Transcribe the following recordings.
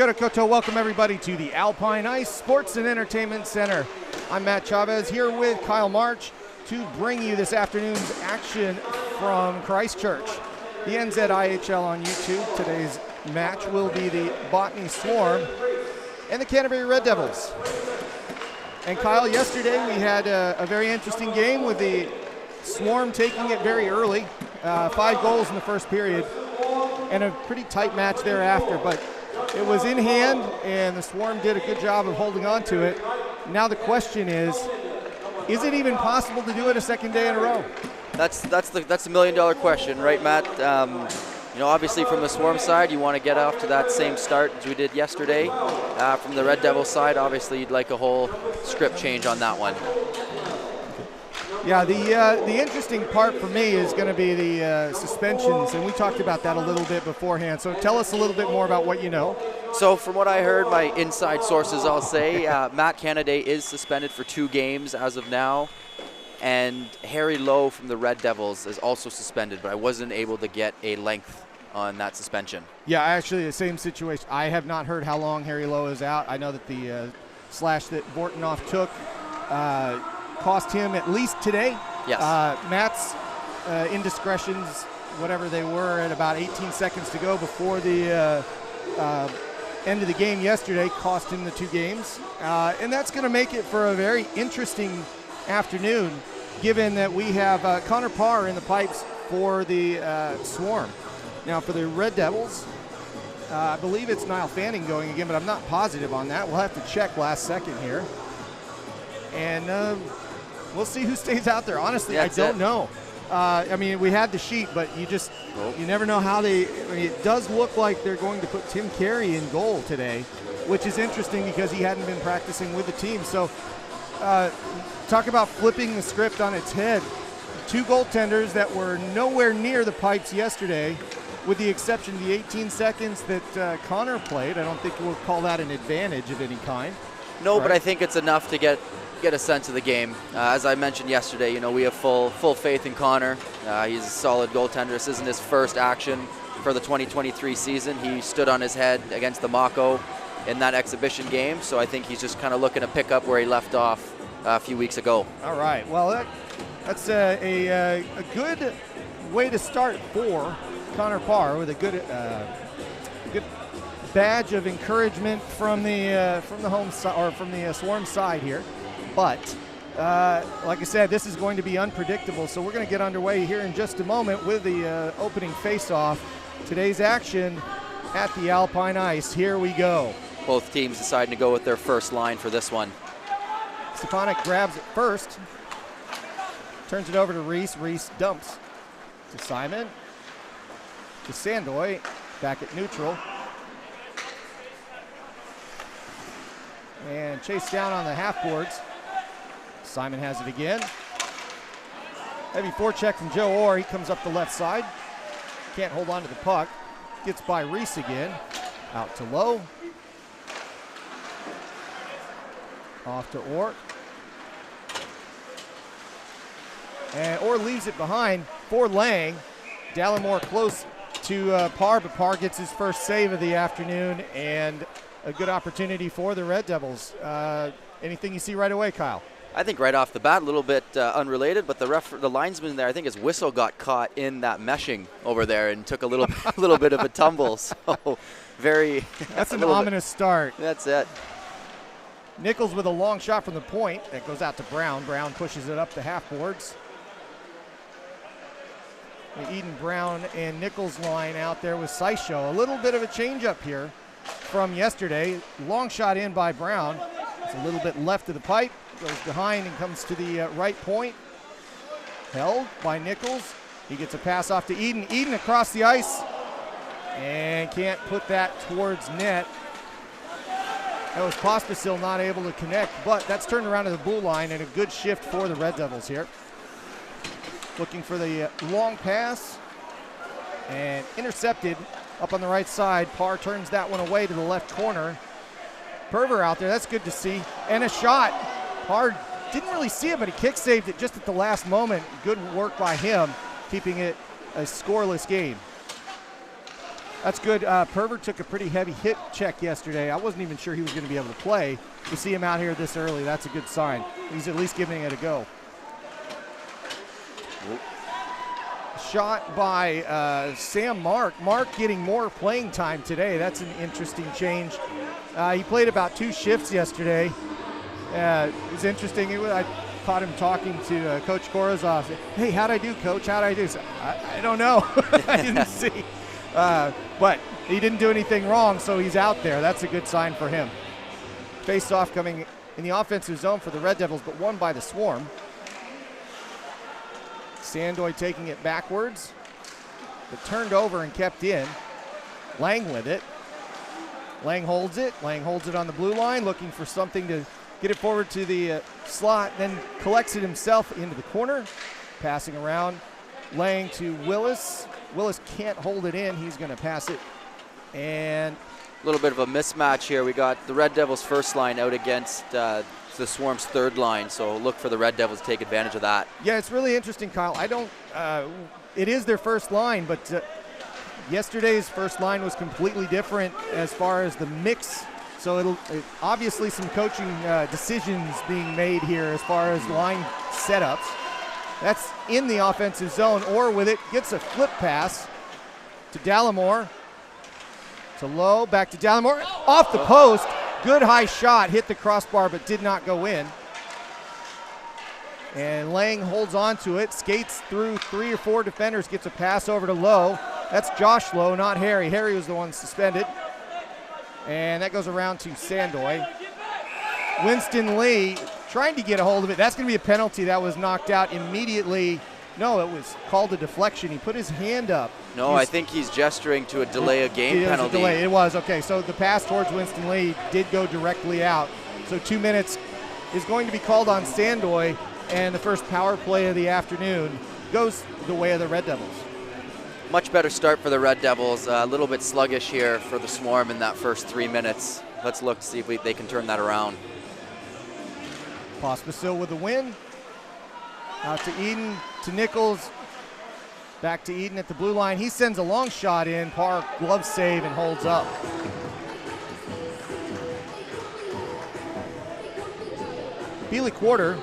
Kia ora koutou. Welcome everybody to the Alpine Ice Sports and Entertainment Center. I'm Matt Chavez here with Kyle March to bring you this afternoon's action from Christchurch. The NZIHL on YouTube. Today's match will be the Botany Swarm and the Canterbury Red Devils. And Kyle, yesterday we had a very interesting game with the Swarm taking it very early. 5 goals in the first period and a pretty tight match thereafter, but it was in hand and the Swarm did a good job of holding on to it. Now the question is it even possible to do it a second day in a row? That's the million-dollar question, right, Matt? Obviously from the Swarm side, you want to get off to that same start as we did yesterday. From the Red Devil side, obviously you'd like a whole script change on that one. Yeah, the interesting part for me is going to be the suspensions, and we talked about that a little bit beforehand. So tell us a little bit more about what you know. So from what I heard, my inside sources, I'll say, Matt Canada is suspended for 2 games as of now. And Harry Lowe from the Red Devils is also suspended, but I wasn't able to get a length on that suspension. Yeah, actually the same situation. I have not heard how long Harry Lowe is out. I know that the slash that Vortanoff took cost him at least today. Yes. Matt's indiscretions, whatever they were, at about 18 seconds to go before the end of the game yesterday cost him the 2 games. And that's going to make it for a very interesting afternoon, given that we have Connor Parr in the pipes for the Swarm. Now for the Red Devils, I believe it's Niall Fanning going again, but I'm not positive on that. We'll have to check last second here. And we'll see who stays out there. Honestly, I don't know. I mean, we had the sheet, but you never know how they. I mean, it does look like they're going to put Tim Carey in goal today, which is interesting because he hadn't been practicing with the team. So, talk about flipping the script on its head. 2 goaltenders that were nowhere near the pipes yesterday, with the exception of the 18 seconds that Connor played. I don't think we'll call that an advantage of any kind. No, right? But I think it's enough to get a sense of the game. As I mentioned yesterday, we have full faith in Connor. He's a solid goaltender. This isn't his first action for the 2023 season. He stood on his head against the Mako in that exhibition game, so I think he's just kind of looking to pick up where he left off a few weeks ago. All right, well that's a good way to start for Connor Parr, with a good badge of encouragement from the home side, or from the Swarm side here. But like I said, this is going to be unpredictable, so we're going to get underway here in just a moment with the opening face-off. Today's action at the Alpine Ice. Here we go. Both teams deciding to go with their first line for this one. Stepanek grabs it first, turns it over to Reese. Reese dumps to Simon, to Sandoy, back at neutral. And chased down on the half boards. Simon has it again. Heavy forecheck from Joe Orr. He comes up the left side. Can't hold on to the puck. Gets by Reese again. Out to Lowe. Off to Orr. And Orr leaves it behind for Lang. Dallimore close to Parr, but Parr gets his first save of the afternoon, and a good opportunity for the Red Devils. Anything you see right away, Kyle? I think right off the bat, a little bit unrelated, but the linesman there, I think his whistle got caught in that meshing over there and took a little bit of a tumble. So very. That's an ominous start. That's it. Nichols with a long shot from the point that goes out to Brown. Brown pushes it up the half boards. The Eden Brown and Nichols line out there with Syshow. A little bit of a change up here from yesterday. Long shot in by Brown. It's a little bit left of the pipe. Goes behind and comes to the right point. Held by Nichols. He gets a pass off to Eden. Eden across the ice. And can't put that towards net. That was Pospisil not able to connect, but that's turned around to the blue line, and a good shift for the Red Devils here. Looking for the long pass, and intercepted up on the right side. Parr turns that one away to the left corner. Perver out there, that's good to see. And a shot. Parr didn't really see it, but he kick saved it just at the last moment. Good work by him, keeping it a scoreless game. That's good. Pervert took a pretty heavy hit check yesterday. I wasn't even sure he was going to be able to play. To see him out here this early, that's a good sign. He's at least giving it a go. Shot by Sam Mark. Mark getting more playing time today. That's an interesting change. He played about 2 shifts yesterday. It was interesting. I caught him talking to Coach Korozov. Hey, how'd I do, Coach? How'd I do? So, I don't know. I didn't see. But he didn't do anything wrong, so he's out there. That's a good sign for him. Face-off coming in the offensive zone for the Red Devils, but won by the Swarm. Sandoy taking it backwards, but turned over and kept in. Lang with it. Lang holds it. Lang holds it on the blue line, looking for something to get it forward to the slot, then collects it himself into the corner. Passing around. Lang to Willis. Willis can't hold it in. He's going to pass it. And a little bit of a mismatch here. We got the Red Devils' first line out against the Swarm's third line, so look for the Red Devils to take advantage of that. Yeah, it's really interesting, Kyle. It is their first line, but yesterday's first line was completely different as far as the mix. So obviously some coaching decisions being made here as far as line setups. That's in the offensive zone, or with it, gets a flip pass to Dallimore. To Lowe, back to Dallimore, off the post. Good high shot, hit the crossbar, but did not go in. And Lang holds on to it, skates through 3 or 4 defenders, gets a pass over to Lowe. That's Josh Lowe, not Harry. Harry was the one suspended. And that goes around to Sandoy. Winston Lee trying to get a hold of it. That's going to be a penalty. That was knocked out immediately. No, it was called a deflection. He put his hand up. No, I think he's gesturing to a delay of game penalty. It was, okay. So the pass towards Winston Lee did go directly out. So 2 minutes is going to be called on Sandoy, and the first power play of the afternoon goes the way of the Red Devils. Much better start for the Red Devils. A little bit sluggish here for the Swarm in that first 3 minutes. Let's look to see if they can turn that around. Pospisil with the win. Out to Eden, to Nichols. Back to Eden at the blue line. He sends a long shot in. Parr glove save and holds up. Beeley Quarter.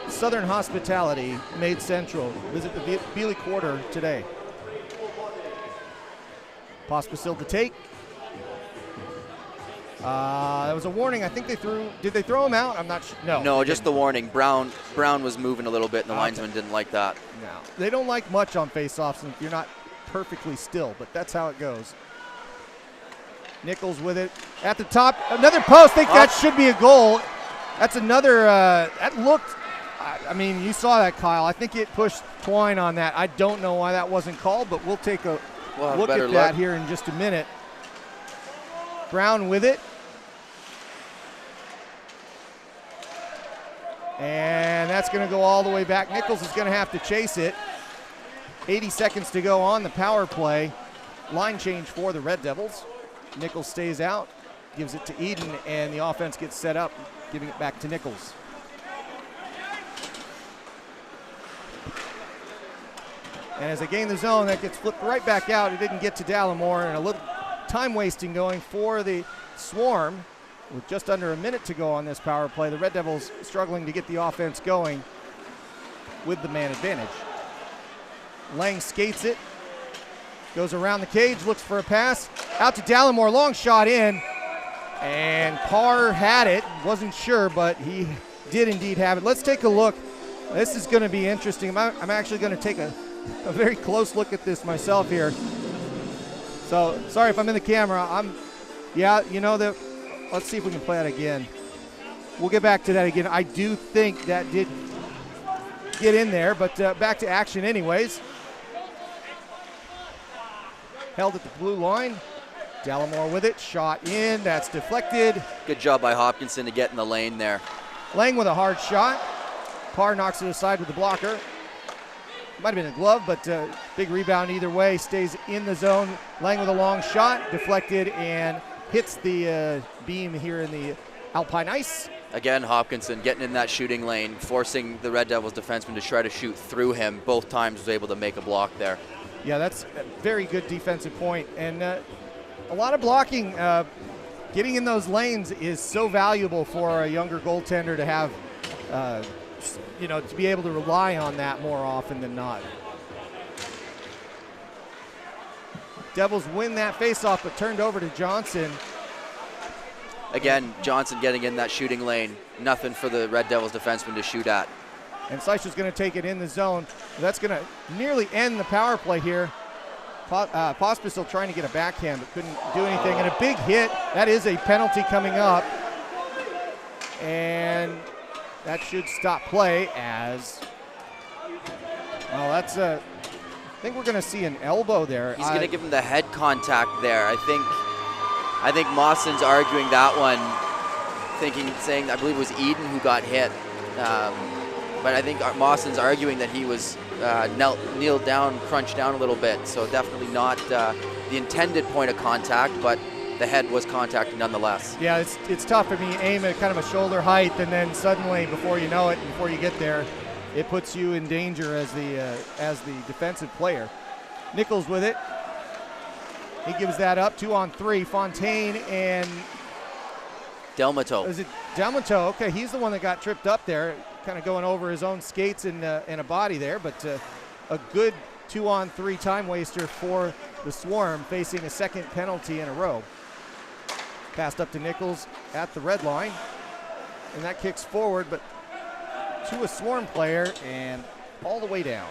Southern Hospitality made Central. Visit the Beeley Quarter today. Pospisil to take. There was a warning. I think they threw. Did they throw him out? I'm not sure. No, just the warning. Brown was moving a little bit, and the linesman didn't like that. No, they don't like much on face-offs if you're not perfectly still, but that's how it goes. Nichols with it at the top. Another post. I think that should be a goal. That's another. That looked. I mean, you saw that, Kyle. I think it pushed Twine on that. I don't know why that wasn't called, but we'll take a look at that here in just a minute. Brown with it. And that's going to go all the way back. Nichols is going to have to chase it. 80 seconds to go on the power play. Line change for the Red Devils. Nichols stays out, gives it to Eden, and the offense gets set up, giving it back to Nichols. And as they gain the zone, that gets flipped right back out. It didn't get to Dallimore, and a little time wasting going for the Swarm. With just under a minute to go on this power play, the Red Devils struggling to get the offense going with the man advantage. Lang skates it, goes around the cage, looks for a pass, out to Dallimore, long shot in, and Parr had it, wasn't sure, but he did indeed have it. Let's take a look. This is going to be interesting. I'm actually going to take a very close look at this myself here. So, sorry if I'm in the camera. Let's see if we can play that again. We'll get back to that again. I do think that did get in there, but back to action anyways. Held at the blue line. Dallimore with it, shot in, that's deflected. Good job by Hopkinson to get in the lane there. Lang with a hard shot. Parr knocks it aside with the blocker. Might have been a glove, but big rebound either way. Stays in the zone. Lang with a long shot, deflected and hits the beam here in the Alpine ice. Again, Hopkinson getting in that shooting lane, forcing the Red Devils defenseman to try to shoot through him. Both times was able to make a block there. Yeah, that's a very good defensive point. And a lot of blocking. Getting in those lanes is so valuable for a younger goaltender to have, to be able to rely on that more often than not. Devils win that faceoff, but turned over to Johnson. Again, Johnson getting in that shooting lane. Nothing for the Red Devils defenseman to shoot at. And Seishel's going to take it in the zone. That's going to nearly end the power play here. Pospisil trying to get a backhand, but couldn't do anything. And a big hit. That is a penalty coming up. And that should stop play as, well, that's a, I think we're going to see an elbow there. He's going to give him the head contact there. I think Mawson's arguing that one, saying I believe it was Eden who got hit. But I think Mawson's arguing that he was kneeled down, crunched down a little bit. So definitely not the intended point of contact, but the head was contacted nonetheless. Yeah, it's tough. I mean, you aim at kind of a shoulder height, and then suddenly, before you know it, before you get there, it puts you in danger as the defensive player. Nichols with it. He gives that up. 2-on-3. Fontaine and Delmato. Is it Delmato? Okay, he's the one that got tripped up there, kind of going over his own skates and a body there, but a good 2-on-3 time waster for the Swarm, facing a second penalty in a row. Passed up to Nichols at the red line, and that kicks forward, but to a Swarm player and all the way down.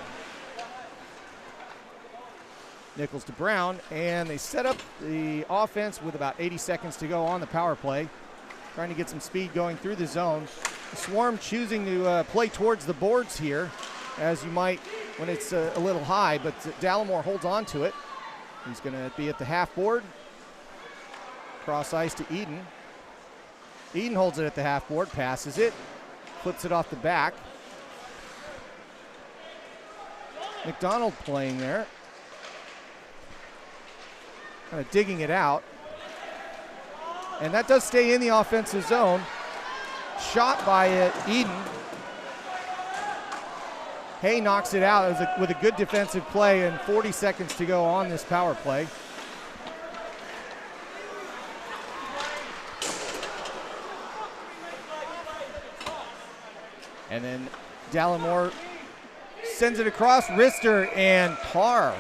Nichols to Brown, and they set up the offense with about 80 seconds to go on the power play, trying to get some speed going through the zone. The Swarm choosing to play towards the boards here, as you might when it's a little high, but Dallimore holds on to it. He's going to be at the half board. Cross ice to Eden. Eden holds it at the half board, passes it, flips it off the back. McDonald playing there. Kind of digging it out. And that does stay in the offensive zone. Shot by Eden. Hay knocks it out. It was with a good defensive play, and 40 seconds to go on this power play. And then Dallimore sends it across. Wrister and Parr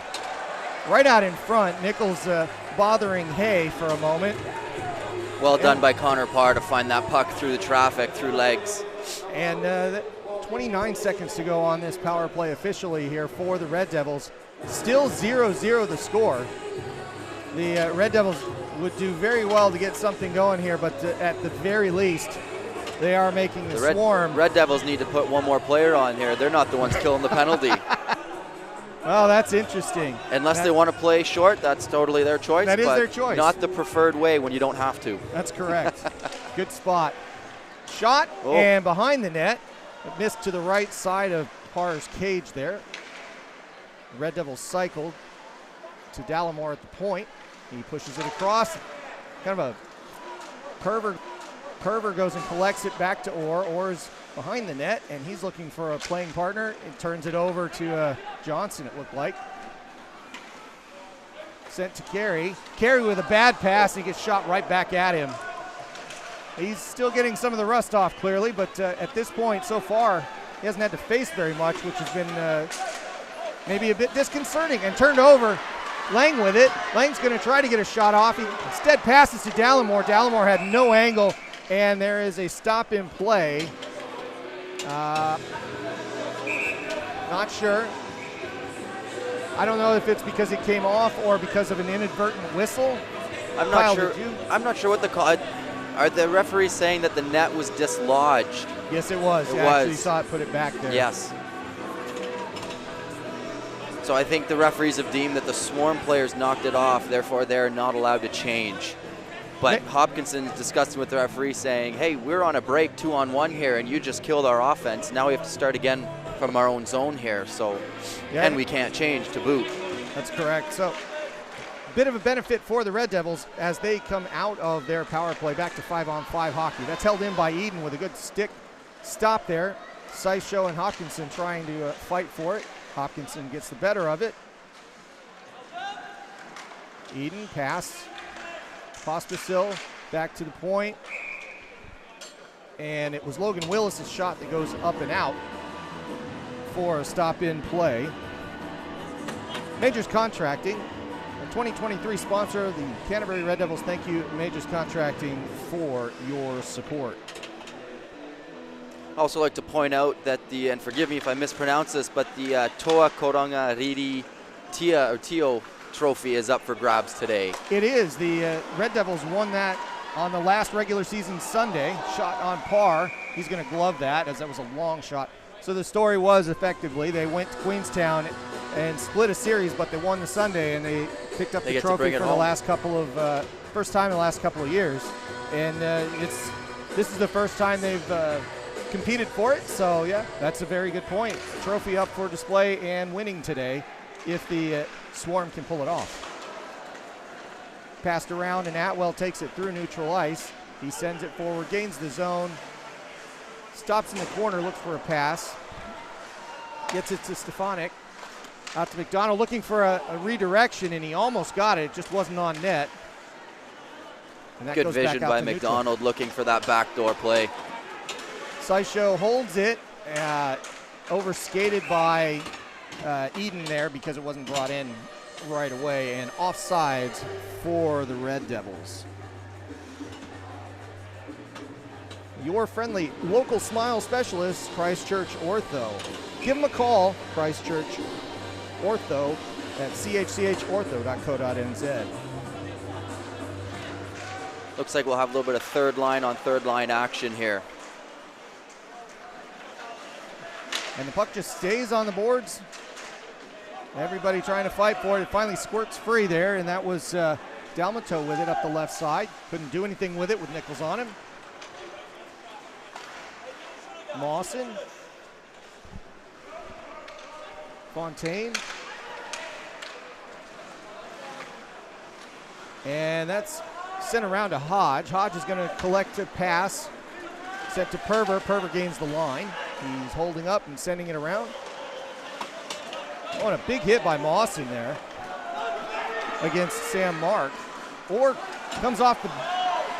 right out in front. Nichols bothering Hay for a moment. Well done by Connor Parr to find that puck through the traffic, through legs. And 29 seconds to go on this power play officially here for the Red Devils. Still 0-0 the score. The Red Devils would do very well to get something going here, but at the very least, they are making the Swarm. Red Devils need to put one more player on here. They're not the ones killing the penalty. Oh, that's interesting. Unless they want to play short, that's totally their choice. That is their choice. Not the preferred way when you don't have to. That's correct. Good spot. Shot and behind the net. It missed to the right side of Parr's cage there. The Red Devils cycled to Dallimore at the point. He pushes it across. Kind of a Perver goes and collects it back to Orr. Orr's behind the net, and he's looking for a playing partner. It turns it over to Johnson, it looked like. Sent to Carey. Carey with a bad pass. He gets shot right back at him. He's still getting some of the rust off, clearly, but at this point, so far, he hasn't had to face very much, which has been maybe a bit disconcerting. And turned over. Lang with it. Lang's going to try to get a shot off. He instead passes to Dallimore. Dallimore had no angle, and there is a stop in play. Not sure. I don't know if it's because it came off or because of an inadvertent whistle. I'm not sure what the call. Are the referees saying that the net was dislodged? Yes, it was. It actually was. Saw it put it back there. Yes. So I think the referees have deemed that the Swarm players knocked it off, therefore they're not allowed to change. But Hopkinson's discussing with the referee saying, hey, we're on a break 2-on-1 here, and you just killed our offense. Now we have to start again from our own zone here. So, and we can't change to boot. That's correct. So, bit of a benefit for the Red Devils as they come out of their power play back to 5-on-5 hockey. That's held in by Eden with a good stick stop there. Seisho and Hopkinson trying to fight for it. Hopkinson gets the better of it. Eden pass. Pospisil back to the point. And it was Logan Willis' shot that goes up and out for a stop-in play. Majors Contracting, a 2023 sponsor of the Canterbury Red Devils. Thank you, Majors Contracting, for your support. I also like to point out that and forgive me if I mispronounce this, but the Toa Koronga Riri Tio trophy is up for grabs today. It is. The Red Devils won that on the last regular season Sunday, shot on par. He's going to glove that, as that was a long shot. So the story was, effectively, they went to Queenstown and split a series, but they won the Sunday, and they picked up the trophy for the last couple of, first time in the last couple of years. And this is the first time they've competed for it, so yeah, that's a very good point. Trophy up for display and winning today if the Swarm can pull it off. Passed around, and Atwell takes it through neutral ice. He sends it forward, gains the zone, stops in the corner, looks for a pass, gets it to Stefanik. Out to McDonald, looking for a redirection, and he almost got it. It just wasn't on net. And that good goes vision back out by to McDonald, looking for that backdoor play. NZIHL holds it, overskated by Eden there because it wasn't brought in right away, and offsides for the Red Devils. Your friendly local smile specialist, Christchurch Ortho. Give them a call, Christchurch Ortho, at chchortho.co.nz. Looks like we'll have a little bit of third line on third line action here. And the puck just stays on the boards. Everybody trying to fight for it. It finally squirts free there, and that was Dalmato with it up the left side. Couldn't do anything with it with Nichols on him. Mawson. Fontaine. And that's sent around to Hodge. Hodge is going to collect a pass. Set to Perver. Perver gains the line. He's holding up and sending it around. Oh, and a big hit by Mawson there against Sam Mark. Orr comes off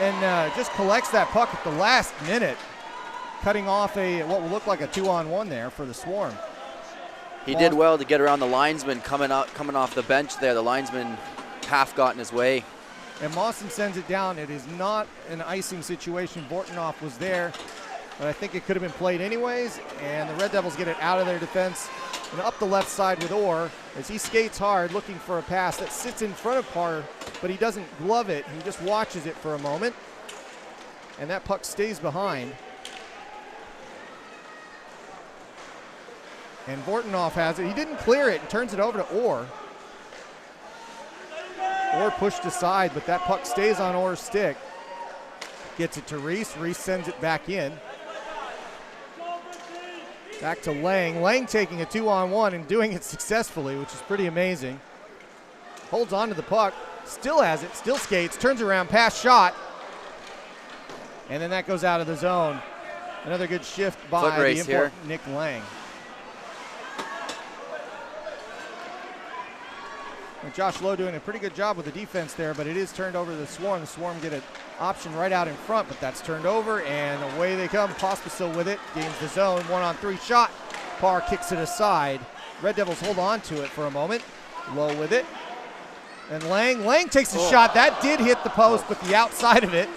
and just collects that puck at the last minute, cutting off what will look like a 2-on-1 there for the Swarm. He did well to get around the linesman coming off the bench there. The linesman half got in his way. And Mawson sends it down. It is not an icing situation. Vortinoff was there, but I think it could have been played anyways, and the Red Devils get it out of their defense and up the left side with Orr as he skates hard looking for a pass that sits in front of Parr, but he doesn't glove it. He just watches it for a moment, and that puck stays behind. And Vortinoff has it. He didn't clear it and turns it over to Orr. Orr pushed aside, but that puck stays on Orr's stick. Gets it to Reese. Reese sends it back in. Back to Lang. Lang taking a 2-on-1 and doing it successfully, which is pretty amazing. Holds on to the puck. Still has it. Still skates. Turns around. Pass shot. And then that goes out of the zone. Another good shift by the import Nick Lang. And Josh Lowe doing a pretty good job with the defense there, but it is turned over to the Swarm. The Swarm get an option right out in front, but that's turned over, and away they come. Pospisil with it, gains the zone, 1-on-3 shot. Parr kicks it aside. Red Devils hold on to it for a moment. Lowe with it. And Lang takes a shot. That did hit the post, but the outside of it.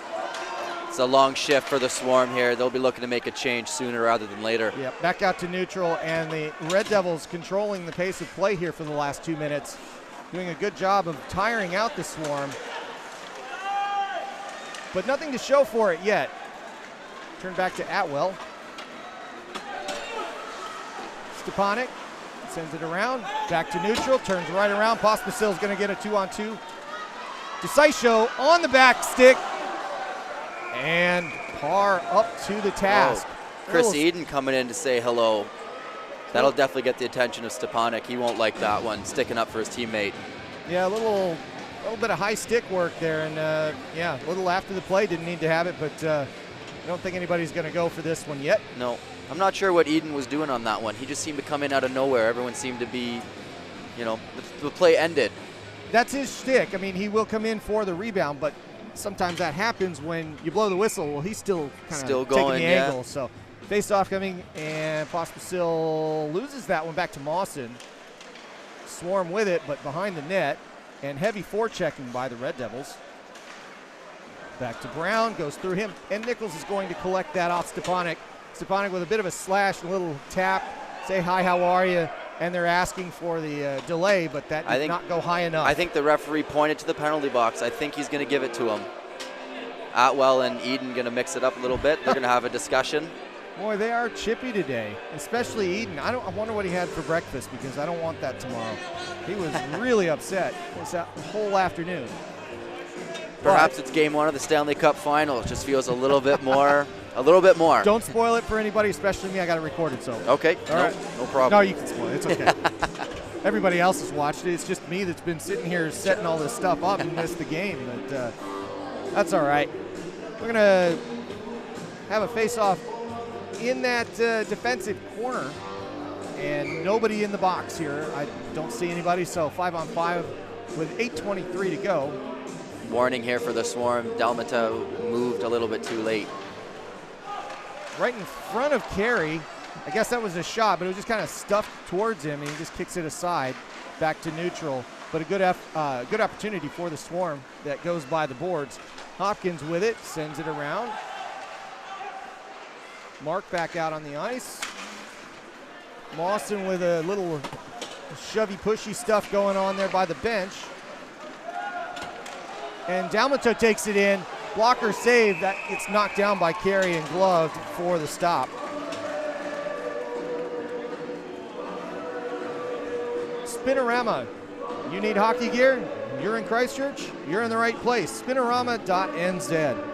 It's a long shift for the Swarm here. They'll be looking to make a change sooner rather than later. Yep, back out to neutral, and the Red Devils controlling the pace of play here for the last 2 minutes. Doing a good job of tiring out the Swarm. But nothing to show for it yet. Turn back to Atwell. Stepanek sends it around. Back to neutral. Turns right around. Pospisil's going to get a 2-on-2. NZIHL on the back stick. And Parr up to the task. Chris Eden coming in to say hello. That'll definitely get the attention of Stepanek. He won't like that one, sticking up for his teammate. Yeah, a little bit of high stick work there, and yeah, a little after the play. Didn't need to have it, but I don't think anybody's going to go for this one yet. No, I'm not sure what Eden was doing on that one. He just seemed to come in out of nowhere. Everyone seemed to be, the play ended, that's his shtick. I mean, he will come in for the rebound, but sometimes that happens when you blow the whistle. Well, he's still kind of taking the angle. So face-off coming, and Pospisil loses that one back to Mawson. Swarm with it, but behind the net, and heavy forechecking by the Red Devils. Back to Brown, goes through him, and Nichols is going to collect that off Stepanek. Stepanek with a bit of a slash, a little tap, say hi, how are you? And they're asking for the delay, but that did not go high enough. I think the referee pointed to the penalty box. I think he's going to give it to him. Atwell and Eden going to mix it up a little bit. They're going to have a discussion. Boy, they are chippy today, especially Eden. I wonder what he had for breakfast, because I don't want that tomorrow. He was really upset this whole afternoon. Perhaps it's game 1 of the Stanley Cup final. It just feels a little bit more. A little bit more. Don't spoil it for anybody, especially me. I got it recorded, so. Okay. All right. No problem. No, you can spoil it. It's okay. Everybody else has watched it. It's just me that's been sitting here setting all this stuff up and missed the game. But that's all right. We're going to have a face-off in that defensive corner, and nobody in the box here. I don't see anybody, so 5-on-5 with 8:23 to go. Warning here for the Swarm. Dalmata moved a little bit too late. Right in front of Carey. I guess that was a shot, but it was just kind of stuffed towards him, and he just kicks it aside back to neutral. But a good opportunity for the Swarm that goes by the boards. Hopkins with it, sends it around. Mark back out on the ice. Mawson with a little shovey pushy stuff going on there by the bench. And Dalmato takes it in. Blocker save. That gets knocked down by Carey and gloved for the stop. Spinorama. You need hockey gear? You're in Christchurch? You're in the right place. Spinorama.nz.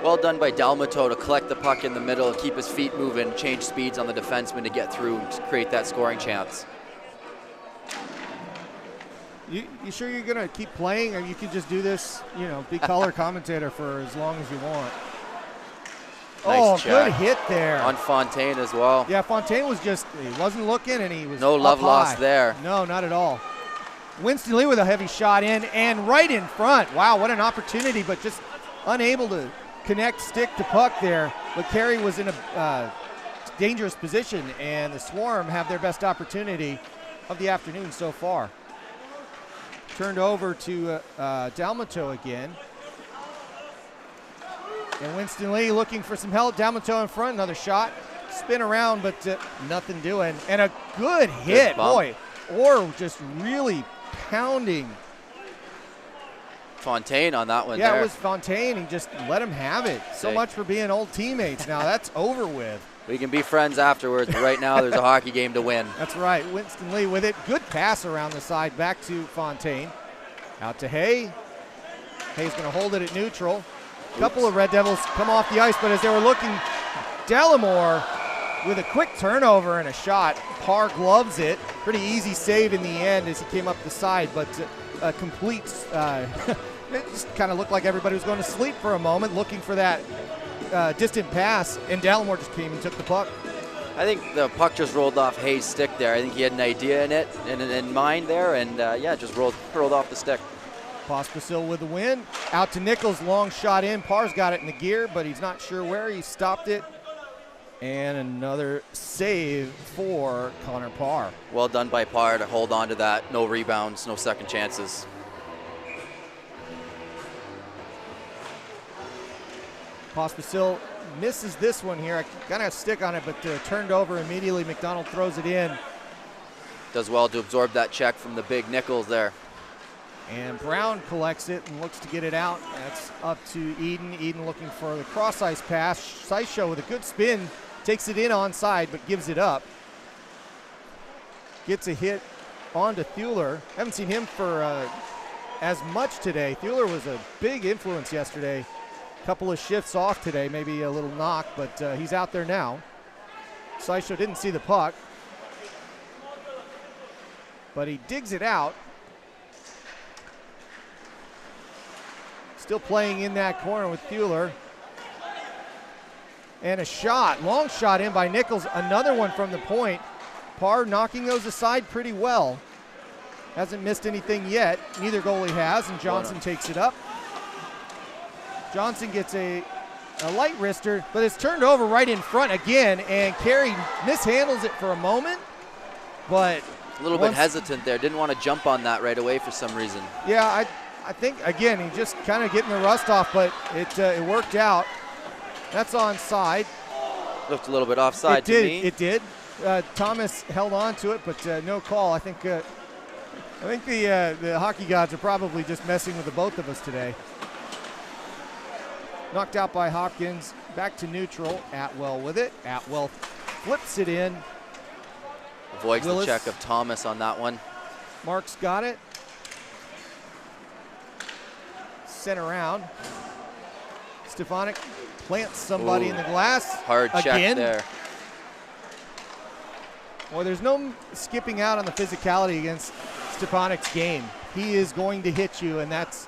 Well done by Dalmato to collect the puck in the middle, keep his feet moving, change speeds on the defenseman to get through to create that scoring chance. You sure you're going to keep playing, or you can just do this, be color commentator for as long as you want? Nice check. Good hit there. On Fontaine as well. Yeah, Fontaine was he wasn't looking, and he was no love lost there. No, not at all. Winston Lee with a heavy shot in, and right in front. Wow, what an opportunity, but just unable to connect stick to puck there. But Carey was in a dangerous position, and the Swarm have their best opportunity of the afternoon so far. Turned over to Dalmato again. And Winston Lee looking for some help. Dalmato in front, another shot. Spin around, but nothing doing. And a good hit, boy. Or just really pounding. Fontaine on that one there. Yeah, it was Fontaine. He just let him have it. So much for being old teammates. Now that's over with. We can be friends afterwards, but right now there's a hockey game to win. That's right. Winston Lee with it. Good pass around the side back to Fontaine. Out to Hay. Hay's going to hold it at neutral. A couple of Red Devils come off the ice, but as they were looking, Delamore with a quick turnover and a shot. Parr gloves it. Pretty easy save in the end as he came up the side, but a complete, it just kind of looked like everybody was going to sleep for a moment, looking for that distant pass, and Delamore just came and took the puck. I think the puck just rolled off Hayes' stick there. I think he had an idea in mind there, and just rolled off the stick. Pospisil with the win. Out to Nichols, long shot in. Parr's got it in the gear, but he's not sure where. He stopped it. And another save for Connor Parr. Well done by Parr to hold on to that. No rebounds, no second chances. Pospisil misses this one here. I kind of stick on it, but turned over immediately. McDonald throws it in. Does well to absorb that check from the big Nichols there. And Brown collects it and looks to get it out. That's up to Eden. Eden looking for the cross-ice pass. Sisho with a good spin. Takes it in onside, but gives it up. Gets a hit onto Thuler. Haven't seen him for as much today. Thuler was a big influence yesterday. Couple of shifts off today, maybe a little knock, but he's out there now. Sisho didn't see the puck, but he digs it out. Still playing in that corner with Thuler. And a shot, long shot in by Nichols. Another one from the point. Parr knocking those aside pretty well. Hasn't missed anything yet. Neither goalie has, and Johnson takes it up. Johnson gets a light wrister, but it's turned over right in front again, and Carey mishandles it for a moment, but a little bit hesitant there. Didn't want to jump on that right away for some reason. Yeah, I think, again, he just kind of getting the rust off, but it worked out. That's onside. Looked a little bit offside to me. It did. Thomas held on to it, but no call. I think the hockey gods are probably just messing with the both of us today. Knocked out by Hopkins. Back to neutral. Atwell with it. Atwell flips it in. Avoids the check of Thomas on that one. Mark's got it. Sent around. Stefanik plants somebody in the glass. Hard check there. Well, there's no skipping out on the physicality against Stefanik's game. He is going to hit you, and that's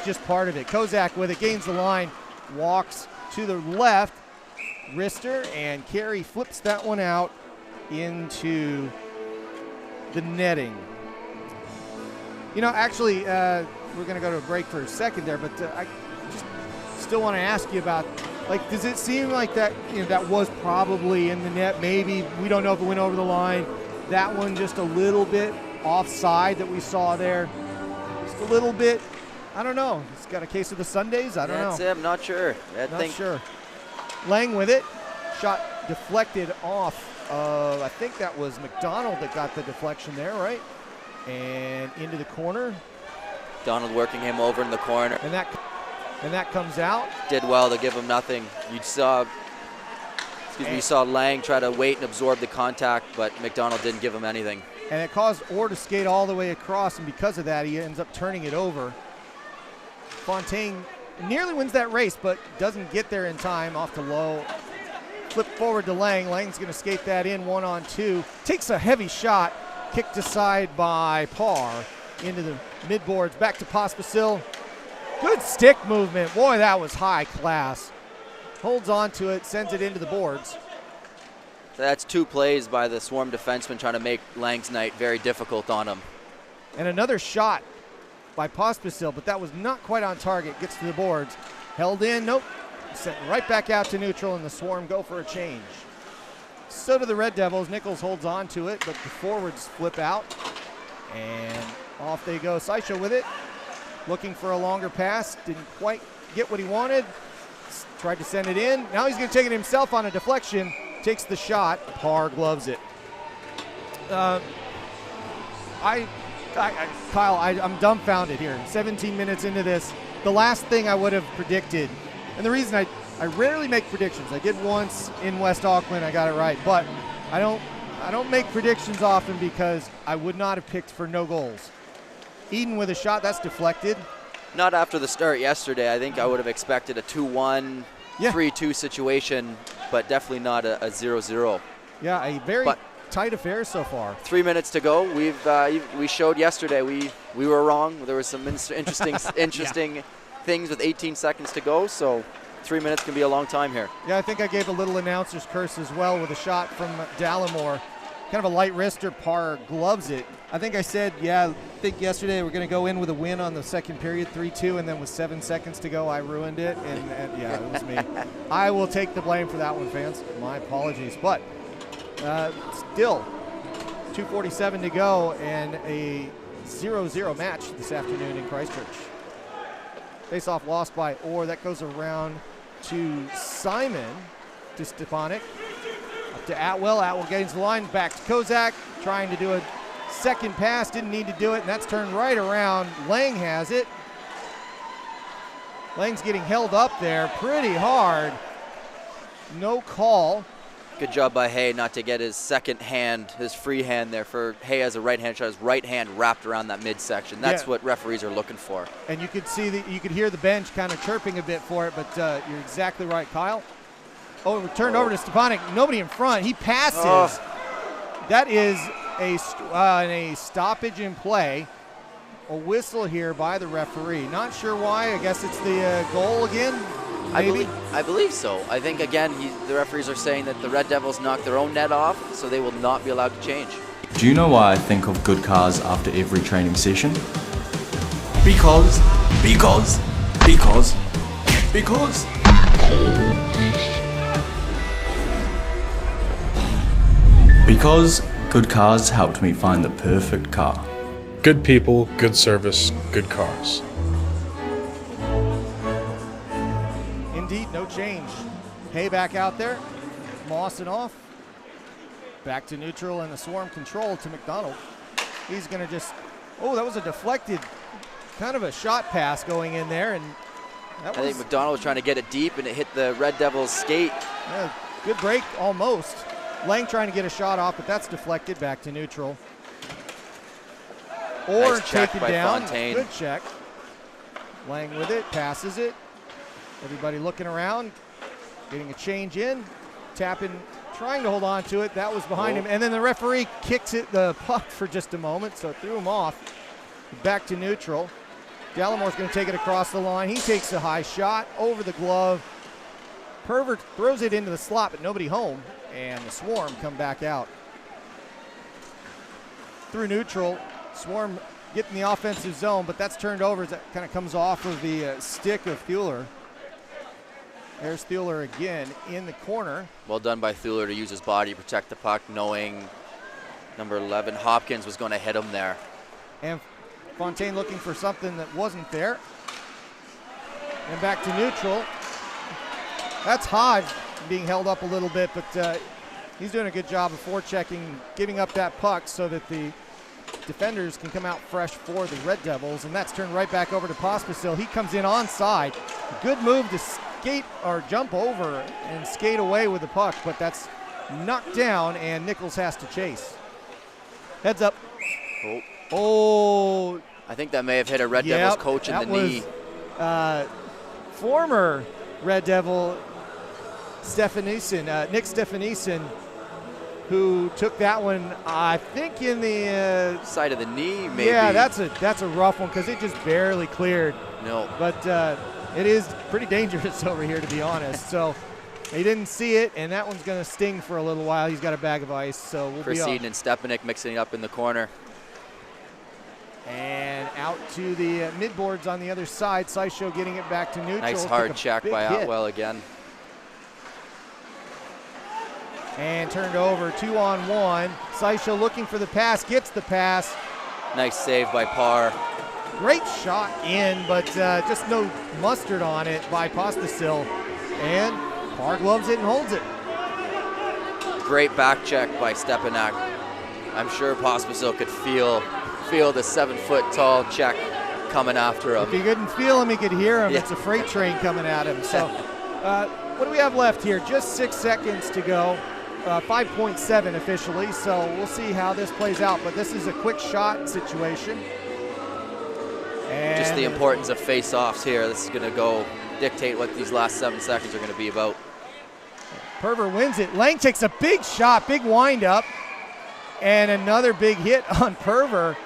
just part of it. Kozak with it, gains the line, walks to the left. Wrister, and Carey flips that one out into the netting. You know, actually, we're going to go to a break for a second there, but I just still want to ask you about, like, does it seem like that, you know, that was probably in the net? Maybe, we don't know if it went over the line. That one just a little bit offside that we saw there. Just a little bit. I don't know. It's got a case of the Sundays. I don't know. That's it. I'm not sure. Not sure. Lang with it. Shot deflected off of, I think that was McDonald that got the deflection there, right? And into the corner. Donald working him over in the corner. And that comes out. Did well to give him nothing. You saw Lang try to wait and absorb the contact, but McDonald didn't give him anything. And it caused Orr to skate all the way across, and because of that, he ends up turning it over. Fontaine nearly wins that race, but doesn't get there in time. Off to Lowe. Flip forward to Lang. Lang's going to skate that in 1-on-2. Takes a heavy shot. Kicked aside by Parr into the midboards. Back to Pospisil. Good stick movement. Boy, that was high class. Holds on to it, sends it into the boards. That's two plays by the Swarm defenseman trying to make Lang's night very difficult on him. And another shot by Pospisil, but that was not quite on target. Gets to the boards. Held in, nope. Sent right back out to neutral, and the Swarm go for a change. So do the Red Devils. Nichols holds on to it, but the forwards flip out. And off they go. Saicho with it. Looking for a longer pass. Didn't quite get what he wanted. Tried to send it in. Now he's going to take it himself on a deflection. Takes the shot. Parr gloves it. Kyle, I'm dumbfounded here. 17 minutes into this. The last thing I would have predicted, and the reason I rarely make predictions. I did once in West Auckland. I got it right. But I don't make predictions often because I would not have picked for no goals. Eden with a shot. That's deflected. Not after the start yesterday. I think I would have expected a 2-1, 3-2 situation, but definitely not a 0-0. Yeah, a very tight affair so far. 3 minutes to go. We showed yesterday we were wrong. There was some interesting things with 18 seconds to go, so 3 minutes can be a long time here. Yeah, I think I gave a little announcer's curse as well with a shot from Dallimore. Kind of a light wrister. Parr gloves it. I think I said, I think yesterday we're going to go in with a win on the second period, 3-2, and then with 7 seconds to go, I ruined it, and yeah, it was me. I will take the blame for that one, fans. My apologies. But still, 2:47 to go, and a 0-0 match this afternoon in Christchurch. Face-off lost by Orr. That goes around to Simon, to Stefanik. Up to Atwell. Atwell gains the line. Back to Kozak. Trying to do a second pass. Didn't need to do it, and that's turned right around. Lang has it. Lang's getting held up there pretty hard. No call. Good job by Hay not to get his second hand, his free hand there. For Hay has a right-hand shot, his right hand wrapped around that midsection. That's what referees are looking for. And you could see you could hear the bench kind of chirping a bit for it, but you're exactly right, Kyle. Oh, it turned over to Stefanik. Nobody in front. He passes. That is a stoppage in play. A whistle here by the referee. Not sure why. I guess it's the goal again. Maybe? I believe so. I think, again, the referees are saying that the Red Devils knocked their own net off, so they will not be allowed to change. Do you know why I think of good cars after every training session? Because. Because good cars helped me find the perfect car. Good people, good service, good cars. Indeed, no change. Hay back out there, mossing off. Back to neutral and the swarm control to McDonald. He's gonna just, oh, that was a deflected, kind of a shot pass going in there, and that I think McDonald was trying to get it deep, and it hit the Red Devils' skate. yeah, good break, almost. Lang trying to get a shot off, but that's deflected back to neutral. Or Nice check taken by down. Fontaine. Good check. Lang with it, passes it. Everybody looking around, getting a change in, tapping, trying to hold on to it. That was behind him, and then the referee kicks it the puck for just a moment, so it threw him off. Back to neutral. Gallimore's going to take it across the line. He takes a high shot over the glove. Pervert throws it into the slot, but nobody home, and the Swarm come back out. Through neutral, Swarm getting the offensive zone, but that's turned over as that kind of comes off of the stick of Thuler. There's Thuler again in the corner. Well done by Thuler to use his body to protect the puck, knowing number 11 Hopkins was going to hit him there. And Fontaine looking for something that wasn't there. And back to neutral. That's Hodge being held up a little bit, but he's doing a good job of forechecking, giving up that puck so that the defenders can come out fresh for the Red Devils, and that's turned right back over to Pospisil. He comes in onside. Good move to skate or jump over and skate away with the puck, but that's knocked down, and Nichols has to chase. Heads up. Oh. I think that may have hit a Red Devils coach in the knee. Former Red Devil Nick Stefanisson, who took that one, I think, in the side of the knee, maybe. Yeah, that's a rough one because it just barely cleared. No. But it is pretty dangerous over here, to be honest. So he didn't see it, and that one's going to sting for a little while. He's got a bag of ice, so we'll be Proceeding and Stepanek mixing it up in the corner. And out to the midboards on the other side. Syshow getting it back to neutral. Nice hard check by Atwell again. And turned over, 2-on-1. Syshow looking for the pass, gets the pass. Nice save by Parr. Great shot in, but just no mustard on it by Pospisil. And Parr gloves it and holds it. Great back check by Stepanek. I'm sure Pospisil could feel the 7-foot-tall check coming after him. If he couldn't feel him, he could hear him. Yeah. It's a freight train coming at him. So what do we have left here? Just 6 seconds to go. 5.7 officially, so we'll see how this plays out. But this is a quick shot situation. And just the importance of face-offs here. This is going to go dictate what these last 7 seconds are going to be about. Perver wins it. Lang takes a big shot, big wind-up, and another big hit on Perver.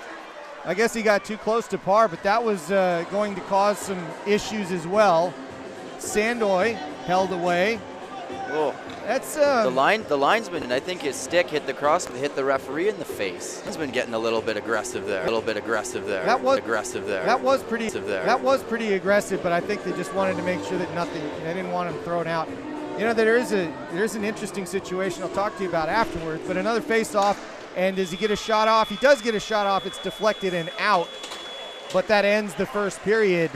I guess he got too close to Parr, but that was going to cause some issues as well. Sandoy held away. Oh, that's the linesman, and I think his stick hit the referee in the face. He's been getting a little bit aggressive there. That was pretty aggressive, but I think they just wanted to make sure that they didn't want him thrown out. You know, there's an interesting situation I'll talk to you about afterwards, but another face-off. And does he get a shot off? He does get a shot off. It's deflected and out. But that ends the first period.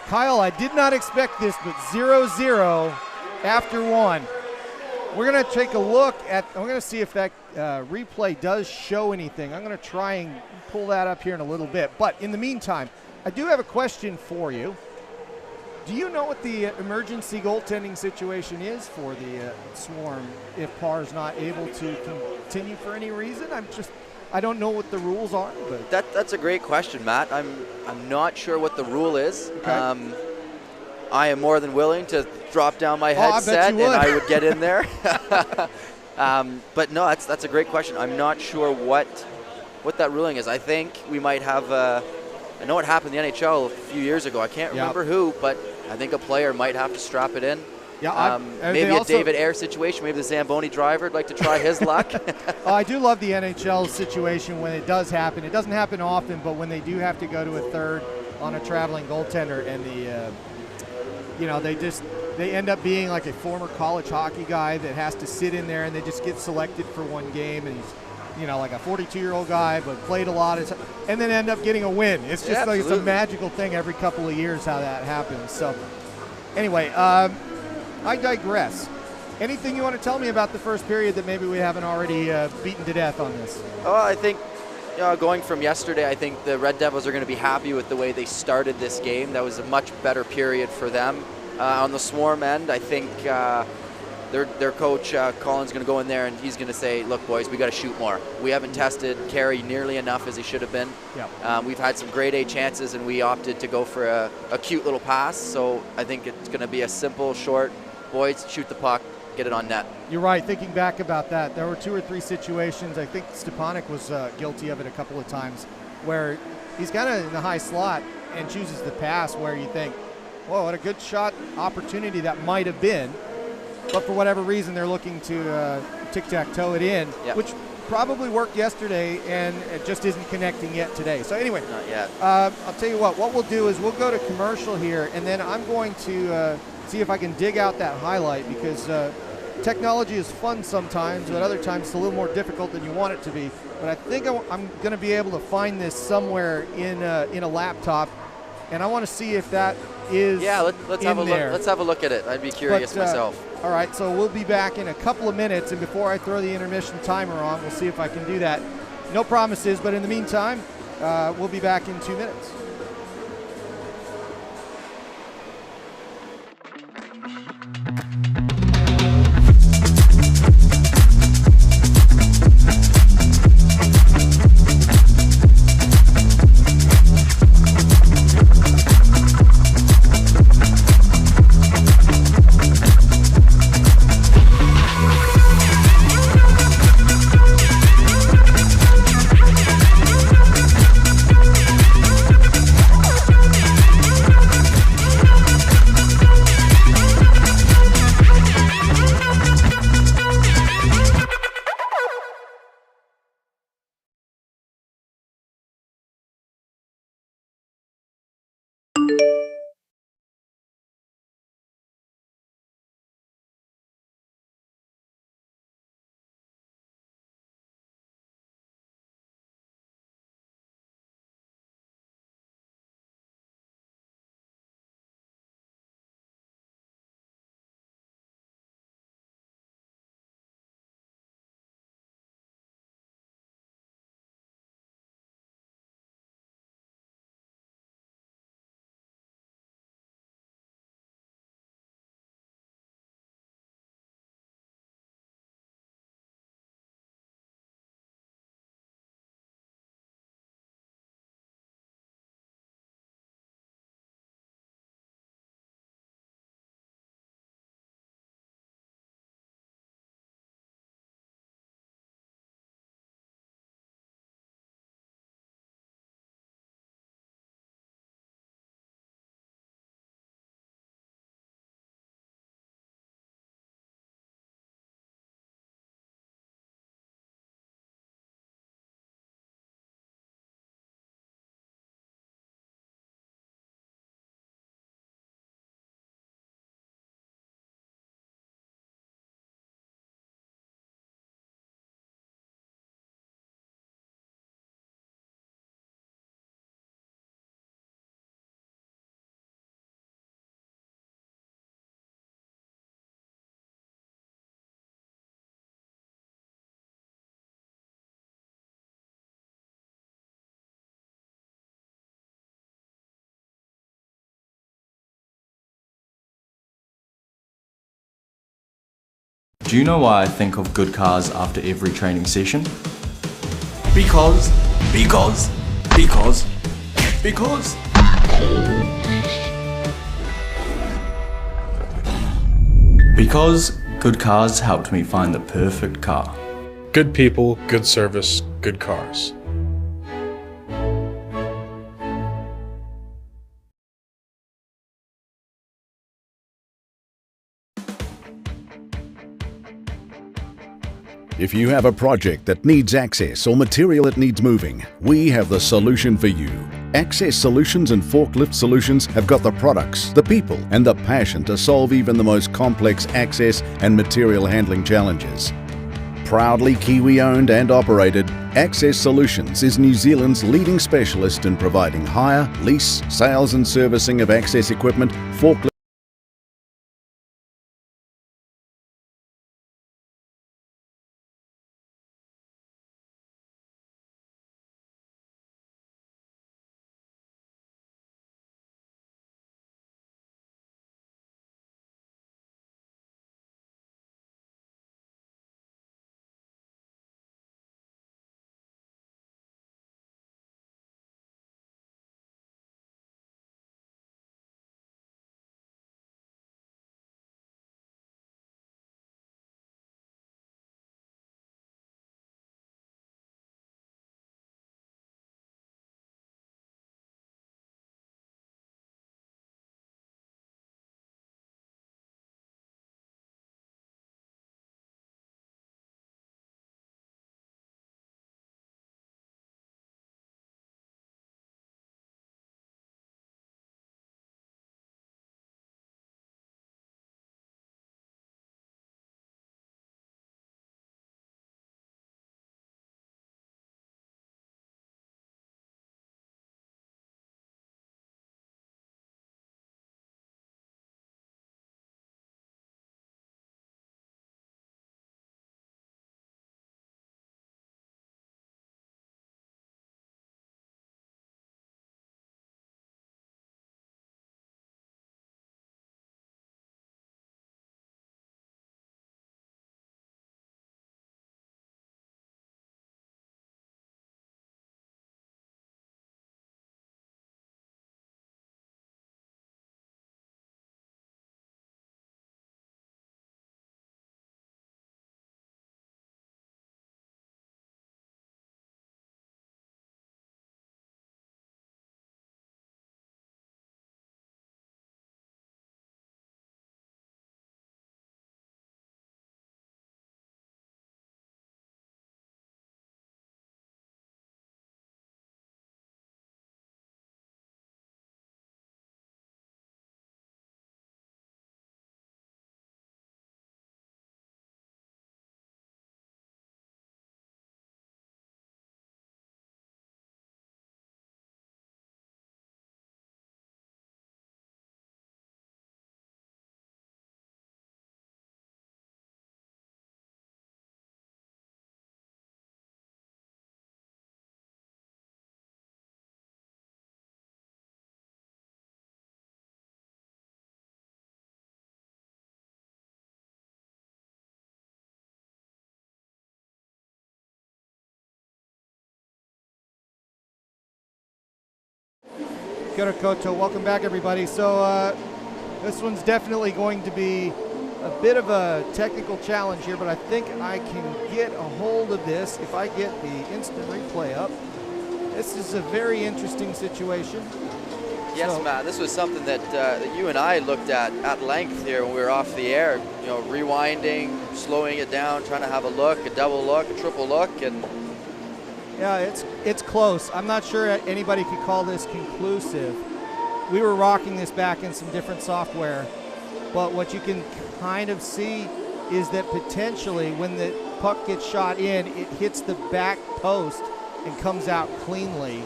Kyle, I did not expect this, but 0-0 after one. We're going to take a look at, I'm going to see if that replay does show anything. I'm going to try and pull that up here in a little bit. But in the meantime, I do have a question for you. Do you know what the emergency goaltending situation is for the Swarm if Parr's not able to continue for any reason? I don't know what the rules are. But that's a great question, Matt. I'm not sure what the rule is. Okay. I am more than willing to drop down my headset and I would get in there. But no, that's a great question. I'm not sure what that ruling is. I think we might have. I know it happened in the NHL a few years ago. I can't remember who, but I think a player might have to strap it in. Yeah, maybe a David Ayer situation. Maybe the Zamboni driver would like to try his luck. I do love the NHL situation when it does happen. It doesn't happen often, but when they do have to go to a third on a traveling goaltender, and they end up being like a former college hockey guy that has to sit in there, and they just get selected for one game, and he's like a 42-year-old guy, but played a lot, and then end up getting a win. It's just like it's a magical thing every couple of years how that happens. So anyway, I digress. Anything you want to tell me about the first period that maybe we haven't already beaten to death on this? Oh, I think going from yesterday, I think the Red Devils are going to be happy with the way they started this game. That was a much better period for them. On the Swarm end, I think their coach Colin's going to go in there and he's going to say, look, boys, we got to shoot more. We haven't tested Carey nearly enough as he should have been. Yep. We've had some grade A chances and we opted to go for a cute little pass. So I think it's going to be a simple, short, boys, shoot the puck, get it on net. You're right. Thinking back about that, there were 2 or 3 situations. I think Stepanek was guilty of it a couple of times where he's kind of in the high slot and chooses the pass where you think, whoa, what a good shot opportunity that might have been. But for whatever reason, they're looking to tic-tac-toe it in, which probably worked yesterday, and it just isn't connecting yet today. So anyway, not yet. I'll tell you what we'll do is we'll go to commercial here, and then I'm going to see if I can dig out that highlight, because technology is fun sometimes, but other times it's a little more difficult than you want it to be. But I think I'm going to be able to find this somewhere in a laptop, and I want to see if that is let's have a look. Let's have a look at it. I'd be curious myself. All right, so we'll be back in a couple of minutes, and before I throw the intermission timer on, we'll see if I can do that. No promises, but in the meantime, we'll be back in 2 minutes. Do you know why I think of good cars after every training session? Because. Because good cars helped me find the perfect car. Good people, good service, good cars. If you have a project that needs access or material that needs moving, we have the solution for you. Access Solutions and Forklift Solutions have got the products, the people, and the passion to solve even the most complex access and material handling challenges. Proudly Kiwi-owned and operated, Access Solutions is New Zealand's leading specialist in providing hire, lease, sales and servicing of access equipment, forklift, Kia ora koutou. Welcome back, everybody. So this one's definitely going to be a bit of a technical challenge here, but I think I can get a hold of this if I get the instant replay up. This is a very interesting situation. Yes, so, Matt, this was something that you and I looked at length here when we were off the air. You know, rewinding, slowing it down, trying to have a look, a double look, a triple look, and yeah, it's close. I'm not sure anybody could call this conclusive. We were rocking this back in some different software, but what you can kind of see is that potentially when the puck gets shot in, it hits the back post and comes out cleanly,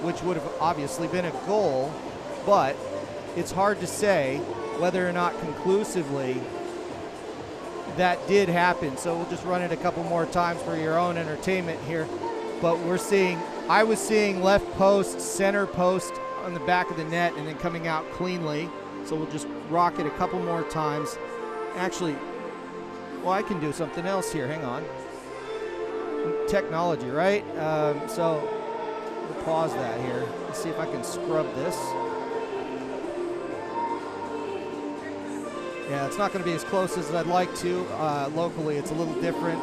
which would have obviously been a goal, but it's hard to say whether or not conclusively that did happen. So we'll just run it a couple more times for your own entertainment here. But I was seeing left post, center post on the back of the net and then coming out cleanly. So we'll just rock it a couple more times. Actually, well, I can do something else here. Hang on. Technology, right? So we'll pause that here. Let's see if I can scrub this. Yeah, it's not going to be as close as I'd like to. Locally, it's a little different.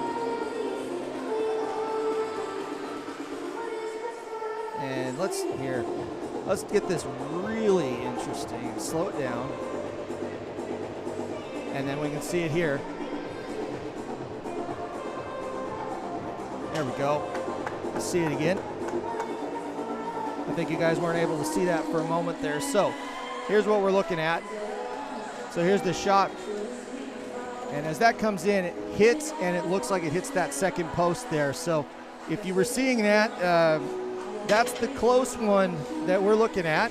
And let's get this really interesting. Slow it down. And then we can see it here. There we go. Let's see it again. I think you guys weren't able to see that for a moment there. So here's what we're looking at. So here's the shot. And as that comes in, it hits, and it looks like it hits that second post there. So if you were seeing that, that's the close one that we're looking at.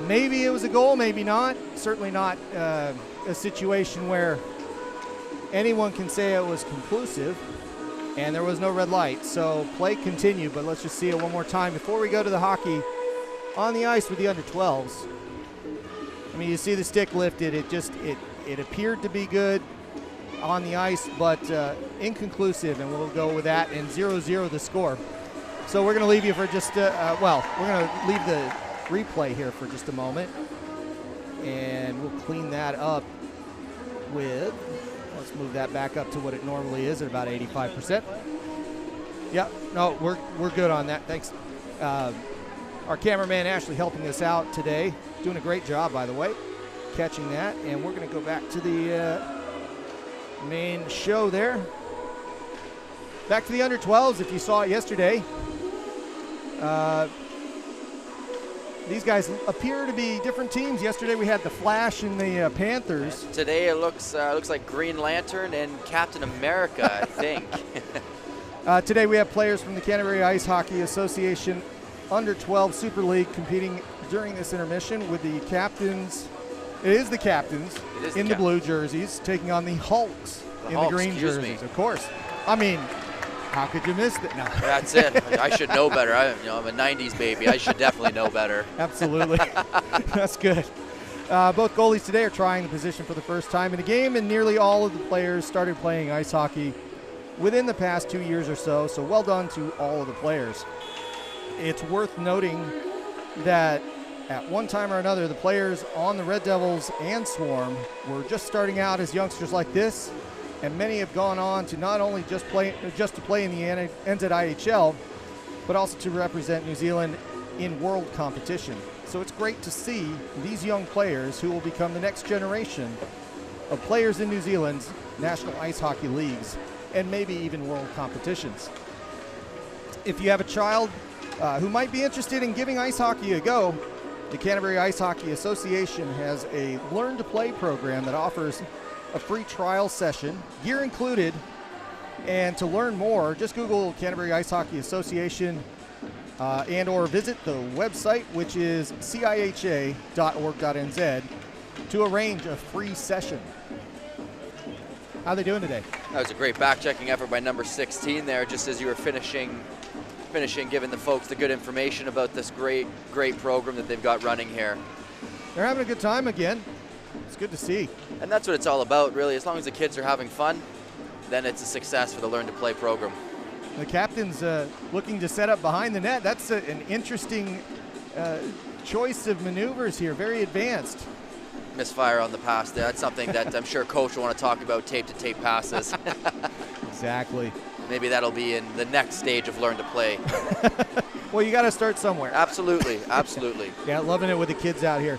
Maybe it was a goal, maybe not. Certainly not a situation where anyone can say it was conclusive, and there was no red light. So play continued, but let's just see it one more time before we go to the hockey on the ice with the under-12s. I mean, you see the stick lifted. It appeared to be good on the ice, but inconclusive, and we'll go with that, and 0-0 the score. So we're going to leave you for just, we're going to leave the replay here for just a moment, and we'll clean that up with, let's move that back up to what it normally is at about 85%. Yep, no, we're good on that. Thanks. Our cameraman Ashley helping us out today, doing a great job, by the way, catching that. And we're going to go back to the main show there. Back to the under-12s. If you saw it yesterday, these guys appear to be different teams. Yesterday we had the Flash and the Panthers. Today it looks like Green Lantern and Captain America, I think. Today we have players from the Canterbury Ice Hockey Association Under-12 Super League competing during this intermission with the captains. It is the captains in the blue jerseys taking on the Hulks in the green jerseys. Of course. I mean, how could you miss that? No. That's it. I should know better. I'm a 90s baby. I should definitely know better. Absolutely. That's good. Both goalies today are trying the position for the first time in a game, and nearly all of the players started playing ice hockey within the past 2 years or so, so well done to all of the players. It's worth noting that at one time or another, the players on the Red Devils and Swarm were just starting out as youngsters like this, and many have gone on to not only just to play in the NZIHL, but also to represent New Zealand in world competition. So it's great to see these young players who will become the next generation of players in New Zealand's national ice hockey leagues and maybe even world competitions. If you have a child who might be interested in giving ice hockey a go, the Canterbury Ice Hockey Association has a Learn to Play program that offers a free trial session, gear included. And to learn more, just Google Canterbury Ice Hockey Association and or visit the website, which is ciha.org.nz, to arrange a free session. How are they doing today? That was a great back-checking effort by number 16 there, just as you were finishing, giving the folks the good information about this great program that they've got running here. They're having a good time again. It's good to see. And that's what it's all about, really. As long as the kids are having fun, then it's a success for the Learn to Play program. The captain's looking to set up behind the net. That's an interesting choice of maneuvers here, very advanced. Misfire on the pass there. That's something that I'm sure coach will want to talk about, tape-to-tape passes. Exactly. Maybe that'll be in the next stage of Learn to Play. Well, you got to start somewhere. Absolutely, absolutely. Yeah, loving it with the kids out here.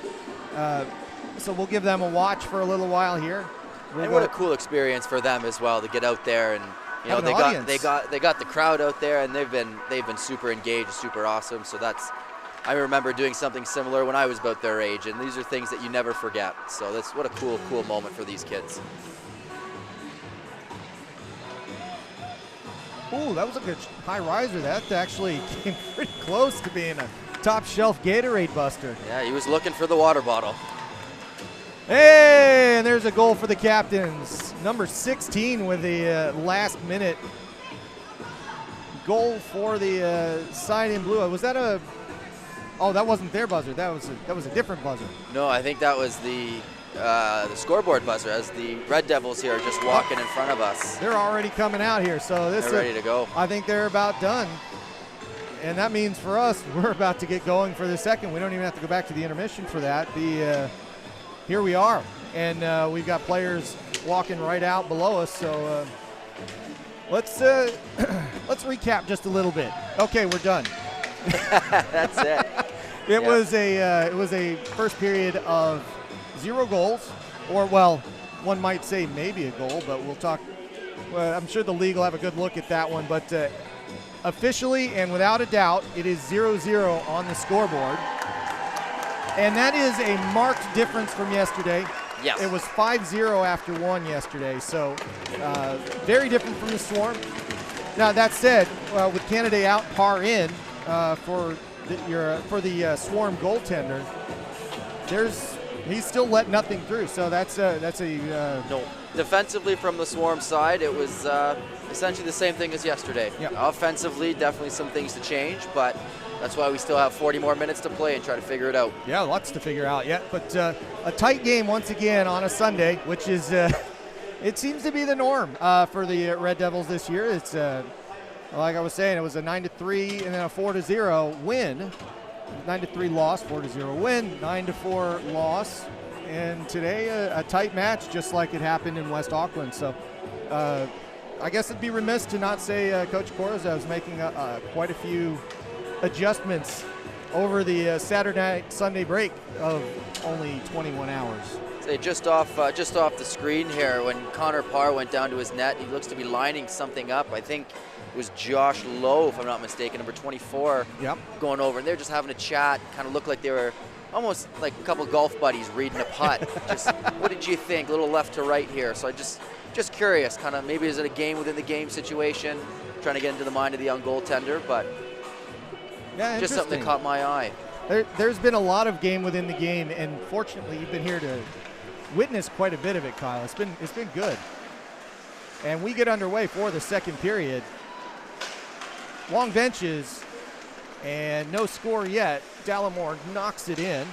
So we'll give them a watch for a little while here. And what a cool experience for them as well to get out there, and you know they got the crowd out there, and they've been super engaged, super awesome. So I remember doing something similar when I was about their age, and these are things that you never forget. So what a cool moment for these kids. Ooh, that was a good high riser. That actually came pretty close to being a top shelf Gatorade buster. Yeah, he was looking for the water bottle. Hey, and there's a goal for the captains. Number 16 with the last minute goal for the side in blue. Was that a? Oh, that wasn't their buzzer. That was a different buzzer. No, I think that was the scoreboard buzzer, as the Red Devils here are just walking in front of us. They're already coming out here, so they're ready to go. I think they're about done. And that means for us, we're about to get going for the second. We don't even have to go back to the intermission for that. Here we are, and we've got players walking right out below us. So let's recap just a little bit. Okay, we're done. That's it. It was a first period of 0 goals, or well, one might say maybe a goal, but we'll talk Well, I'm sure the league will have a good look at that one, but officially and without a doubt, it is 0-0 on the scoreboard. And that is a marked difference from yesterday. Yes. It was 5-0 after one yesterday, so very different from the Swarm. Now, that said, with Canada out, par in for the Swarm goaltender, he's still let nothing through, so that's a no. Defensively from the Swarm side, it was essentially the same thing as yesterday. Yep. Offensively, definitely some things to change, but that's why we still have 40 more minutes to play and try to figure it out. Yeah, lots to figure out yet, but a tight game once again on a Sunday, which is it seems to be the norm for the Red Devils this year. It's like I was saying, it was a 9-3 and then a 4-0 win. 9-3 loss, 4-0 win, 9-4 loss, and today a tight match, just like it happened in West Auckland. So I guess it'd be remiss to not say Coach Corza was making quite a few adjustments over the Saturday night Sunday break of only 21 hours. Say just off the screen here, when Connor Parr went down to his net, he looks to be lining something up. I think it was Josh Lowe, if I'm not mistaken, number 24, Yep. going over, and they're just having a chat. Kind of looked like they were almost like a couple golf buddies reading a putt. Just, what did you think? A little left to right here. So I just curious, kind of maybe is it a game within the game situation, trying to get into the mind of the young goaltender, but Yeah, just something that caught my eye. There's been a lot of game within the game, and fortunately you've been here to witness quite a bit of it, Kyle. It's been good. And we get underway for the second period. Long benches and no score yet. Dallimore knocks it in.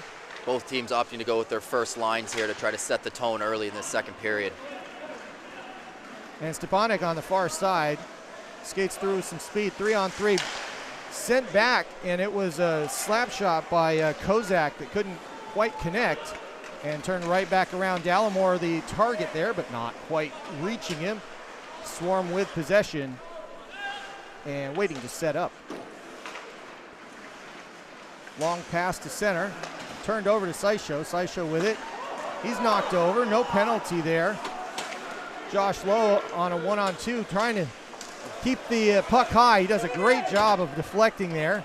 Both teams opting to go with their first lines here to try to set the tone early in the second period. And Stepanek on the far side skates through with some speed, 3-on-3. Sent back, and it was a slap shot by Kozak that couldn't quite connect and turned right back around. Dallimore the target there, but not quite reaching him. Swarm with possession and waiting to set up. Long pass to center, turned over to Seisho. Seisho with it. He's knocked over, no penalty there. Josh Lowe on a 1-on-2 trying to keep the puck high. He does a great job of deflecting there.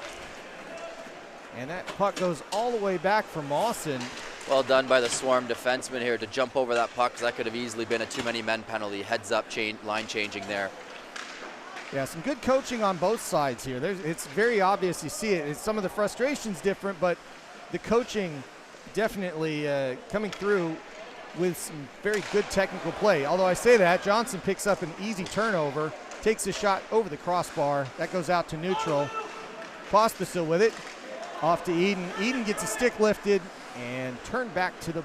And that puck goes all the way back for Mawson. Well done by the Swarm defenseman here to jump over that puck, because that could have easily been a too many men penalty. Heads up line changing there. Yeah, some good coaching on both sides here. It's very obvious, you see it. Some of the frustration's different, but the coaching definitely coming through with some very good technical play. Although I say that, Johnson picks up an easy turnover, takes a shot over the crossbar. That goes out to neutral. Pospisil with it, off to Eden. Eden gets a stick lifted and turned back to the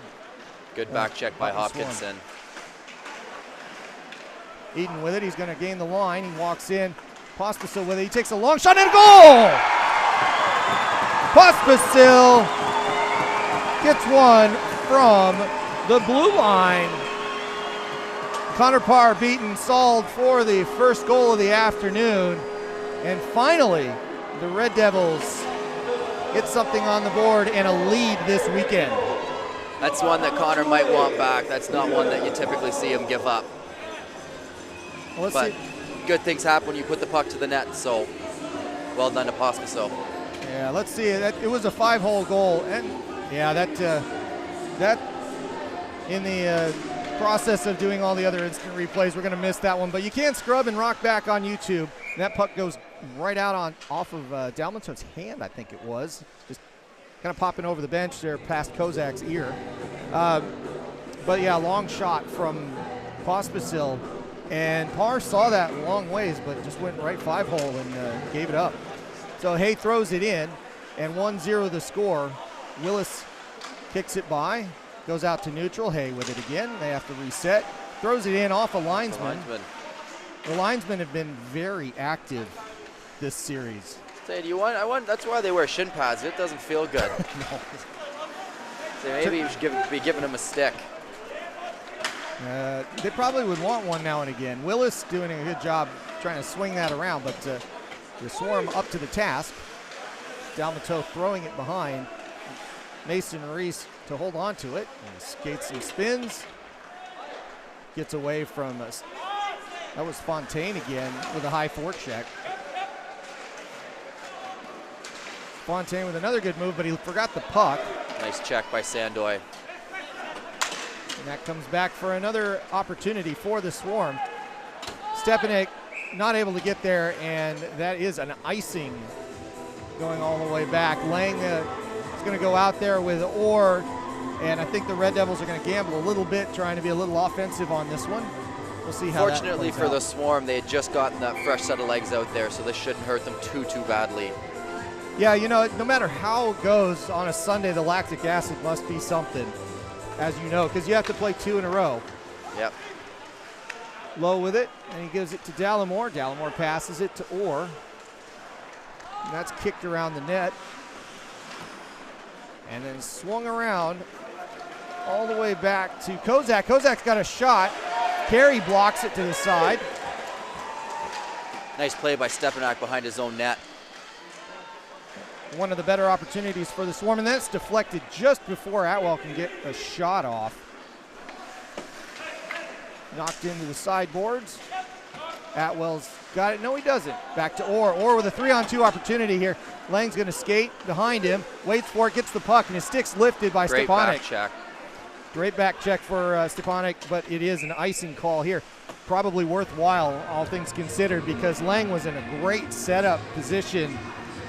good back check by Hopkinson. Eden with it, he's going to gain the line. He walks in. Pospisil with it, he takes a long shot and a goal! Pospisil gets one from the blue line. Connor Parr beaten Sald for the first goal of the afternoon. And finally, the Red Devils get something on the board and a lead this weekend. That's one that Connor might want back. That's not one that you typically see him give up. Well, but good things happen when you put the puck to the net, so well done to Pospisil. Yeah, let's see. It was a 5-hole goal. And yeah, that in the process of doing all the other instant replays, we're going to miss that one. But you can scrub and rock back on YouTube. And that puck goes right out off of Dalmanto's hand, I think it was. Just kind of popping over the bench there past Kozak's ear. But yeah, long shot from Pospisil. And Parr saw that long ways, but just went right 5-hole and gave it up. So Hay throws it in, and 1-0 the score. Willis kicks it by, goes out to neutral. Hay with it again. They have to reset. Throws it in off a linesman. The linesmen have been very active this series. Say, that's why they wear shin pads. It doesn't feel good. No. So maybe you should be giving them a stick. They probably would want one now and again. Willis doing a good job trying to swing that around, but the Swarm up to the task. Dalmato throwing it behind. Mason Reese to hold on to it. And skates and spins. Gets away from That was Fontaine again with a high forecheck. Fontaine with another good move, but he forgot the puck. Nice check by Sandoy. And that comes back for another opportunity for the Swarm. Stepanek not able to get there, and that is an icing going all the way back. Lang is going to go out there with Orr, and I think the Red Devils are going to gamble a little bit, trying to be a little offensive on this one. We'll see how Fortunately that for plays the out. Swarm, they had just gotten that fresh set of legs out there, so this shouldn't hurt them too badly. Yeah, you know, no matter how it goes on a Sunday, the lactic acid must be something, as you know, because you have to play 2 in a row. Yep. Low with it, and he gives it to Dallimore. Dallimore passes it to Orr. And that's kicked around the net. And then swung around all the way back to Kozak. Kozak's got a shot. Carey blocks it to the side. Nice play by Stepanek behind his own net. One of the better opportunities for the Swarm, and that's deflected just before Atwell can get a shot off. Knocked into the sideboards. Atwell's got it. No, he doesn't. Back to Orr. Orr with a 3-on-2 opportunity here. Lang's going to skate behind him, waits for it, gets the puck, and his stick's lifted by Great Stepanek. back check. Great back check for Stepanek, but it is an icing call here. Probably worthwhile, all things considered, because Lang was in a great setup position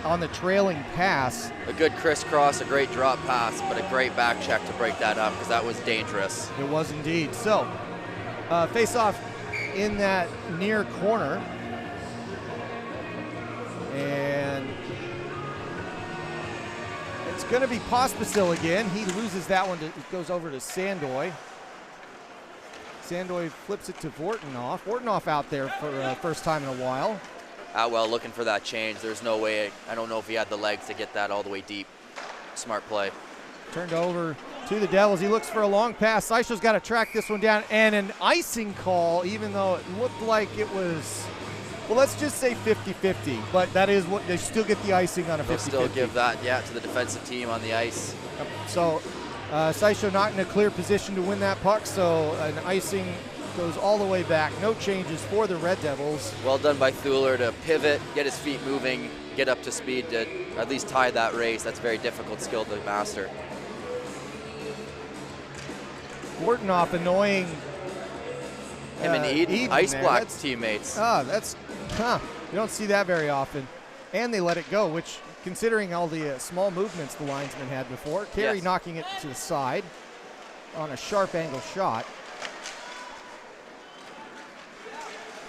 on the trailing pass. A good crisscross, a great drop pass, but a great back check to break that up because that was dangerous. It was indeed. So, face off in that near corner. And it's going to be Pospisil again. He loses that one. It goes over to Sandoy. Sandoy flips it to Vortenoff. Vortenoff out there for first time in a while. Atwell looking for that change. There's no way. I don't know if he had the legs to get that all the way deep. Smart play. Turned over to the Devils. He looks for a long pass. Seisho's got to track this one down. And an icing call, even though it looked like it was, well, let's just say 50-50. But that is what, they still get the icing on a 50-50. They'll still give that, yeah, to the defensive team on the ice. Yep. So Seisho not in a clear position to win that puck. So an icing goes all the way back. No changes for the Red Devils. Well done by Thuler to pivot, get his feet moving, get up to speed to at least tie that race. That's a very difficult skill to master. Vortenoff annoying Him and Eden, Ice there. Black teammates. You don't see that very often. And they let it go, which, considering all the small movements the linesman had before, Carey Yes. knocking it to the side on a sharp angle shot.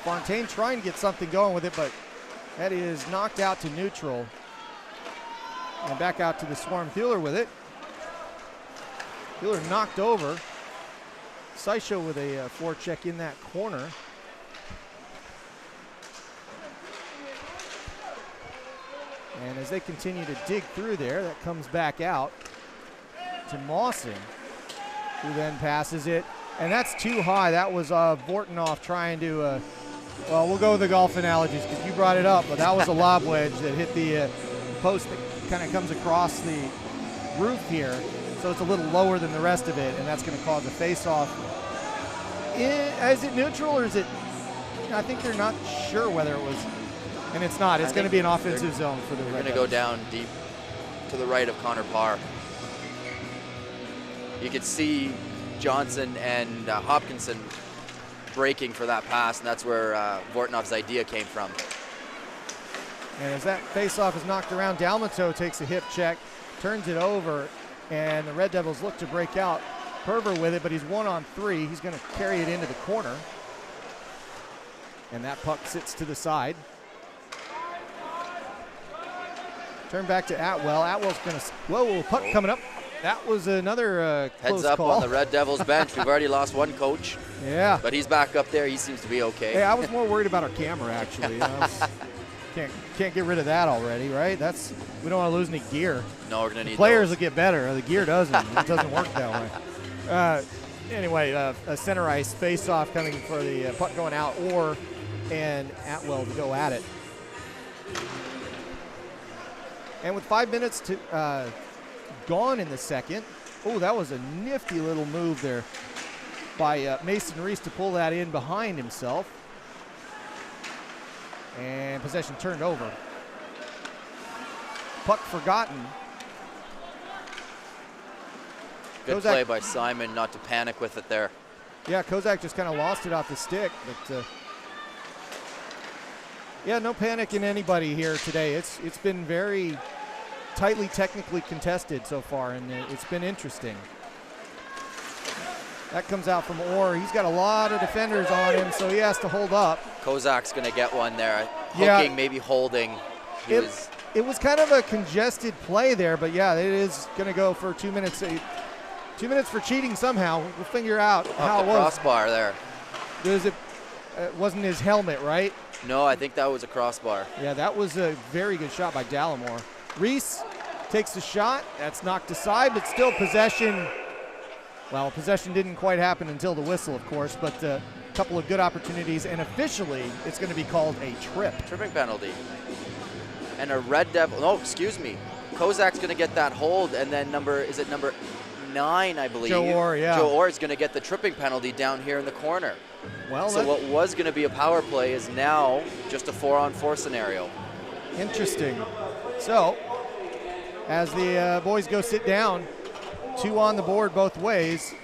Fontaine trying to get something going with it, but that is knocked out to neutral. And back out to the Swarm. Thuler with it. Thuler knocked over. Seisho with a forecheck in that corner. And as they continue to dig through there, that comes back out to Mawson, who then passes it. And that's too high. That was Vortenoff trying to, well, we'll go with the golf analogies because you brought it up, but that was a lob wedge that hit the post that kind of comes across the roof here. So it's a little lower than the rest of it, and that's going to cause a face-off. Is it neutral or is it, I think they're not sure whether it was, and it's not. It's going to be an offensive zone for the Red They're going to Devils. go down deep to the right of Connor Parr. You could see Johnson and Hopkinson breaking for that pass, and that's where Vortenoff's idea came from. And as that face-off is knocked around, Dalmato takes a hip check, turns it over, and the Red Devils look to break out. Perver with it, but he's 1-on-3. He's going to carry it into the corner. And that puck sits to the side. Turn back to Atwell. Atwell's going to, whoa, puck coming up. That was another close Heads up call. on the Red Devils bench. We've already lost one coach, Yeah. but he's back up there. He seems to be okay. Hey, I was more worried about our camera, actually. Can't get rid of that already, right? We don't want to lose any gear. No, we're going to need Players those. will get better. The gear doesn't. It doesn't work that way. Anyway, a center ice face-off coming for the puck going out, Orr and Atwell to go at it. And with 5 minutes to gone in the second, oh, that was a nifty little move there by Mason Reese to pull that in behind himself. And possession turned over. Puck forgotten. Good Kozak, play by Simon not to panic with it there. Yeah, Kozak just kind of lost it off the stick. But yeah, no panic in anybody here today. It's been very tightly technically contested so far, and it's been interesting. That comes out from Orr. He's got a lot of defenders on him, so he has to hold up. Kozak's going to get one there. Yeah. Hooking, maybe holding. It was kind of a congested play there, but yeah, it is going to go for 2 minutes. 2 minutes for cheating somehow. We'll figure out how it was. Crossbar there. It wasn't his helmet, right? No, I think that was a crossbar. Yeah, that was a very good shot by Dallimore. Reese takes the shot. That's knocked aside, but still possession. Well, possession didn't quite happen until the whistle, of course, but a couple of good opportunities, and officially it's going to be called a trip. Tripping penalty. And a Red Devil. No, excuse me. Kozak's going to get that hold, and then number 9, I believe. Joe Orr, yeah. Joe Orr is going to get the tripping penalty down here in the corner. Well, so what was going to be a power play is now just a 4-on-4 scenario. Interesting. So, as the boys go sit down, 2 on the board both ways,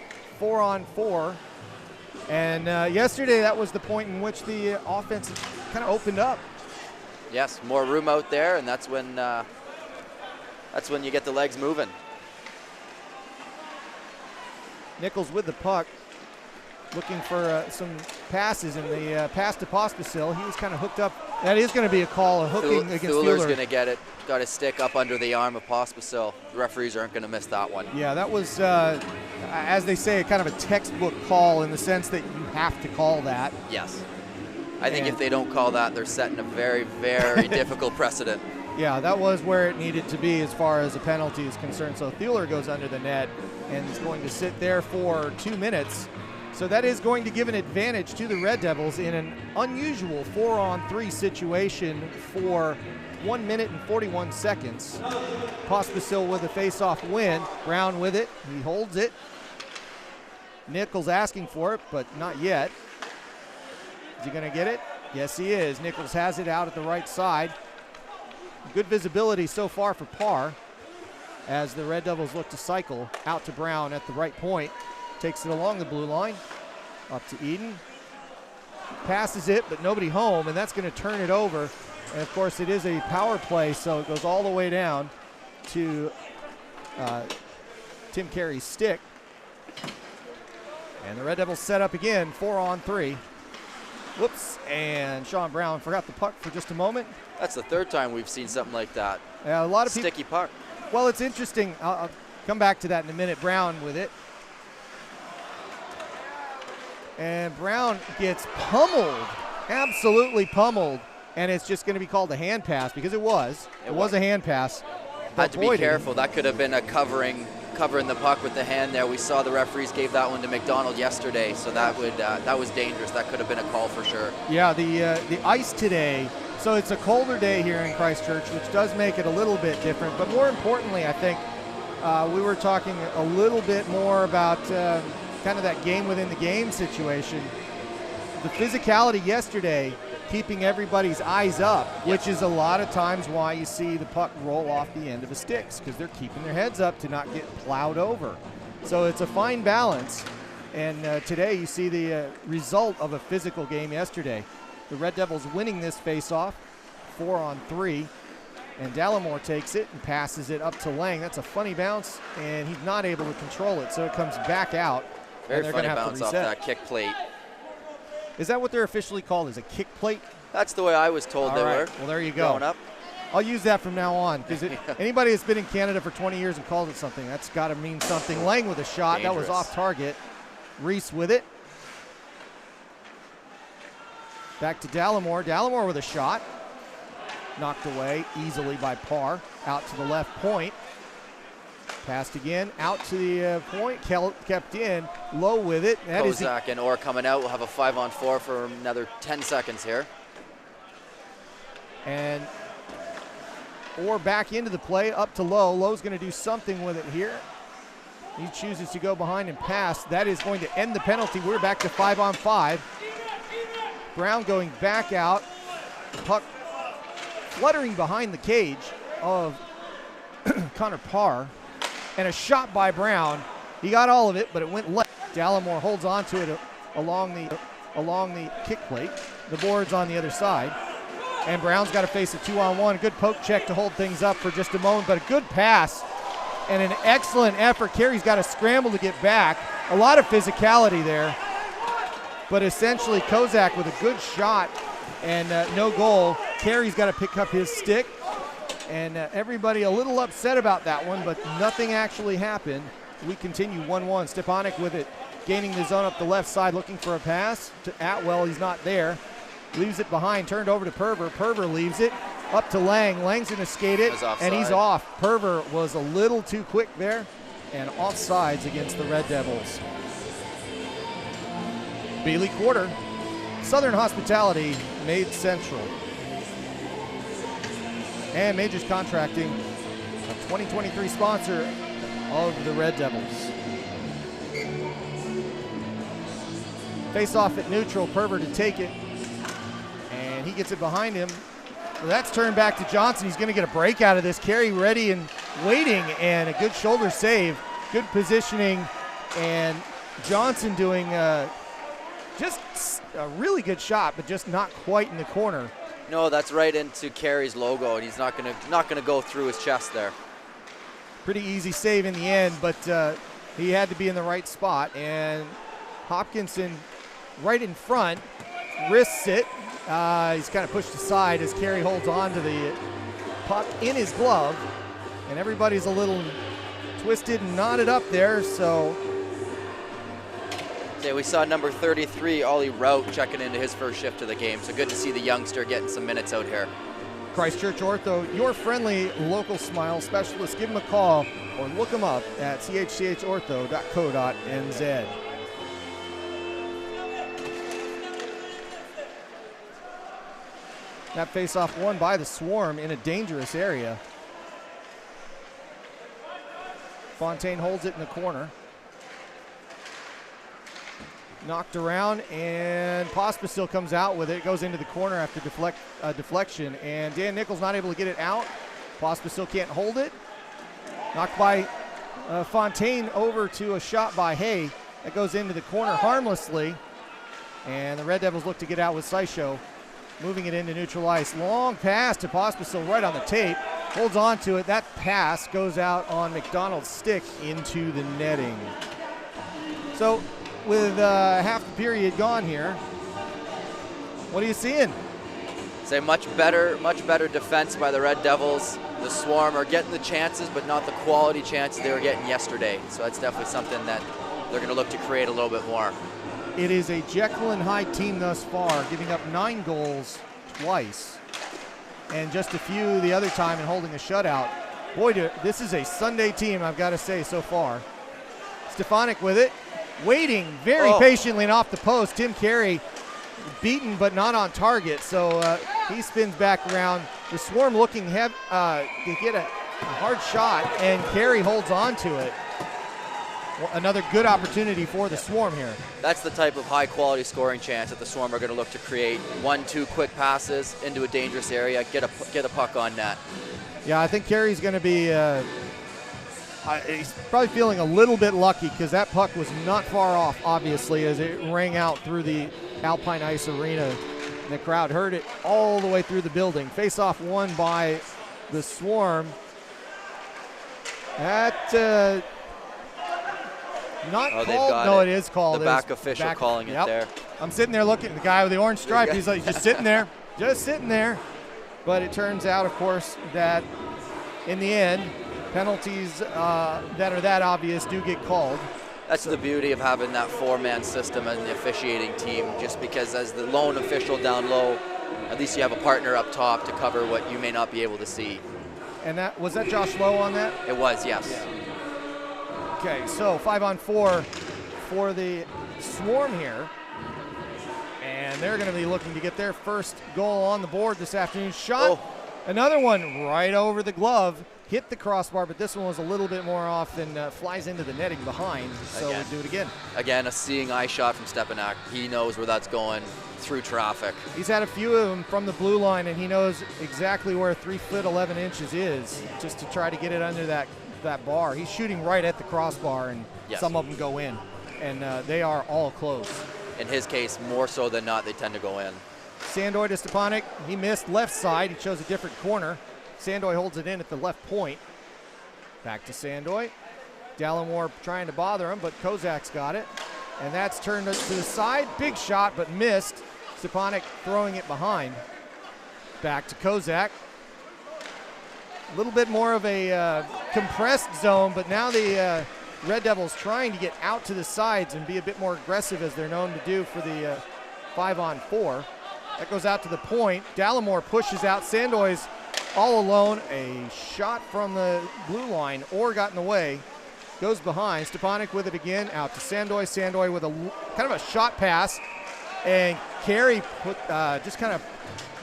4-on-4. And yesterday, that was the point in which the offense kind of opened up. Yes, more room out there, and that's when you get the legs moving. Nichols with the puck, looking for some passes, and the pass to Pospisil, he was kind of hooked up. That is going to be a call, a hooking against Thuler's Thuler. going to get it. Got his stick up under the arm of Pospisil. The referees aren't going to miss that one. Yeah, that was, as they say, kind of a textbook call in the sense that you have to call that. Yes. I think if they don't call that, they're setting a very, very difficult precedent. Yeah, that was where it needed to be as far as a penalty is concerned. So Thuler goes under the net and is going to sit there for 2 minutes. So that is going to give an advantage to the Red Devils in an unusual 4-on-3 situation for 1 minute and 41 seconds. Pospisil with a face-off win. Brown with it. He holds it. Nichols asking for it, but not yet. Is he going to get it? Yes, he is. Nichols has it out at the right side. Good visibility so far for Parr as the Red Devils look to cycle out to Brown at the right point. Takes it along the blue line. Up to Eden. Passes it, but nobody home, and that's going to turn it over. And, of course, it is a power play, so it goes all the way down to Tim Carey's stick. And the Red Devils set up again, 4-on-3. Whoops, and Sean Brown forgot the puck for just a moment. That's the third time we've seen something like that. A lot of sticky puck. Well, it's interesting. I'll come back to that in a minute. Brown with it. And Brown gets pummeled, absolutely pummeled, and it's just going to be called a hand pass because it was. It was a hand pass. Had to be careful. That could have been a covering the puck with the hand there. We saw the referees gave that one to McDonald yesterday, so that was dangerous. That could have been a call for sure. Yeah, the ice today. So it's a colder day here in Christchurch, which does make it a little bit different. But more importantly, I think we were talking a little bit more about kind of that game within the game situation. The physicality yesterday, keeping everybody's eyes up, which is a lot of times why you see the puck roll off the end of the sticks, because they're keeping their heads up to not get plowed over. So it's a fine balance. And today you see the result of a physical game yesterday. The Red Devils winning this face-off, 4-on-3. And Dallimore takes it and passes it up to Lang. That's a funny bounce, and he's not able to control it, so it comes back out. Very funny bounce off that kick plate. Is that what they're officially called? Is a kick plate? That's the way I was told they were. Well, there you go. Growing up. I'll use that from now on, because anybody that's been in Canada for 20 years and calls it something, that's got to mean something. Lang with a shot. Dangerous. That was off target. Reese with it. Back to Dallimore. Dallimore with a shot. Knocked away easily by Parr. Out to the left point. Passed again. Out to the point. Kept in. Low with it. That Kozak and Orr coming out. We'll have a 5-on-4 for another 10 seconds here. And Orr back into the play. Up to Low. Low's going to do something with it here. He chooses to go behind and pass. That is going to end the penalty. We're back to 5-on-5. Brown going back out. puck fluttering behind the cage of Connor Parr, and a shot by Brown. He got all of it, but it went left. Dallimore holds on to it along the kick plate. The board's on the other side. And Brown's got to face a 2-on-1. A good poke check to hold things up for just a moment, but a good pass and an excellent effort. Carey's got to scramble to get back. A lot of physicality there. But essentially Kozak with a good shot and no goal. Carey's got to pick up his stick. And everybody a little upset about that one, but nothing actually happened. We continue 1-1. Stepanek with it, gaining the zone up the left side, looking for a pass to Atwell. He's not there. Leaves it behind, turned over to Perver. Perver leaves it up to Lang. Lang's going to skate it, and he's off. Perver was a little too quick there, and offsides against the Red Devils. Bailey Quarter, Southern Hospitality, Made Central. And Majors Contracting, a 2023 sponsor of the Red Devils. Face off at neutral, Perver to take it. And he gets it behind him. So that's turned back to Johnson. He's going to get a break out of this. Carey ready and waiting, and a good shoulder save. Good positioning, and Johnson doing just a really good shot, but just not quite in the corner. No, that's right into Carey's logo, and he's not gonna go through his chest there. Pretty easy save in the end, but he had to be in the right spot. And Hopkinson right in front, wrists it. He's kind of pushed aside as Carey holds on to the puck in his glove, and everybody's a little twisted and knotted up there. So yeah, we saw number 33, Ollie Rout, checking into his first shift of the game. So good to see the youngster getting some minutes out here. Christchurch Ortho, your friendly local smile specialist. Give them a call or look them up at chchortho.co.nz. That face-off won by the Swarm in a dangerous area. Fontaine holds it in the corner. Knocked around, and Pospisil comes out with it. Goes into the corner after deflection, and Dan Nichols not able to get it out. Pospisil can't hold it. Knocked by Fontaine over to a shot by Hay. That goes into the corner harmlessly, and the Red Devils look to get out with Sysho. Moving it into neutral ice. Long pass to Pospisil right on the tape. Holds on to it. That pass goes out on McDonald's stick into the netting. So with half the period gone here, what are you seeing? Say much better defense by the Red Devils. The Swarm are getting the chances, but not the quality chances they were getting yesterday. So that's definitely something that they're going to look to create a little bit more. It is a Jekyll and Hyde team thus far, giving up 9 goals twice, and just a few the other time and holding a shutout. Boy, this is a Sunday team, I've got to say, so far. Stefanik with it, waiting very patiently and off the post. Tim Carey beaten but not on target, so he spins back around. The Swarm looking to get a hard shot, and Carey holds on to it. Well, another good opportunity for the Swarm here. That's the type of high-quality scoring chance that the Swarm are going to look to create. 1-2 quick passes into a dangerous area, get a puck on net. Yeah, I think Carey's going to be he's probably feeling a little bit lucky because that puck was not far off, obviously, as it rang out through the Alpine Ice Arena. And the crowd heard it all the way through the building. Face-off won by the Swarm. That not called. No, it is called. The back official calling it there. I'm sitting there looking at the guy with the orange stripe. He's like just sitting there. But it turns out, of course, that in the end, penalties that are that obvious do get called. That's the beauty of having that 4-man system and the officiating team, just because as the lone official down low, at least you have a partner up top to cover what you may not be able to see. And was that Josh Lowe on that? It was, yes. Yeah. Okay, so 5-on-4 for the Swarm here. And they're going to be looking to get their first goal on the board this afternoon. Shot, another one right over the glove. hit the crossbar, but this one was a little bit more off and flies into the netting behind. So we do it again. Again, a seeing eye shot from Stepanak. He knows where that's going through traffic. He's had a few of them from the blue line, and he knows exactly where 3 foot 11 inches is, just to try to get it under that bar. He's shooting right at the crossbar, and some of them go in, and they are all close. In his case, more so than not, they tend to go in. Sandoy to Stepanek. He missed left side. He chose a different corner. Sandoy holds it in at the left point. Back to Sandoy. Dallimore trying to bother him, but Kozak's got it. And that's turned to the side. Big shot, but missed. Stepanek throwing it behind. Back to Kozak. A little bit more of a compressed zone, but now the Red Devils trying to get out to the sides and be a bit more aggressive, as they're known to do for the 5-on-4. That goes out to the point. Dallimore pushes out. Sandoy's all alone. A shot from the blue line. Orr got in the way. Goes behind. Stepanek with it again. Out to Sandoy. Sandoy with a kind of a shot pass. And Carey just kind of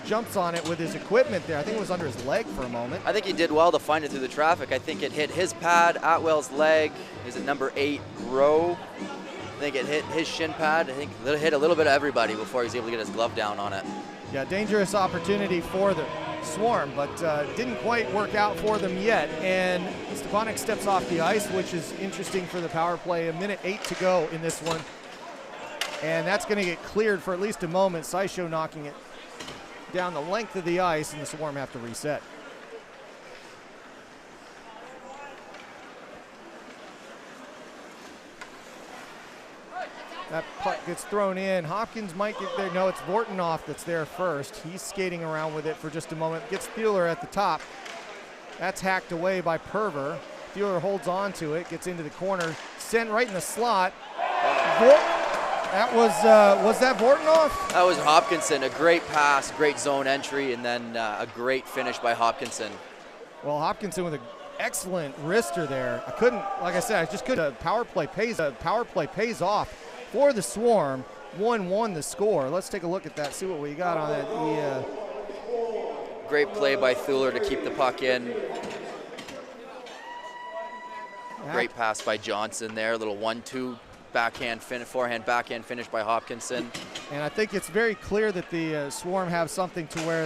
jumps on it with his equipment there. I think it was under his leg for a moment. I think he did well to find it through the traffic. I think it hit his pad, Atwell's leg. Is it number 8 row? I think it hit his shin pad. I think it hit a little bit of everybody before he was able to get his glove down on it. Yeah, dangerous opportunity for the Swarm, but didn't quite work out for them yet. And Stepanek steps off the ice, which is interesting for the power play. 1:08 to go in this one. And that's going to get cleared for at least a moment. Sideshow knocking it down the length of the ice, and the Swarm have to reset. That puck gets thrown in. Hopkins might get there. No, it's Vortenoff that's there first. He's skating around with it for just a moment. Gets Thieler at the top. That's hacked away by Perver. Thieler holds on to it, gets into the corner, sent right in the slot. That was that Vortenoff? That was Hopkinson. A great pass, great zone entry, and then a great finish by Hopkinson. Well, Hopkinson with an excellent wrister there. I couldn't, like I said, I just couldn't. Power play pays off for the Swarm. 1-1 the score. Let's take a look at that, see what we got on that. Great play by Thieler to keep the puck in. Great pass by Johnson there. A little 1-2 forehand backhand finish by Hopkinson. And I think it's very clear that the Swarm have something to where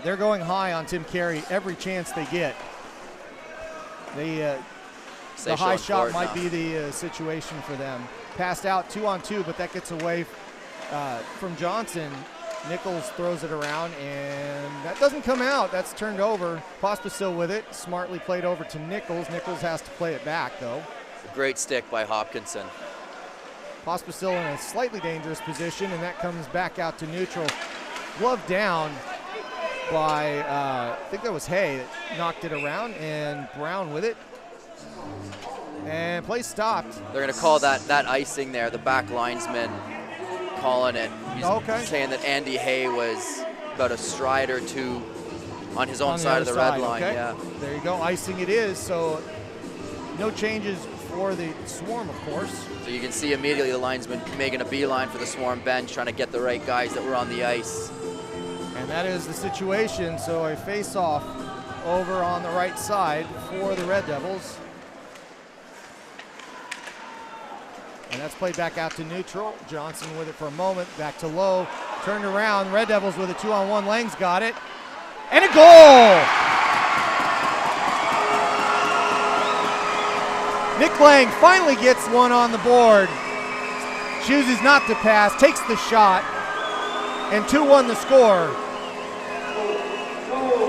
they're going high on Tim Carey every chance they get. The high shot might be the situation for them. Passed out 2-on-2, but that gets away from Johnson. Nichols throws it around, and that doesn't come out. That's turned over. Pospisil with it. Smartly played over to Nichols. Nichols has to play it back, though. A great stick by Hopkinson. Pospisil in a slightly dangerous position, and that comes back out to neutral. Glove down by, I think that was Hay that knocked it around, and Brown with it. And play stopped. They're going to call that icing there. The back linesman calling it. He's saying that Andy Hay was about a stride or two on his own side of the red line. Yeah. There you go. Icing it is. So no changes for the Swarm, of course. So you can see immediately the linesman making a beeline for the Swarm bench, trying to get the right guys that were on the ice. And that is the situation. So a face-off over on the right side for the Red Devils. And that's played back out to neutral. Johnson with it for a moment. Back to Lowe. Turned around. Red Devils with a 2-on-1. Lang's got it. And a goal! Nick Lang finally gets one on the board. Chooses not to pass. Takes the shot. And 2-1 the score.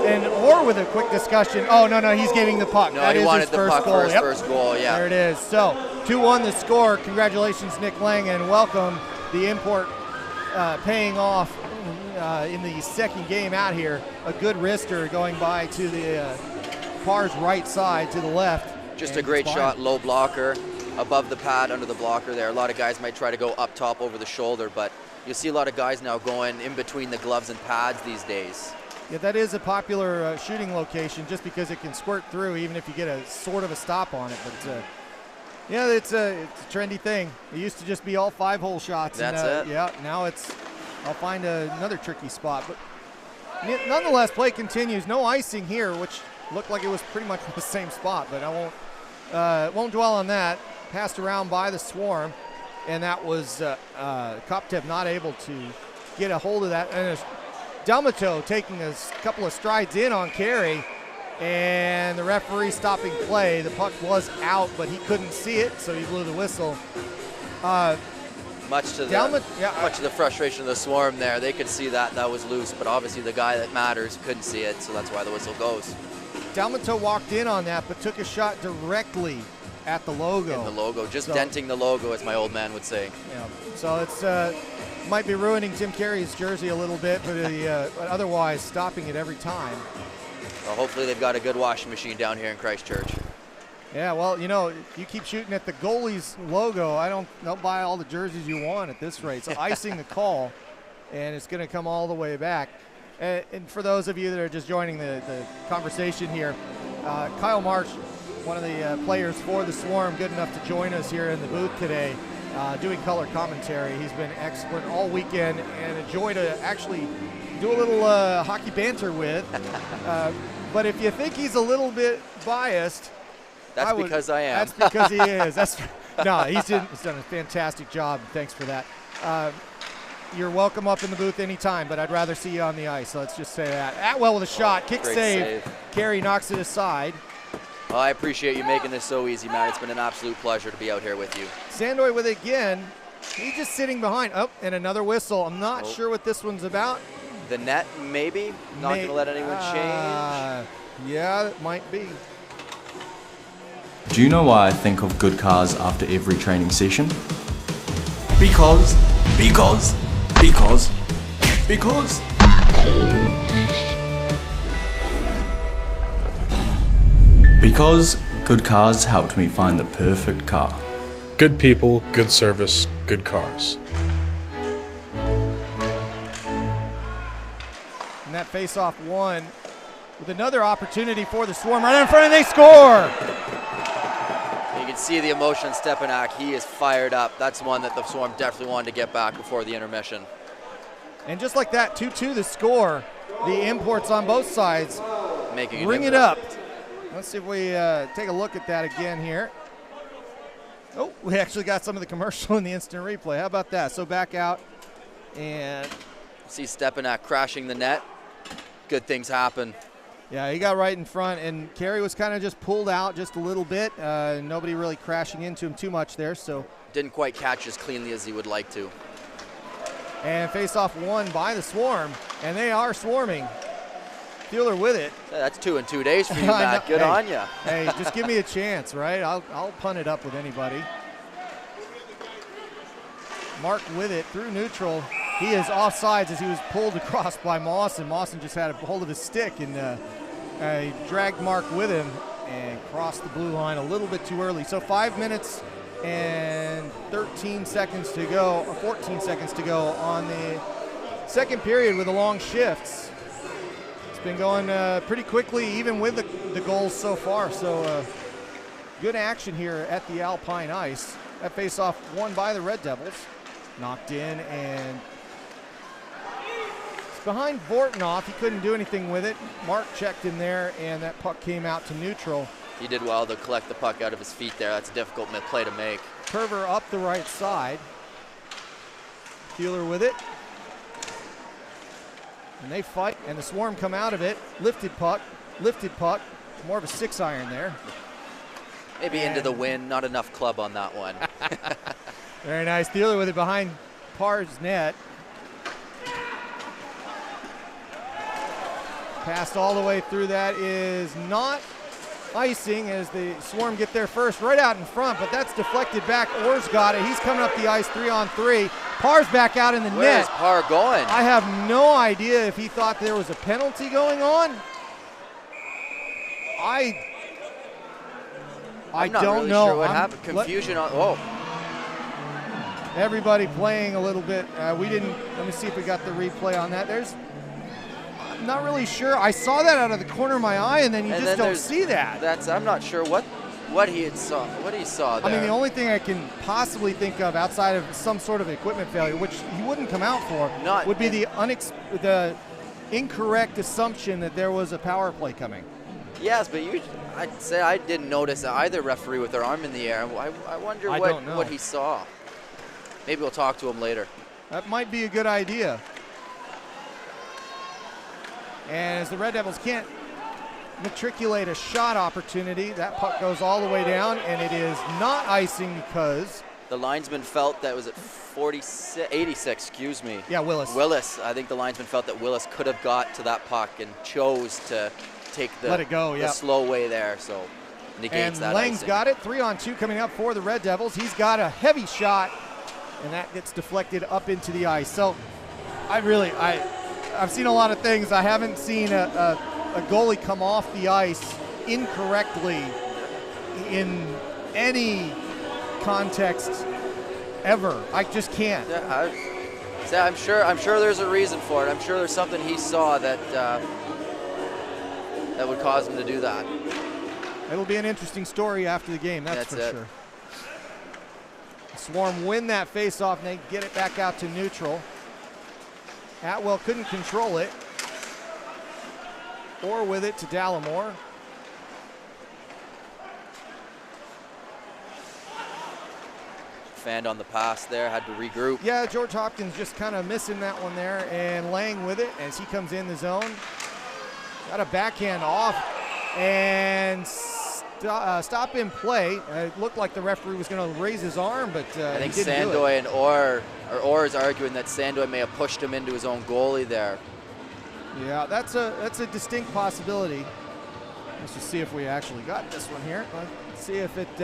And Orr with a quick discussion. Oh, no, he's getting the puck. No, that he is wanted his the first puck goal. for his first goal, yeah. There it is. So 2-1 the score. Congratulations, Nick Lang, and welcome the import paying off in the second game out here. A good wrister going by to the Par's right side to the left. Just a great shot, low blocker, above the pad, under the blocker there. A lot of guys might try to go up top over the shoulder, but you'll see a lot of guys now going in between the gloves and pads these days. Yeah, that is a popular shooting location just because it can squirt through even if you get a sort of a stop on it. But yeah, it's a trendy thing. It used to just be all 5-hole shots. That's it. Yeah, now I'll find another tricky spot. But nonetheless, play continues. No icing here, which looked like it was pretty much in the same spot, but I won't dwell on that. Passed around by the Swarm, and that was Koptev not able to get a hold of that. And Delmato taking a couple of strides in on Carey, and the referee stopping play. The puck was out, but he couldn't see it, so he blew the whistle. Much to the frustration of the Swarm there. They could see that was loose, but obviously the guy that matters couldn't see it, so that's why the whistle goes. Dalmato walked in on that, but took a shot directly at the logo. In the logo, just denting the logo, as my old man would say. Yeah. So it's might be ruining Tim Carey's jersey a little bit, but otherwise stopping it every time. Well, hopefully they've got a good washing machine down here in Christchurch. Yeah, well, you know, you keep shooting at the goalie's logo. They'll buy all the jerseys you want at this rate. So icing the call, and it's going to come all the way back. And for those of you that are just joining the conversation here, Kyle Marsh, one of the players for the Swarm, good enough to join us here in the booth today, doing color commentary. He's been excellent all weekend and a joy to actually do a little hockey banter with. But if you think he's a little bit biased, that's because I am. That's because he is. No, he's done a fantastic job. Thanks for that. You're welcome up in the booth anytime, but I'd rather see you on the ice. So let's just say that. Atwell with a shot, kick save. Carey knocks it aside. Well, I appreciate you making this so easy, Matt. It's been an absolute pleasure to be out here with you. Sandoy with it again. He's just sitting behind. Oh, and another whistle. I'm not sure what this one's about. The net, maybe? Not going to let anyone change? Yeah, it might be. Do you know why I think of good cars after every training session? Because. Because good cars helped me find the perfect car. Good people, good service, good cars. And that face-off won with another opportunity for the Swarm right in front, and they score! You can see the emotion in Stepanak. He is fired up. That's one that the Swarm definitely wanted to get back before the intermission. And just like that, 2-2 the score. The imports on both sides bring it up. Let's see if we take a look at that again here. Oh, we actually got some of the commercial in the instant replay. How about that? So back out and see Stepanak crashing the net. Good things happen. Yeah, he got right in front, and Carey was kind of just pulled out just a little bit. Nobody really crashing into him too much there. So didn't quite catch as cleanly as he would like to. And face-off won by the Swarm, and they are swarming. Fueler with it. That's 2 in 2 days for you, Matt. Good on you. Hey, just give me a chance, right? I'll punt it up with anybody. Mark with it through neutral. He is offsides as he was pulled across by Mawson. Mawson just had a hold of his stick and he dragged Mark with him and crossed the blue line a little bit too early. So 5 minutes and 13 seconds to go, or 14 seconds to go on the second period with the long shifts. It's been going pretty quickly, even with the goals so far. So good action here at the Alpine Ice. That face-off won by the Red Devils. Knocked in, and it's behind Vortnoff. He couldn't do anything with it. Mark checked in there, and that puck came out to neutral. He did well to collect the puck out of his feet there. That's a difficult play to make. Curver up the right side. Keeler with it. And they fight, and the Swarm come out of it. Lifted puck. More of a 6-iron there. Maybe into the wind. Not enough club on that one. Very nice. Keeler with it behind Parr's net. Passed all the way through. That is not icing as the Swarm get there first, right out in front, but that's deflected back. Orr's got it. He's coming up the ice 3-on-3. Parr's back out in the net. Where's Parr going? I have no idea if he thought there was a penalty going on. I'm not don't really know. Sure what happened. Confusion on. Oh. Everybody playing a little bit. Let me see if we got the replay on that. I'm not really sure. I saw that out of the corner of my eye, and then you just don't see that. I'm not sure what he saw there. I mean, the only thing I can possibly think of outside of some sort of equipment failure, which he wouldn't come out for, would be the incorrect assumption that there was a power play coming. Yes, but I'd say I didn't notice either referee with their arm in the air. I wonder what he saw. Maybe we'll talk to him later. That might be a good idea. And as the Red Devils can't matriculate a shot opportunity, that puck goes all the way down, and it is not icing because the linesman felt that was at 86, excuse me. Yeah, Willis. Willis. I think the linesman felt that Willis could have got to that puck and chose to take let it go, the slow way there, so negates that. And Lang's icing. got it. 3-on-2 coming up for the Red Devils. He's got a heavy shot, and that gets deflected up into the ice. So I've seen a lot of things. I haven't seen a goalie come off the ice incorrectly in any context ever. I just can't. Yeah, I'm sure there's a reason for it. I'm sure there's something he saw that that would cause him to do that. It'll be an interesting story after the game, that's for sure. The Swarm win that face-off, and they get it back out to neutral. Atwell couldn't control it, or with it to Dallimore. Fanned on the pass there, had to regroup. Yeah, George Hopkins just kind of missing that one there, and Lang with it as he comes in the zone. Got a backhand off and stop in play. It looked like the referee was going to raise his arm, but I think he didn't do Sandoy it. and Orr is arguing that Sandoy may have pushed him into his own goalie there. Yeah, that's a distinct possibility. Let's just see if we actually got this one here. Let's see if it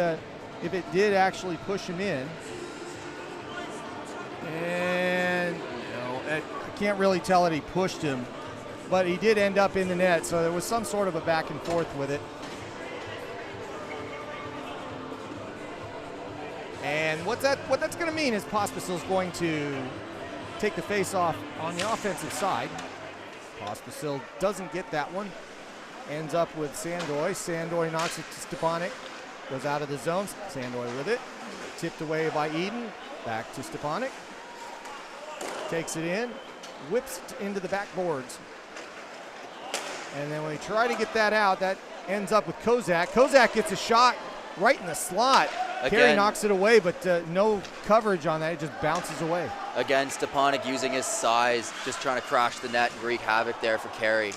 did actually push him in. And I can't really tell that he pushed him, but he did end up in the net, so there was some sort of a back and forth with it. And what that's going to mean is Pospisil's going to take the face-off on the offensive side. Pospisil doesn't get that one. Ends up with Sandoy. Sandoy knocks it to Stepanek. Goes out of the zone. Sandoy with it. Tipped away by Eden. Back to Stepanek. Takes it in. Whips it into the backboards. And then when we try to get that out, that ends up with Kozak. Kozak gets a shot right in the slot. Carey knocks it away, but no coverage on that. It just bounces away. Again, Stepanek using his size, just trying to crash the net and wreak havoc there for Carey.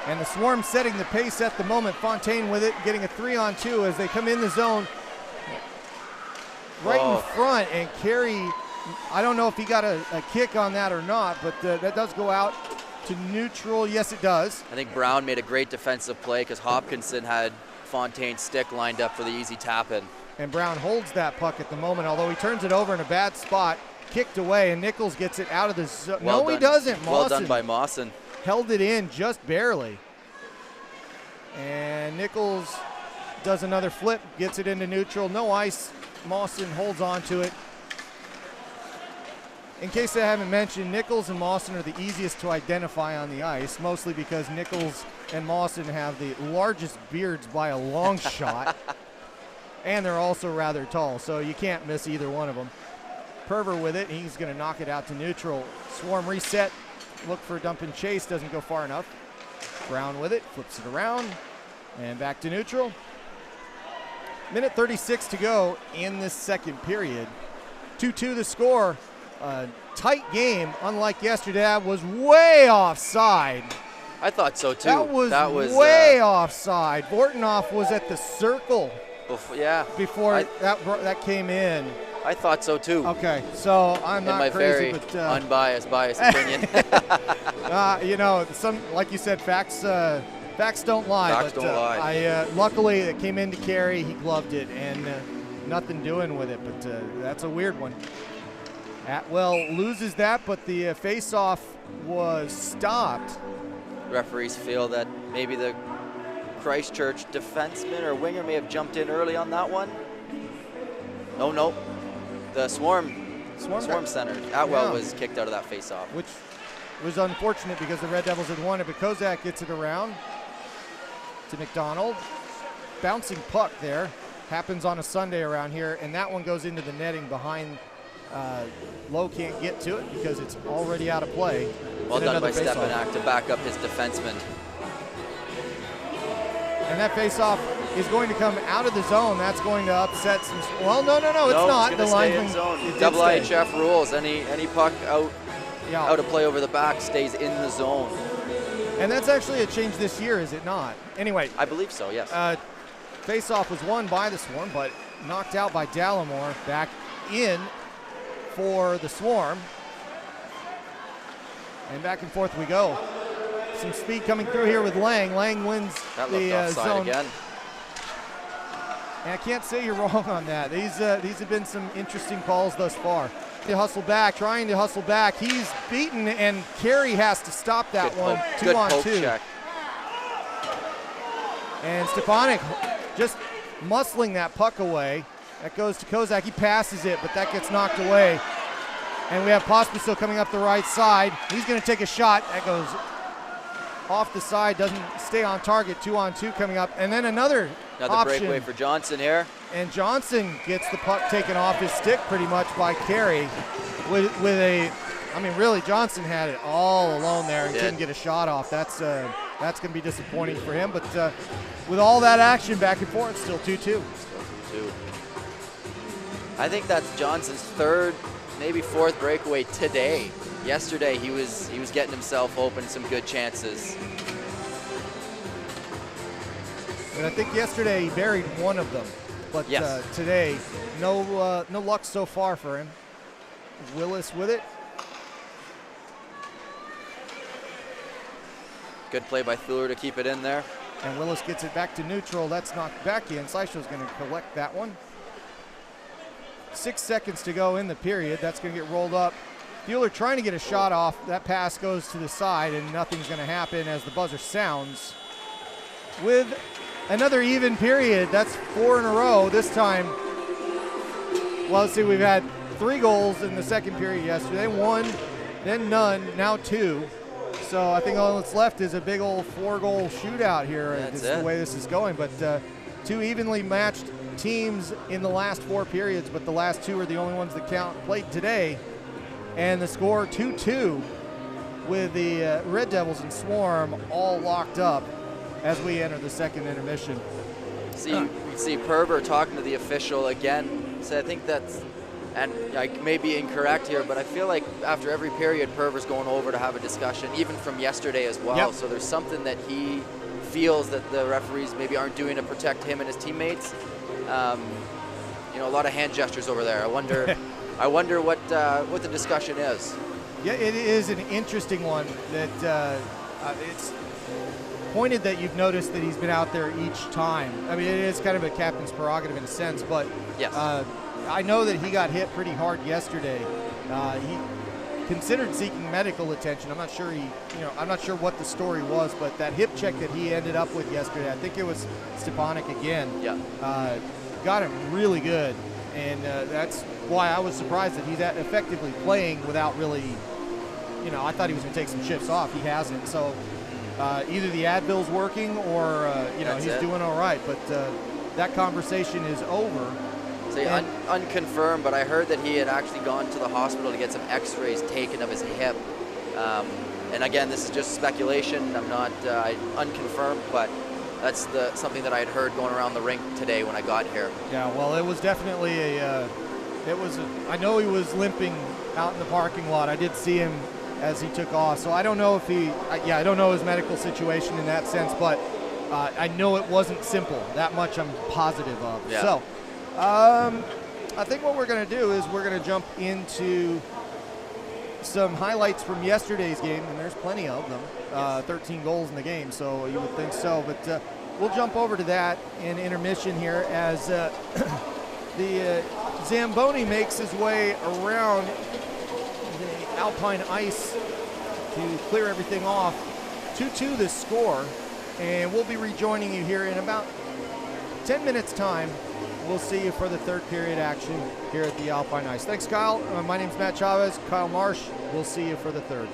And the Swarm setting the pace at the moment. Fontaine with it, getting a 3-on-2 as they come in the zone. Right in front, and Carey, I don't know if he got a kick on that or not, but that does go out to neutral. Yes, it does. I think Brown made a great defensive play because Hopkinson had Fontaine's stick lined up for the easy tap-in. And Brown holds that puck at the moment, although he turns it over in a bad spot. Kicked away, and Nichols gets it out of the zone. No, he doesn't. Well done by Mawson. Held it in just barely. And Nichols does another flip, gets it into neutral. No ice. Mawson holds on to it. In case I haven't mentioned, Nichols and Mawson are the easiest to identify on the ice, mostly because Nichols and Mawson have the largest beards by a long shot. And they're also rather tall, so you can't miss either one of them. Perver with it, he's going to knock it out to neutral. Swarm reset, look for a dump and chase, doesn't go far enough. Brown with it, flips it around, and back to neutral. Minute 36 to go in this second period. 2-2 the score. Tight game, unlike yesterday. That was way offside. I thought so too. That was way offside. Vortinoff was at the circle before that came in. I thought so too. Okay, so I'm not crazy, very but unbiased opinion. Some, like you said, facts don't lie. Facts don't lie. Luckily it came into Carey, he gloved it, and nothing doing with it. But that's a weird one. Atwell loses that, but the face-off was stopped. Referees feel that maybe the Christchurch defenseman or winger may have jumped in early on that one. No. The Swarm center. Atwell was kicked out of that face-off. Which was unfortunate because the Red Devils had won it, but Kozak gets it around to McDonald. Bouncing puck there. Happens on a Sunday around here, and that one goes into the netting behind. Lowe can't get to it because it's already out of play. Well done by Stepanek to back up his defenseman. And that face-off is going to come out of the zone. That's going to upset some. Well, no, it's not. It's gonna stay in zone. Double IHF rules. Any puck out of play over the back stays in the zone. And that's actually a change this year, is it not? Anyway. I believe so, yes. Face-off was won by the Swarm, but knocked out by Dallimore. Back in for the Swarm. And back and forth we go. Some speed coming through here with Lang. Lang wins the zone. Again. And I can't say you're wrong on that. These have been some interesting calls thus far. Trying to hustle back. He's beaten, and Carey has to stop that one. Good 2-on-2. Check. And Stepanek just muscling that puck away. That goes to Kozak. He passes it, but that gets knocked away. And we have Pospisil coming up the right side. He's going to take a shot. That goes off the side, doesn't stay on target. 2-on-2 coming up. And then another option. Breakaway for Johnson here. And Johnson gets the puck taken off his stick pretty much by Carey with really Johnson had it all alone there and couldn't get a shot off. That's going to be disappointing for him. But with all that action back and forth, still 2-2. Still 2-2. I think that's Johnson's third, maybe fourth breakaway today. Yesterday he was getting himself open, some good chances. And I think yesterday he buried one of them, but today no luck so far for him. Willis with it. Good play by Thuler to keep it in there. And Willis gets it back to neutral. That's knocked back in. Seisho's going to collect that one. 6 seconds to go in the period. That's going to get rolled up. Thuler trying to get a shot off. That pass goes to the side, and nothing's going to happen as the buzzer sounds. With another even period. That's 4 in a row. This time, well, let's see, we've had 3 goals in the second period yesterday. 1, then none, now 2. So I think all that's left is a big old 4-goal shootout here. That's the way this is going. But 2 evenly matched teams in the last 4 periods, but the last 2 are the only ones that played today. And the score 2-2 with the Red Devils and Swarm all locked up as we enter the second intermission. You see Perver talking to the official again. So I think that's, and I may be incorrect here, but I feel like after every period, Perver's going over to have a discussion, even from yesterday as well. Yep. So there's something that he feels that the referees maybe aren't doing to protect him and his teammates. A lot of hand gestures over there. I wonder what the discussion is. Yeah, it is an interesting one. That it's pointed that you've noticed that he's been out there each time. I mean, it is kind of a captain's prerogative in a sense, but yes. I know that he got hit pretty hard yesterday. He considered seeking medical attention. I'm not sure I'm not sure what the story was, but that hip check that he ended up with yesterday, I think it was Stepanek again. Yeah. Got him really good, and that's why I was surprised that he's effectively playing without really, I thought he was going to take some shifts off. He hasn't. So either the Advil's working or, he's doing all right. But that conversation is over. Unconfirmed, but I heard that he had actually gone to the hospital to get some x-rays taken of his hip. And again, this is just speculation. I'm not unconfirmed, but that's something that I had heard going around the rink today when I got here. Yeah, well, it was definitely I know he was limping out in the parking lot. I did see him as he took off. So I don't know if I don't know his medical situation in that sense, but I know it wasn't simple. That much I'm positive of. Yeah. So I think what we're going to do is we're going to jump into some highlights from yesterday's game, and there's plenty of them. 13 goals in the game, so you would think so. But we'll jump over to that in intermission here as the Zamboni makes his way around the Alpine ice to clear everything off. 2-2 the score, and we'll be rejoining you here in about 10 minutes' time. We'll see you for the third period action here at the Alpine Ice. Thanks, Kyle. My name's Matt Chavez. Kyle Marsh. We'll see you for the third.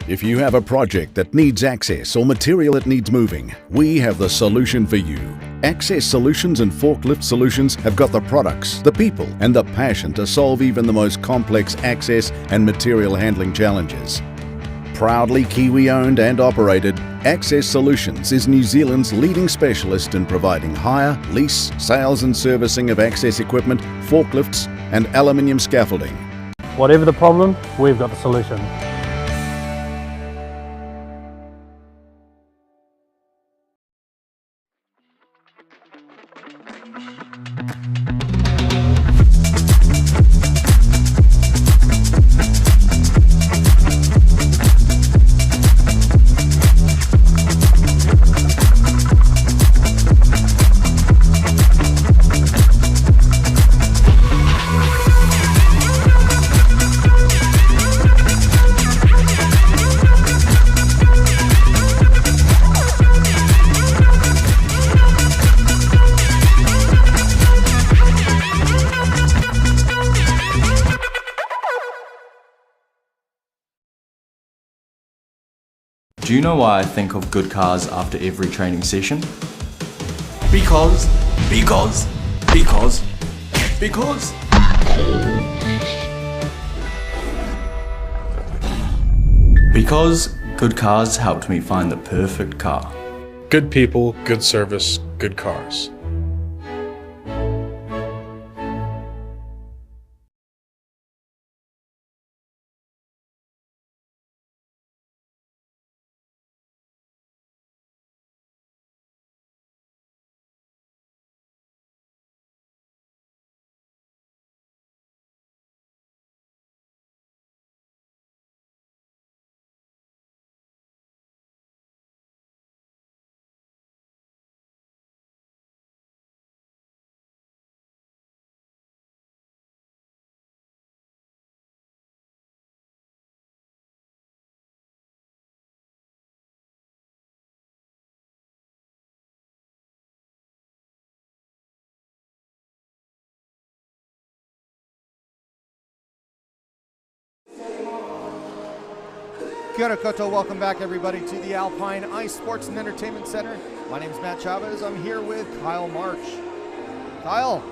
If you have a project that needs access or material that needs moving, we have the solution for you. Access Solutions and Forklift Solutions have got the products, the people, and the passion to solve even the most complex access and material handling challenges. Proudly Kiwi-owned and operated, Access Solutions is New Zealand's leading specialist in providing hire, lease, sales and servicing of access equipment, forklifts and aluminium scaffolding. Whatever the problem, we've got the solution. Do you know why I think of good cars after every training session? Because good cars helped me find the perfect car. Good people, good service, good cars. Kia ora koutou, welcome back everybody to the Alpine Ice Sports and Entertainment Center. My name is Matt Chavez. I'm here with Kyle March. Kyle,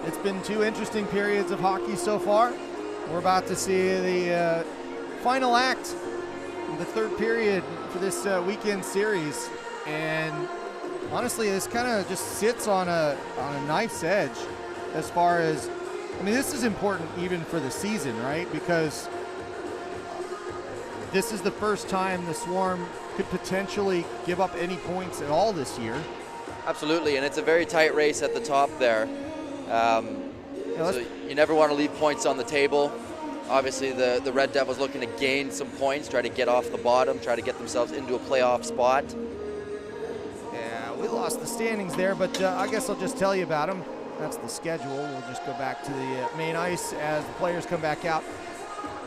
it's been 2 interesting periods of hockey so far. We're about to see the final act, the third period for this weekend series. And honestly, this kind of just sits on a knife's edge as far as, I mean, this is important even for the season, right? Because this is the first time the Swarm could potentially give up any points at all this year. Absolutely, and it's a very tight race at the top there. So you never want to leave points on the table. Obviously, the Red Devils looking to gain some points, try to get off the bottom, try to get themselves into a playoff spot. Yeah, we lost the standings there, but I guess I'll just tell you about them. That's the schedule. We'll just go back to the main ice as the players come back out.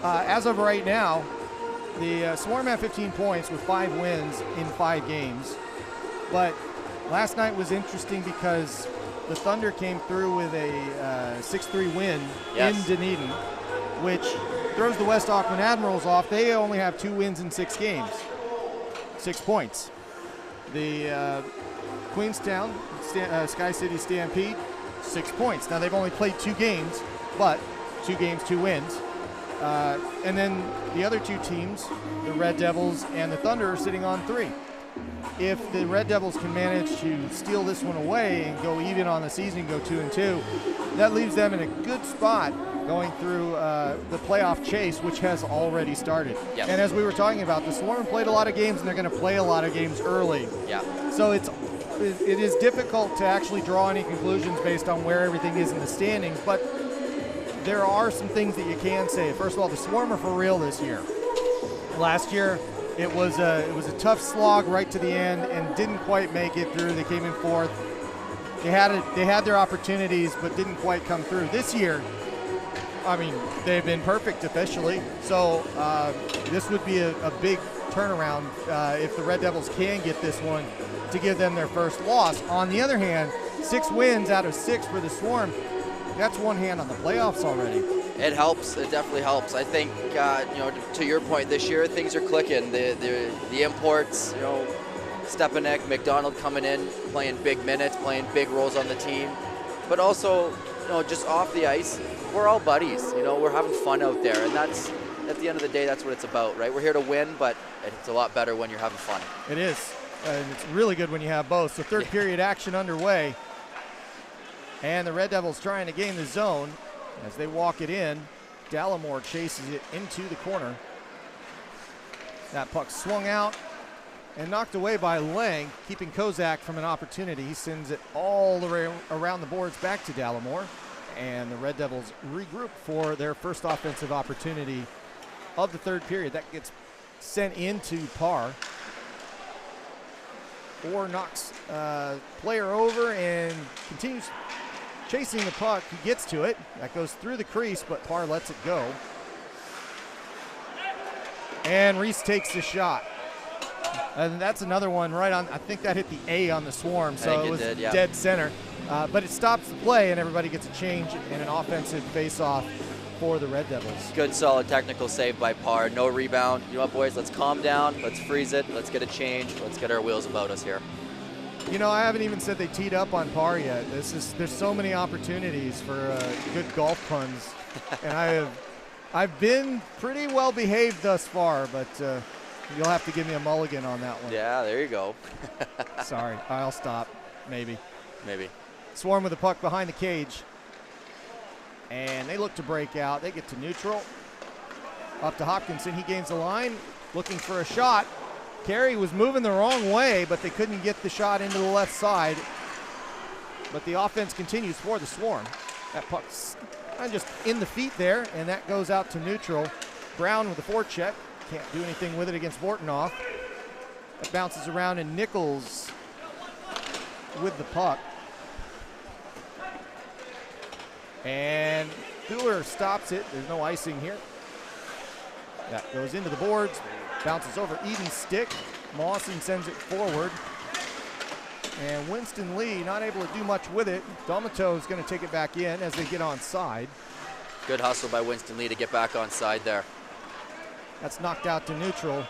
As of right now, the Swarm have 15 points with 5 wins in 5 games. But last night was interesting because the Thunder came through with a 6-3 win in Dunedin, which throws the West Auckland Admirals off. They only have 2 wins in 6 games, 6 points. The Queenstown Sky City Stampede, 6 points. Now they've only played 2 games, but 2 games, 2 wins. And then the other 2 teams, the Red Devils and the Thunder, are sitting on 3. If the Red Devils can manage to steal this one away and go even on the season, go 2-2, that leaves them in a good spot going through the playoff chase, which has already started. Yes. And as we were talking about, the Swarm played a lot of games, and they're going to play a lot of games early. Yeah. So it is difficult to actually draw any conclusions based on where everything is in the standings, but there are some things that you can say. First of all, the Swarm are for real this year. Last year, it was a tough slog right to the end and didn't quite make it through. They came in 4th. They had their opportunities, but didn't quite come through. This year, I mean, they've been perfect officially. So this would be a big turnaround if the Red Devils can get this one to give them their first loss. On the other hand, 6 wins out of 6 for the Swarm. That's one hand on the playoffs already. It helps. It definitely helps. I think, to your point, this year things are clicking. The imports, Stepanek, McDonald coming in, playing big minutes, playing big roles on the team. But also, just off the ice, we're all buddies. We're having fun out there, and that's, at the end of the day, that's what it's about, right? We're here to win, but it's a lot better when you're having fun. It is, and it's really good when you have both. So third period action underway, and the Red Devils trying to gain the zone. As they walk it in, Dallimore chases it into the corner. That puck swung out and knocked away by Lang, keeping Kozak from an opportunity. He sends it all the way around the boards back to Dallimore, and the Red Devils regroup for their first offensive opportunity of the third period. That gets sent into Parr. Orr knocks player over and continues chasing the puck. He gets to it. That goes through the crease, but Parr lets it go. And Reese takes the shot. And that's another one right on. I think that hit the A on the Swarm, so it was dead center. But it stops the play, and everybody gets a change in an offensive face-off for the Red Devils. Good, solid technical save by Parr. No rebound. You know what, boys? Let's calm down. Let's freeze it. Let's get a change. Let's get our wheels about us here. I haven't even said they teed up on Parr yet. There's so many opportunities for good golf puns, and I've been pretty well behaved thus far, but you'll have to give me a mulligan on that one. Yeah, there you go. Sorry, I'll stop. Maybe. Swarm with the puck behind the cage, and they look to break out. They get to neutral. Up to Hopkinson. He gains the line, looking for a shot. Carey was moving the wrong way, but they couldn't get the shot into the left side. But the offense continues for the Swarm. That puck's just in the feet there, and that goes out to neutral. Brown with the forecheck. Can't do anything with it against Vortenoff. It bounces around, and Nichols with the puck. And Fuller stops it. There's no icing here. That goes into the boards. Bounces over Eden's stick. Mawson sends it forward. And Winston Lee not able to do much with it. D'Amato is going to take it back in as they get on side. Good hustle by Winston Lee to get back on side there. That's knocked out to neutral.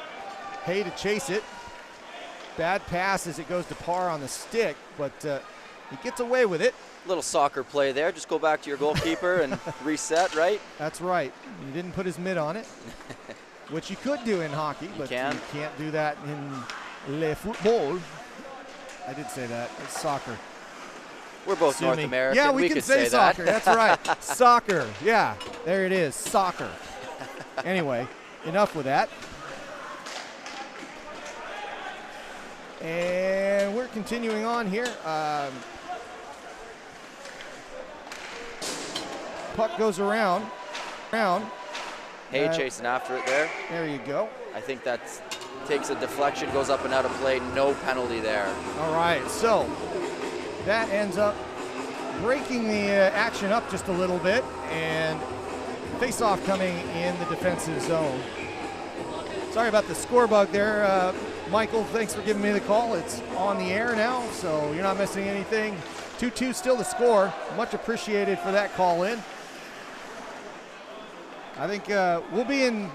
Hay to chase it. Bad pass as it goes to Parr on the stick, but he gets away with it. Little soccer play there. Just go back to your goalkeeper and reset, right? That's right. He didn't put his mitt on it. Which you could do in hockey, but you can't do that in le football. I did say that. It's soccer. We're both North American. Yeah, we can say soccer. That's right. Soccer. Yeah, there it is. Soccer. Anyway, enough with that. And we're continuing on here. Puck goes around. Hay chasing after it there. There you go. I think that takes a deflection, goes up and out of play. No penalty there. All right, so that ends up breaking the action up just a little bit, and face-off coming in the defensive zone. Sorry about the score bug there, Michael. Thanks for giving me the call. It's on the air now, so you're not missing anything. 2-2 still the score. Much appreciated for that call in. I think we'll be in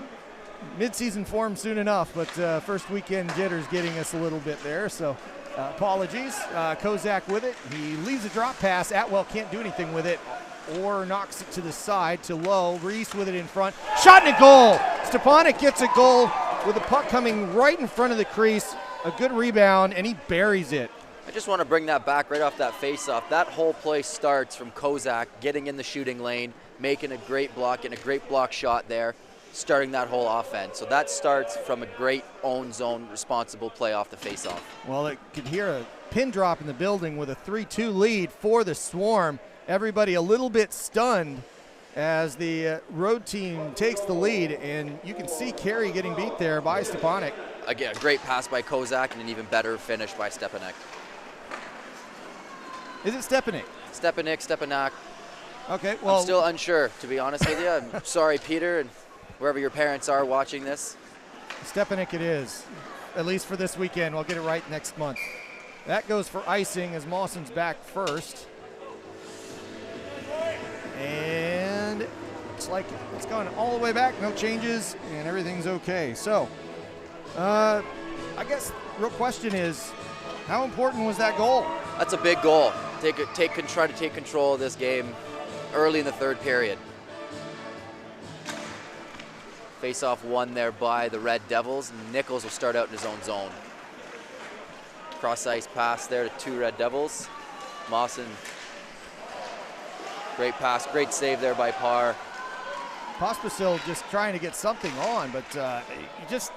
mid-season form soon enough, but first weekend jitters getting us a little bit there, so apologies. Kozak with it. He leaves a drop pass. Atwell can't do anything with it, or knocks it to the side to Lowe. Reese with it in front. Shot and a goal! Stepanek gets a goal with the puck coming right in front of the crease. A good rebound, and he buries it. I just want to bring that back right off that face-off. That whole play starts from Kozak getting in the shooting lane, making a great block, getting a great block shot there, starting that whole offense. So that starts from a great own zone responsible play off the face-off. Well, it could hear a pin drop in the building with a 3-2 lead for the Swarm. Everybody a little bit stunned as the road team takes the lead, and you can see Carey getting beat there by Stepanek. Again, a great pass by Kozak and an even better finish by Stepanek. Is it Stepanek? Stepanek. Okay, well. I'm still unsure, to be honest with you. I'm sorry, Peter, and wherever your parents are watching this. Stepanek it is, at least for this weekend. We'll get it right next month. That goes for icing as Mawson's back first. And looks like it's gone all the way back, no changes, and everything's okay. So, I guess real question is, how important was that goal? That's a big goal. Try to take control of this game early in the third period. Face-off won there by the Red Devils. Nichols will start out in his own zone. Cross-ice pass there to 2 Red Devils. Mawson, great pass, great save there by Parr. Pospisil just trying to get something on, but he just,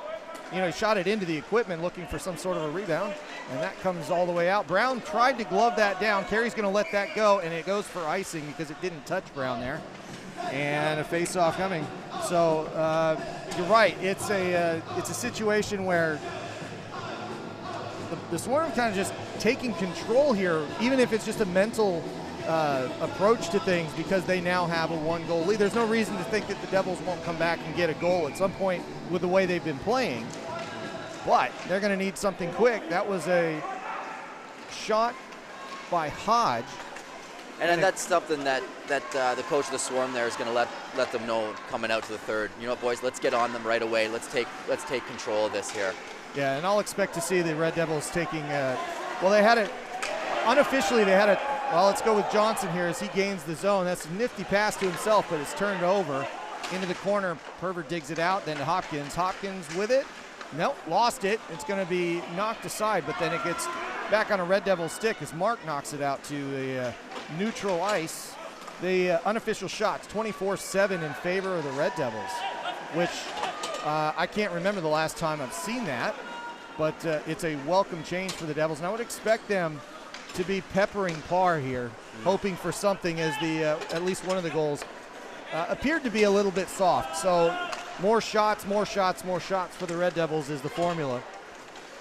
he shot it into the equipment looking for some sort of a rebound, and that comes all the way out. Brown tried to glove that down. Carey's going to let that go, and it goes for icing because it didn't touch Brown there. And a face-off coming. So you're right. It's a situation where the Swarm kind of just taking control here, even if it's just a mental approach to things, because they now have a 1-goal lead. There's no reason to think that the Devils won't come back and get a goal at some point with the way they've been playing. But they're going to need something quick. That was a shot by Hodge. And that's something that the coach of the Swarm there is going to let them know coming out to the third. You know what, boys? Let's get on them right away. Let's take control of this here. Yeah, and I'll expect to see the Red Devils taking. Well, they had it unofficially. They had it. Well, let's go with Johnson here as he gains the zone. That's a nifty pass to himself, but it's turned over into the corner. Perver digs it out. Then to Hopkins. Hopkins with it. Nope, lost it. It's going to be knocked aside, but then it gets back on a Red Devil stick as Mark knocks it out to a neutral ice. The unofficial shots, 24-7 in favor of the Red Devils, which I can't remember the last time I've seen that, but it's a welcome change for the Devils. And I would expect them to be peppering Parr here, hoping for something, as the at least one of the goals appeared to be a little bit soft. So more shots for the Red Devils is the formula.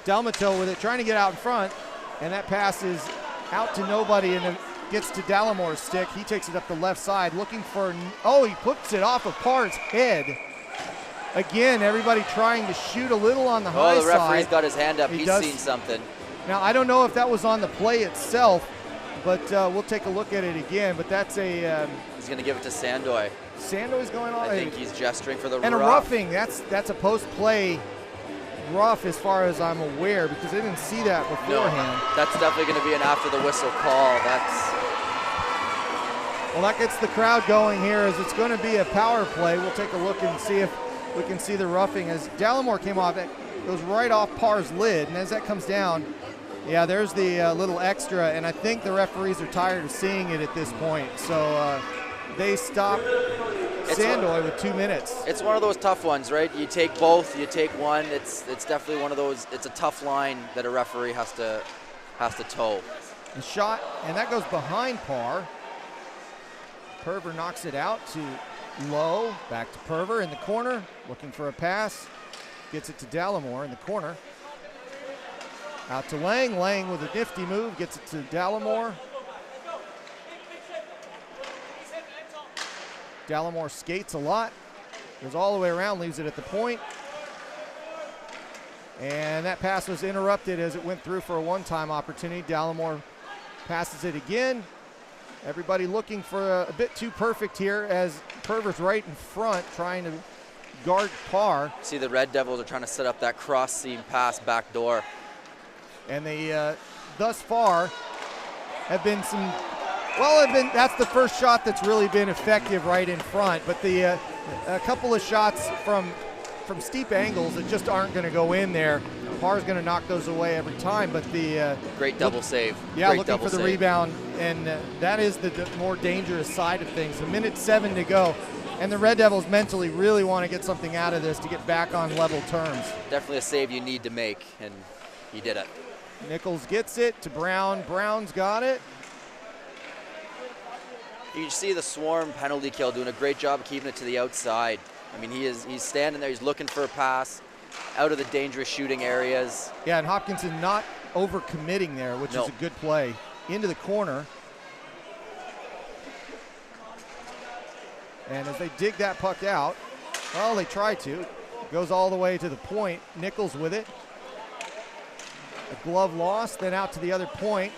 Dalmato with it, trying to get out in front, and that pass is out to nobody, and it gets to Dallamore's stick. He takes it up the left side, looking for, he puts it off of Parr's head. Again, everybody trying to shoot a little on the high side. Oh, the referee's got his hand up. He's seen something. Now, I don't know if that was on the play itself, but we'll take a look at it again. But that's a... he's going to give it to Sandoy. Sandoy's going on. I think he's gesturing for the and rough. A roughing. That's a post-play rough as far as I'm aware, because I didn't see that beforehand. No, that's definitely going to be an after-the-whistle call. Well, that gets the crowd going here, as it's going to be a power play. We'll take a look and see if we can see the roughing. As Dallimore came off, it goes right off Parr's lid, and as that comes down, yeah, there's the little extra, and I think the referees are tired of seeing it at this point. So they stop Sandoy with 2 minutes. It's one of those tough ones, right? You take both, you take one. It's definitely one of those. It's a tough line that a referee has to toe. The shot, and that goes behind Parr. Perver knocks it out to Lowe. Back to Perver in the corner, looking for a pass. Gets it to Dallimore in the corner. Out to Lang. Lang with a nifty move, gets it to Dallimore. Dallimore skates a lot, goes all the way around, leaves it at the point. And that pass was interrupted as it went through for a one-time opportunity. Dallimore passes it again. Everybody looking for a bit too perfect here, as Perver's right in front trying to guard Parr. See, the Red Devils are trying to set up that cross-seam pass back door. And they, thus far, have been some, that's the first shot that's really been effective right in front. But a couple of shots from steep angles that just aren't going to go in there. Parr's going to knock those away every time, but the great double save. Yeah, great looking for the rebound, and that is the more dangerous side of things. 1:07 to go, and the Red Devils mentally really want to get something out of this to get back on level terms. Definitely a save you need to make, and he did it. Nichols gets it to Brown. Brown's got it. You see the Swarm penalty kill doing a great job of keeping it to the outside. I mean, he's standing there, he's looking for a pass out of the dangerous shooting areas. Yeah, and Hopkinson not over-committing there, which is a good play. Into the corner. And as they dig that puck out, well, they try to. It goes all the way to the point. Nichols with it. A glove loss, then out to the other point.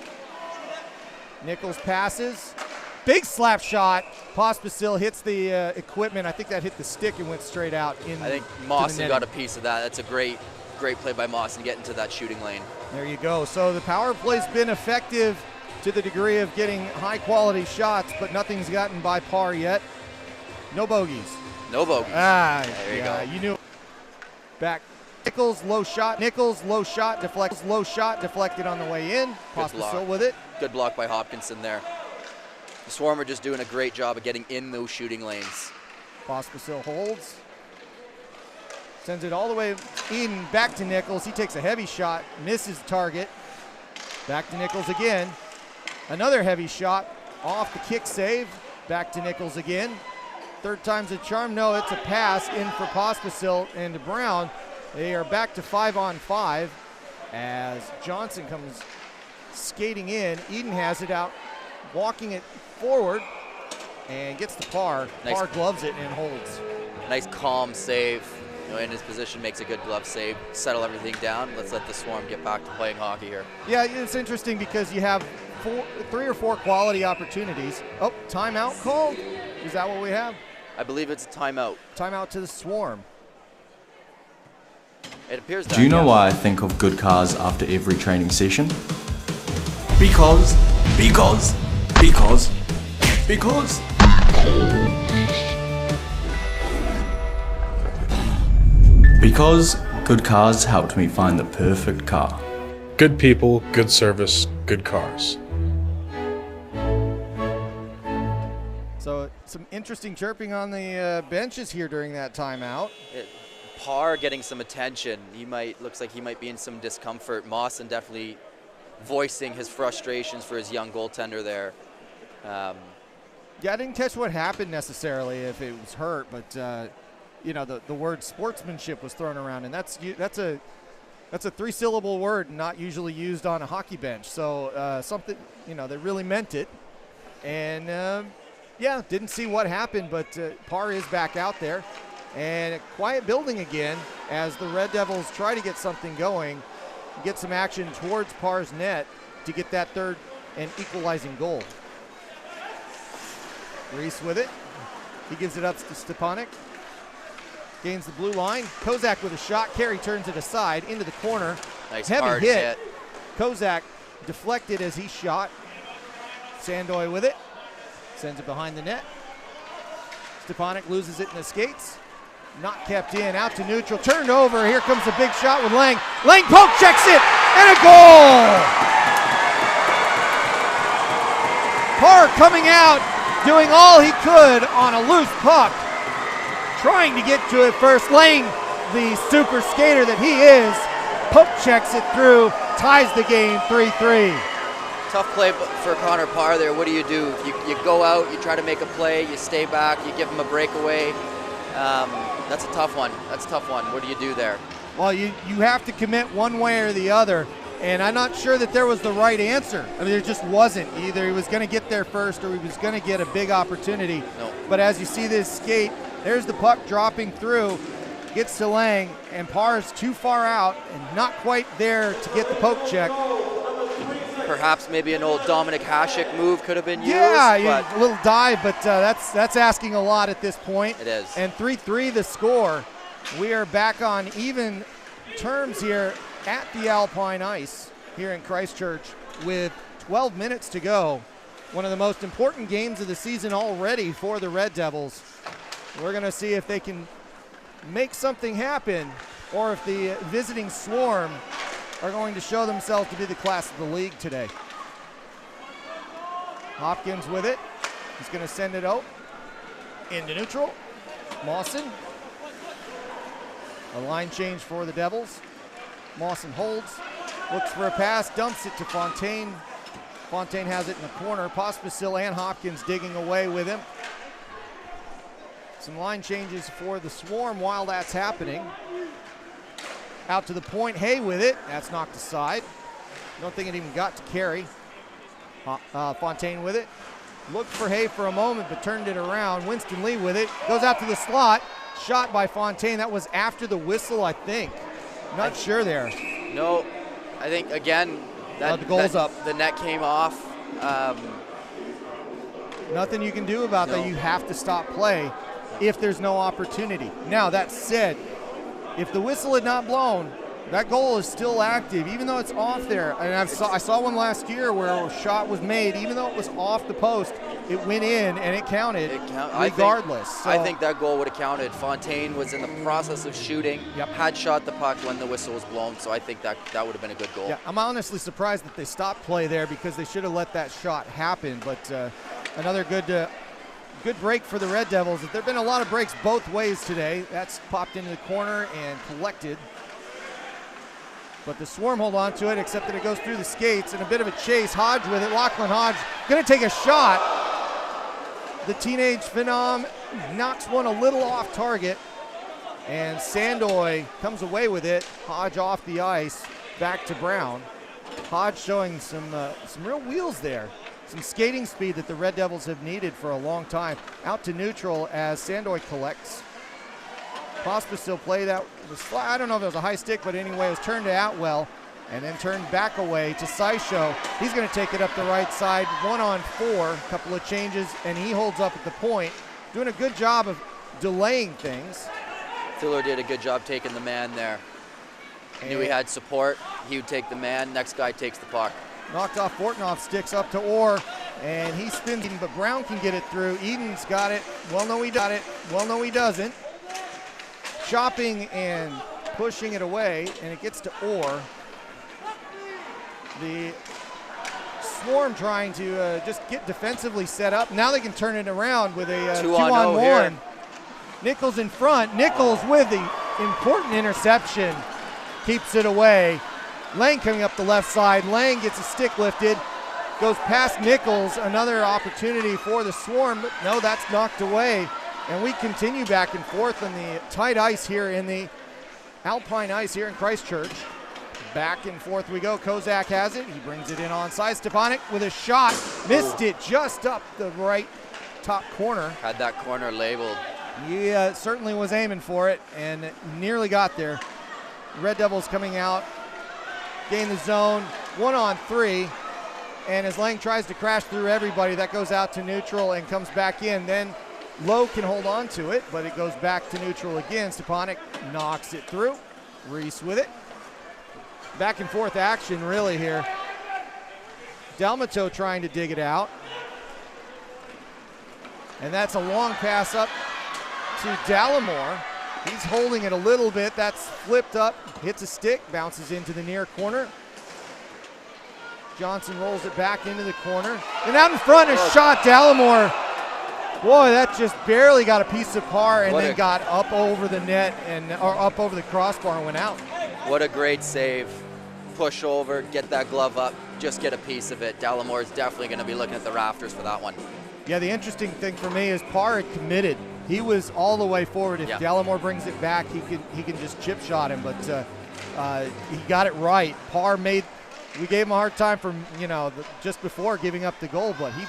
Nichols passes. Big slap shot. Pospisil hits the equipment. I think that hit the stick and went straight out. I think Mawson got a piece of that. That's a great play by Mawson to get into that shooting lane. There you go. So the power play's been effective to the degree of getting high-quality shots, but nothing's gotten by par yet. No bogeys. No bogeys. There you go. You knew. Back. Nichols, low shot. Nichols, low shot, deflected. Low shot, deflected on the way in. Pospisil with it. Good block by Hopkinson there. The Swarm are just doing a great job of getting in those shooting lanes. Pospisil holds. Sends it all the way in, back to Nichols. He takes a heavy shot, misses the target. Back to Nichols again. Another heavy shot off the kick save. Back to Nichols again. Third time's a charm. No, it's a pass in for Pospisil and Brown. They are back to 5-on-5 as Johnson comes skating in. Eden has it out, walking it forward, and gets the par. Nice. Par gloves it and holds. Nice calm save. In his position, makes a good glove save. Settle everything down. Let's let the Swarm get back to playing hockey here. Yeah, it's interesting because you have 3 or 4 quality opportunities. Oh, timeout called? Is that what we have? I believe it's a timeout. Timeout to the Swarm. It appears that. Do you know why I think of good cars after every training session? Because. Because good cars helped me find the perfect car. Good people, good service, good cars. So some interesting chirping on the benches here during that timeout. Parr getting some attention. Looks like he might be in some discomfort. Mawson definitely voicing his frustrations for his young goaltender there. Yeah, I didn't catch what happened necessarily if it was hurt, but the word sportsmanship was thrown around, and that's a 3-syllable word not usually used on a hockey bench. So something, they really meant it. And didn't see what happened, but Parr is back out there. And a quiet building again as the Red Devils try to get something going, get some action towards Parr's net to get that third and equalizing goal. Reese with it. He gives it up to Stepanek. Gains the blue line. Kozak with a shot. Carey turns it aside into the corner. Nice heavy hard hit. Kozak deflected as he shot. Sandoy with it. Sends it behind the net. Stepanek loses it in the skates. Not kept in. Out to neutral. Turned over. Here comes a big shot with Lang. Lang poke checks it. And a goal! Parr coming out, doing all he could on a loose puck. Trying to get to it first. Lang, the super skater that he is, poke checks it through. Ties the game 3-3. Tough play for Connor Parr there. What do? You go out, you try to make a play, you stay back, you give him a breakaway. That's a tough one. What do you do there? Well, you have to commit one way or the other, and I'm not sure that there was the right answer. I mean, there just wasn't. Either he was going to get there first or he was going to get a big opportunity. No. But as you see this skate, there's the puck dropping through, gets to Lang, and Parr is too far out and not quite there to get the poke check. Perhaps maybe an old Dominic Hasek move could have been used. Yeah, a little dive, but that's asking a lot at this point. It is. And 3-3 the score. We are back on even terms here at the Alpine Ice here in Christchurch with 12 minutes to go. One of the most important games of the season already for the Red Devils. We're going to see if they can make something happen or if the visiting Swarm are going to show themselves to be the class of the league today. Hopkins with it. He's going to send it out into neutral. Mawson. A line change for the Devils. Mawson holds, looks for a pass, dumps it to Fontaine. Fontaine has it in the corner. Pospisil and Hopkins digging away with him. Some line changes for the Swarm while that's happening. Out to the point, Hay with it. That's knocked aside. Don't think it even got to Carey. Fontaine with it. Looked for Hay for a moment, but turned it around. Winston Lee with it. Goes out to the slot. Shot by Fontaine. That was after the whistle, I think. Not sure there. No, I think, again, the goal's up. The net came off. Nothing you can do about that. You have to stop play if there's no opportunity. Now, that said, if the whistle had not blown, that goal is still active, even though it's off there. And I saw one last year where a shot was made, even though it was off the post, it went in and it counted regardless. I think that goal would have counted. Fontaine was in the process of shooting, had shot the puck when the whistle was blown, so I think that would have been a good goal. Yeah, I'm honestly surprised that they stopped play there because they should have let that shot happen. But another good break for the Red Devils. There have been a lot of breaks both ways today. That's popped into the corner and collected. But the Swarm hold on to it, except that it goes through the skates and a bit of a chase. Hodge with it. Lachlan Hodge going to take a shot. The teenage phenom knocks one a little off target. And Sandoy comes away with it. Hodge off the ice, back to Brown. Hodge showing some real wheels there. Some skating speed that the Red Devils have needed for a long time. Out to neutral as Sandoy collects. Pospisil played that. I don't know if it was a high stick, but anyway, it was turned to Atwell and then turned back away to Saisho. He's going to take it up the right side, 1-on-4, a couple of changes, and he holds up at the point, doing a good job of delaying things. Thiller did a good job taking the man there. Knew he had support. He would take the man. Next guy takes the puck. Knocked off Fortnoff, sticks up to Orr, and he spins, but Brown can get it through. Eden's got it. Well, no, he got it. Well, no, he doesn't. Chopping and pushing it away, and it gets to Orr. The Swarm trying to just get defensively set up. Now they can turn it around with a 2-on-1. Nichols in front. Nichols with the important interception. Keeps it away. Lang coming up the left side. Lang gets a stick lifted. Goes past Nichols. Another opportunity for the Swarm. But no, that's knocked away. And we continue back and forth on the tight ice here in the Alpine ice here in Christchurch. Back and forth we go. Kozak has it. He brings it in onside. Stepanek with a shot. Missed it just up the right top corner. Had that corner labeled. He certainly was aiming for it and nearly got there. Red Devils coming out. Gain the zone. 1-on-3. And as Lang tries to crash through everybody, that goes out to neutral and comes back in. Then Lowe can hold on to it, but it goes back to neutral again. Stepanek knocks it through. Reese with it. Back and forth action really here. Dalmato trying to dig it out. And that's a long pass up to Dallimore. He's holding it a little bit. That's flipped up, hits a stick, bounces into the near corner. Johnson rolls it back into the corner. And out in front is shot Dallimore. Boy, that just barely got a piece of par and then got up over the net or up over the crossbar and went out. What a great save. Push over, get that glove up, just get a piece of it. Dallimore is definitely going to be looking at the rafters for that one. Yeah, the interesting thing for me is Parr had committed. He was all the way forward. If Dallimore brings it back, he can just chip shot him, but he got it right. Parr we gave him a hard time for, just before giving up the goal, but he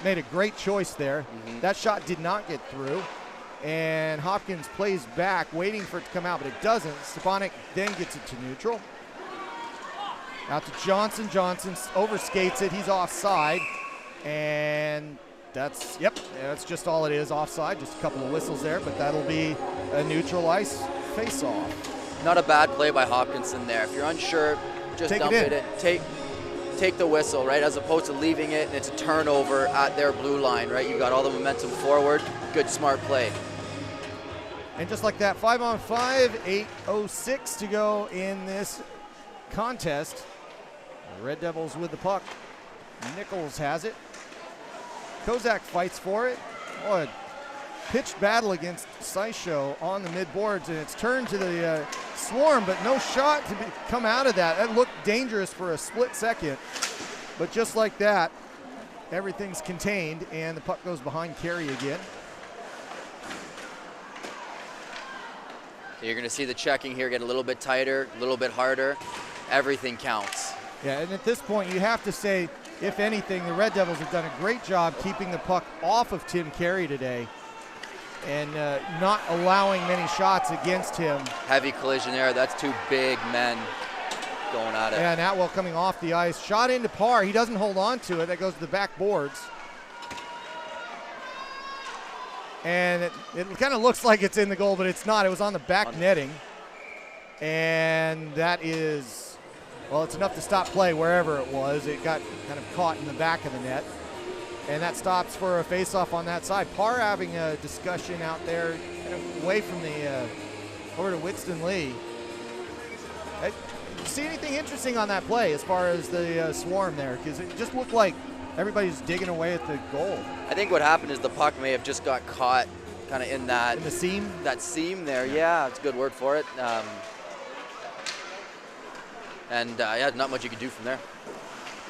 made a great choice there. That shot did not get through, and Hopkins plays back, waiting for it to come out, but it doesn't. Stepanek then gets it to neutral. Out to Johnson. Johnson overskates it. He's offside, and that's just all it is, offside. Just a couple of whistles there, but that'll be a neutral ice face-off. Not a bad play by Hopkinson there. If you're unsure, just dump it in. Take the whistle, right, as opposed to leaving it and it's a turnover at their blue line, right? You got all the momentum forward. Good, smart play. And just like that, 5-on-5, 8:06 to go in this contest. The Red Devils with the puck. Nichols has it. Kozak fights for it. Boy, pitched battle against Saisho on the mid-boards, and it's turned to the Swarm, but no shot to come out of that. That looked dangerous for a split second, but just like that, everything's contained, and the puck goes behind Carey again. You're going to see the checking here get a little bit tighter, a little bit harder. Everything counts. Yeah, and at this point, you have to say, if anything, the Red Devils have done a great job keeping the puck off of Tim Carey today and not allowing many shots against him. Heavy collision there. That's two big men going at it. Yeah, and Atwell coming off the ice. Shot into Parr. He doesn't hold on to it. That goes to the back boards. And it kind of looks like it's in the goal, but it's not. It was on the back netting. And that is, well, it's enough to stop play wherever it was. It got kind of caught in the back of the net. And that stops for a face-off on that side. Parr having a discussion out there, kind of away from the, over to Whitston Lee. Did you see anything interesting on that play as far as the swarm there? Because it just looked like everybody's digging away at the goal. I think what happened is the puck may have just got caught kind of in that. In the seam? That seam there, yeah, it's a good word for it. Yeah, not much you could do from there.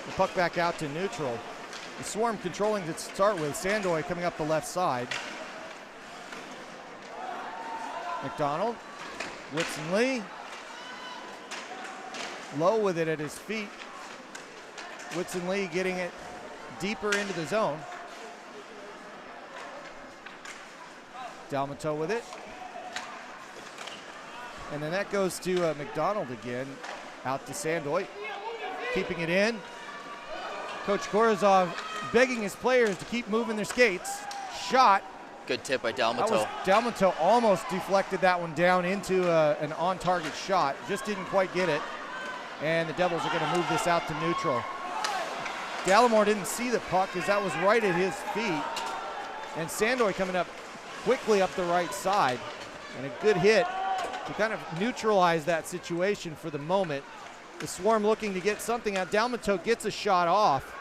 The puck back out to neutral. The Swarm controlling to start with. Sandoy coming up the left side. McDonald, Whitson Lee. Low with it at his feet. Whitson Lee getting it deeper into the zone. Dalmato with it. And then that goes to McDonald again. Out to Sandoy. Keeping it in. Coach Korozov begging his players to keep moving their skates. Shot. Good tip by Dalmato. Dalmato almost deflected that one down into an on-target shot. Just didn't quite get it. And the Devils are going to move this out to neutral. Gallimore didn't see the puck because that was right at his feet. And Sandoy coming up quickly up the right side. And a good hit to kind of neutralize that situation for the moment. The Swarm looking to get something out. Dalmato gets a shot off.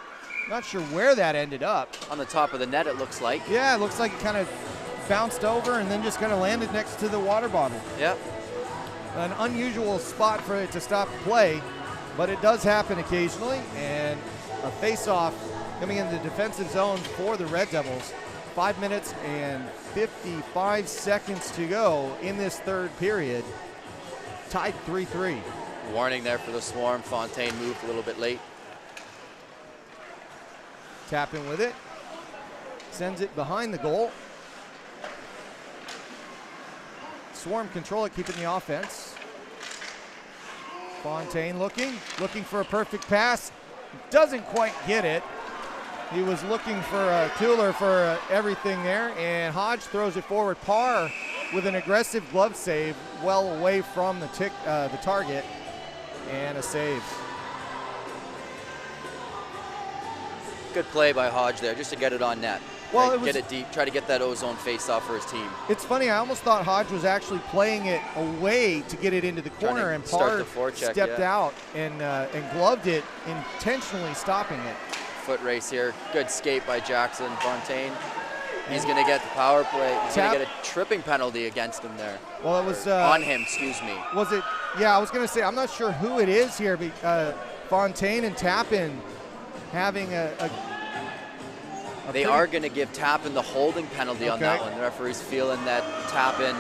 Not sure where that ended up. On the top of the net, it looks like. Yeah, it looks like it kind of bounced over and then just kind of landed next to the water bottle. Yep. An unusual spot for it to stop play, but it does happen occasionally. And a face-off coming into the defensive zone for the Red Devils. 5 minutes and 55 seconds to go in this third period. Tied 3-3. Warning there for the Swarm. Fontaine moved a little bit late. Tap in with it. Sends it behind the goal. Swarm control it, keeping the offense. Fontaine looking for a perfect pass. Doesn't quite get it. He was looking for Tueller for everything there, and Hodge throws it forward. Parr with an aggressive glove save, well away from the target, and a save. Good play by Hodge there, just to get it on net. Well, Get it deep, try to get that ozone face-off for his team. It's funny, I almost thought Hodge was actually playing it away to get it into the corner, and Parr stepped out and gloved it, intentionally stopping it. Foot race here. Good skate by Jackson Fontaine. He's going to get the power play. He's going to get a tripping penalty against him there. Well, it was on him, excuse me. Was it? Yeah, I was going to say, I'm not sure who it is here, but Fontaine and Tappan having they are going to give Tappan the holding penalty on that one. The referee's feeling that Tappan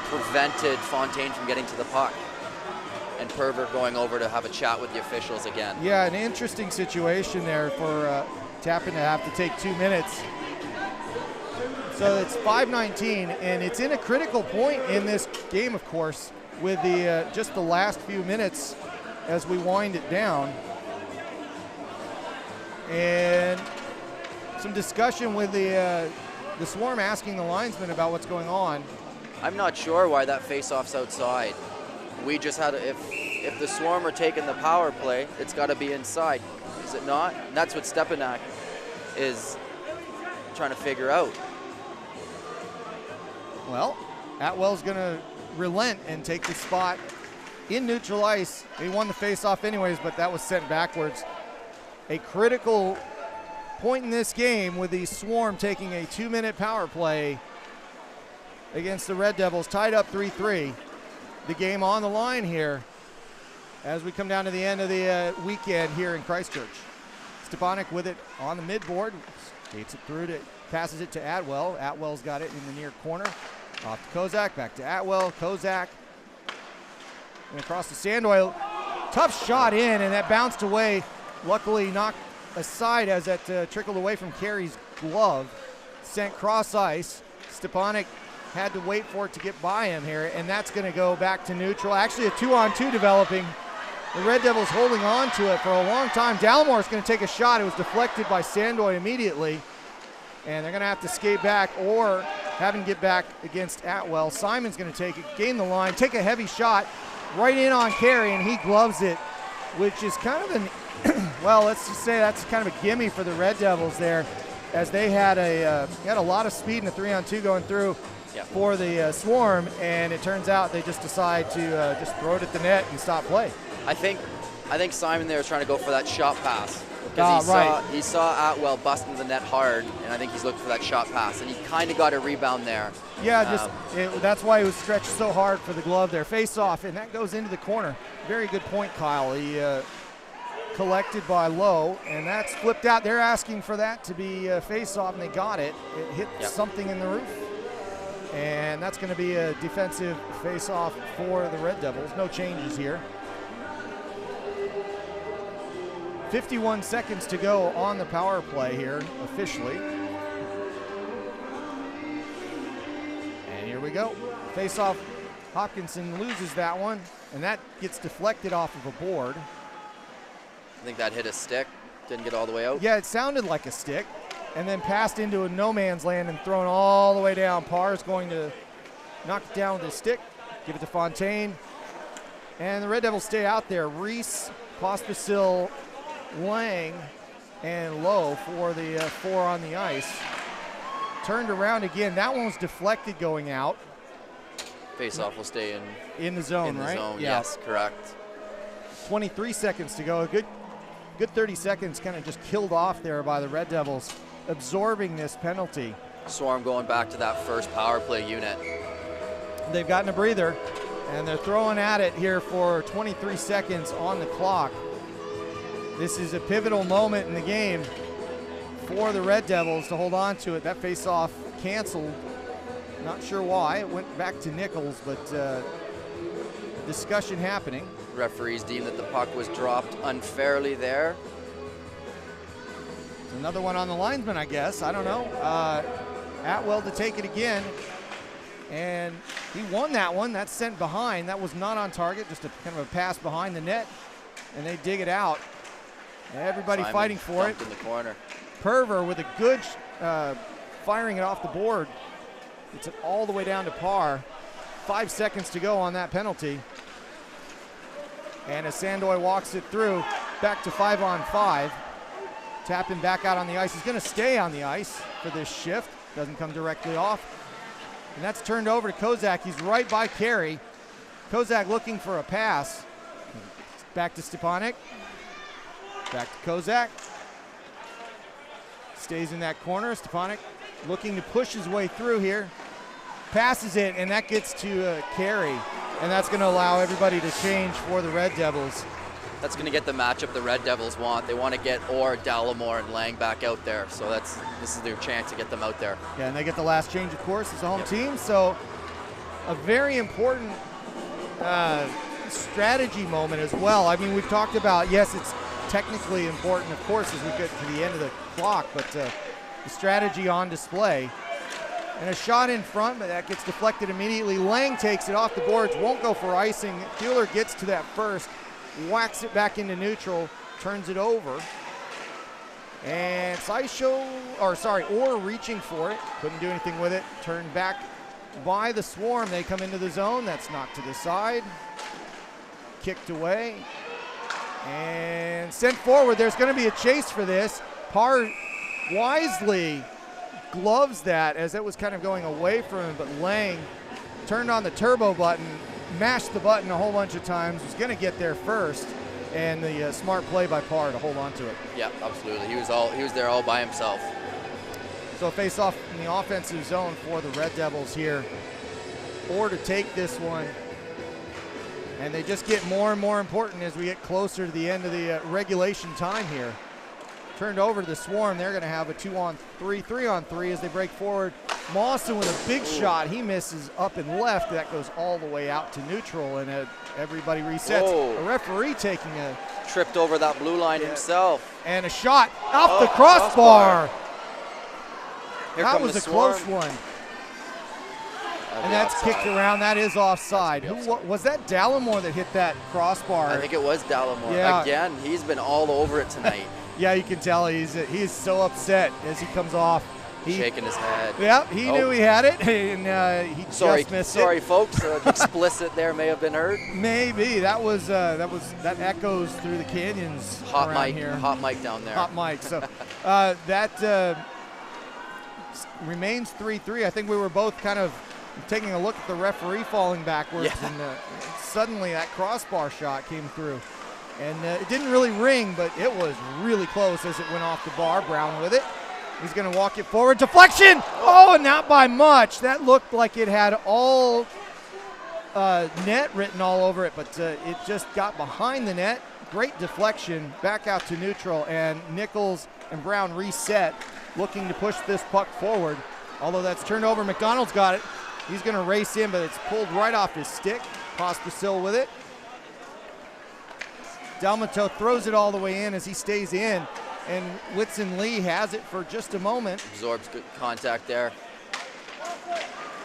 prevented Fontaine from getting to the puck. And Perver going over to have a chat with the officials again. Yeah, an interesting situation there for Tappan to have to take 2 minutes. So it's 5:19, and it's in a critical point in this game, of course, with the just the last few minutes as we wind it down. And some discussion with the Swarm asking the linesman about what's going on. I'm not sure why that face-off's outside. We just had if the Swarm are taking the power play, it's got to be inside, is it not? And that's what Stepanak is trying to figure out. Well, Atwell's going to relent and take the spot in neutral ice. He won the face-off anyways, but that was sent backwards. A critical point in this game with the Swarm taking a 2-minute power play against the Red Devils, tied up 3-3. The game on the line here as we come down to the end of the weekend here in Christchurch. Stepanek with it on the midboard, skates it through passes it to Atwell. Atwell's got it in the near corner. Off to Kozak, back to Atwell. Kozak and across to Sandoy. Tough shot in, and that bounced away. Luckily knocked aside as that trickled away from Carey's glove. Sent cross ice. Stepanek had to wait for it to get by him here, and that's going to go back to neutral. Actually, a 2-on-2 developing. The Red Devils holding on to it for a long time. Dallamore's going to take a shot. It was deflected by Sandoy immediately, and they're going to have to skate back or having to get back against Atwell. Simon's going to take it, gain the line, take a heavy shot right in on Carey, and he gloves it, which is kind of an, well, let's just say that's kind of a gimme for the Red Devils there, as they had a lot of speed in the 3-on-2 going through for the Swarm, and it turns out they just decide to just throw it at the net and stop play. I think Simon there was trying to go for that shot pass. He saw Atwell bust into the net hard, and I think he's looking for that shot pass, and he kind of got a rebound there. Yeah, that's why he was stretched so hard for the glove there. Face off, and that goes into the corner. Very good point, Kyle. He collected by Lowe, and that's flipped out. They're asking for that to be face off, and they got it. It hit something in the roof, and that's going to be a defensive face off for the Red Devils. No changes here. 51 seconds to go on the power play here, officially. And here we go. Face off, Hopkinson loses that one, and that gets deflected off of a board. I think that hit a stick, didn't get all the way out. Yeah, it sounded like a stick, and then passed into a no man's land and thrown all the way down. Parr is going to knock it down with his stick, give it to Fontaine, and the Red Devils stay out there. Reese, Pospisil, Lang, and Lowe for the 4 on the ice. Turned around again. That one was deflected going out. Face-off will stay in the zone, in the right? zone, yes, correct. 23 seconds to go. A good 30 seconds kind of just killed off there by the Red Devils, absorbing this penalty. Swarm going back to that first power play unit. They've gotten a breather, and they're throwing at it here for 23 seconds on the clock. This is a pivotal moment in the game for the Red Devils to hold on to it. That face-off canceled. Not sure why. It went back to Nichols, but discussion happening. Referees deemed that the puck was dropped unfairly there. Another one on the linesman, I guess. I don't know. Atwell to take it again. And he won that one. That's sent behind. That was not on target, just a kind of a pass behind the net. And they dig it out. Everybody Simon fighting for it. In the corner. Perver with a good firing it off the board. It's it all the way down to Parr. 5 seconds to go on that penalty. And as Sandoy walks it through, back to 5-on-5. Tapping back out on the ice. He's going to stay on the ice for this shift. Doesn't come directly off. And that's turned over to Kozak. He's right by Carey. Kozak looking for a pass. Back to Stepanek. Back to Kozak. Stays in that corner. Stepanek looking to push his way through here. Passes it, and that gets to Carey. And that's going to allow everybody to change for the Red Devils. That's going to get the matchup the Red Devils want. They want to get Dallimore and Lang back out there. So this is their chance to get them out there. Yeah, and they get the last change, of course, as a home team. So a very important strategy moment as well. I mean, we've talked about, yes, it's technically important, of course, as we get to the end of the clock, but the strategy on display. And a shot in front, but that gets deflected immediately. Lang takes it off the boards, won't go for icing. Fueller gets to that first, whacks it back into neutral, turns it over. And Orr reaching for it, couldn't do anything with it. Turned back by the Swarm. They come into the zone, that's knocked to the side. Kicked away. And sent forward. There's going to be a chase for this. Parr wisely gloves that as it was kind of going away from him, but Lang turned on the turbo button, mashed the button a whole bunch of times, was going to get there first, and the smart play by Parr to hold on to it. Yeah, absolutely. He was there all by himself. So face off in the offensive zone for the Red Devils here, or to take this one. And they just get more and more important as we get closer to the end of the regulation time here. Turned over to the Swarm. They're going to have a 2-on-3, 3-on-3 as they break forward. Mawson with a big shot. He misses up and left. That goes all the way out to neutral, and everybody resets. Whoa. A referee taking a... Tripped over that blue line himself. And a shot off the crossbar. That was a Swarm. close one. And that's offside. kicked around. That is offside. Was that Dallimore that hit that crossbar? I think it was Dallimore. Yeah. Again, he's been all over it tonight. Yeah, you can tell he's so upset as he comes off Shaking his head. Yeah, he knew he had it, and he just missed it. Sorry, folks. Explicit there may have been heard. Maybe that echoes through the canyons Hot around mic, here. hot mic down there. Hot mic. So that remains 3-3. I think we were both kind of taking a look at the referee falling backwards, and suddenly that crossbar shot came through. And it didn't really ring, but it was really close as it went off the bar. Brown with it. He's going to walk it forward. Deflection! Oh, and not by much. That looked like it had all net written all over it, but it just got behind the net. Great deflection. Back out to neutral, and Nichols and Brown reset, looking to push this puck forward. Although that's turned over. McDonald's got it. He's going to race in, but it's pulled right off his stick. Pospisil with it. Delmato throws it all the way in as he stays in, and Whitson Lee has it for just a moment. Absorbs good contact there.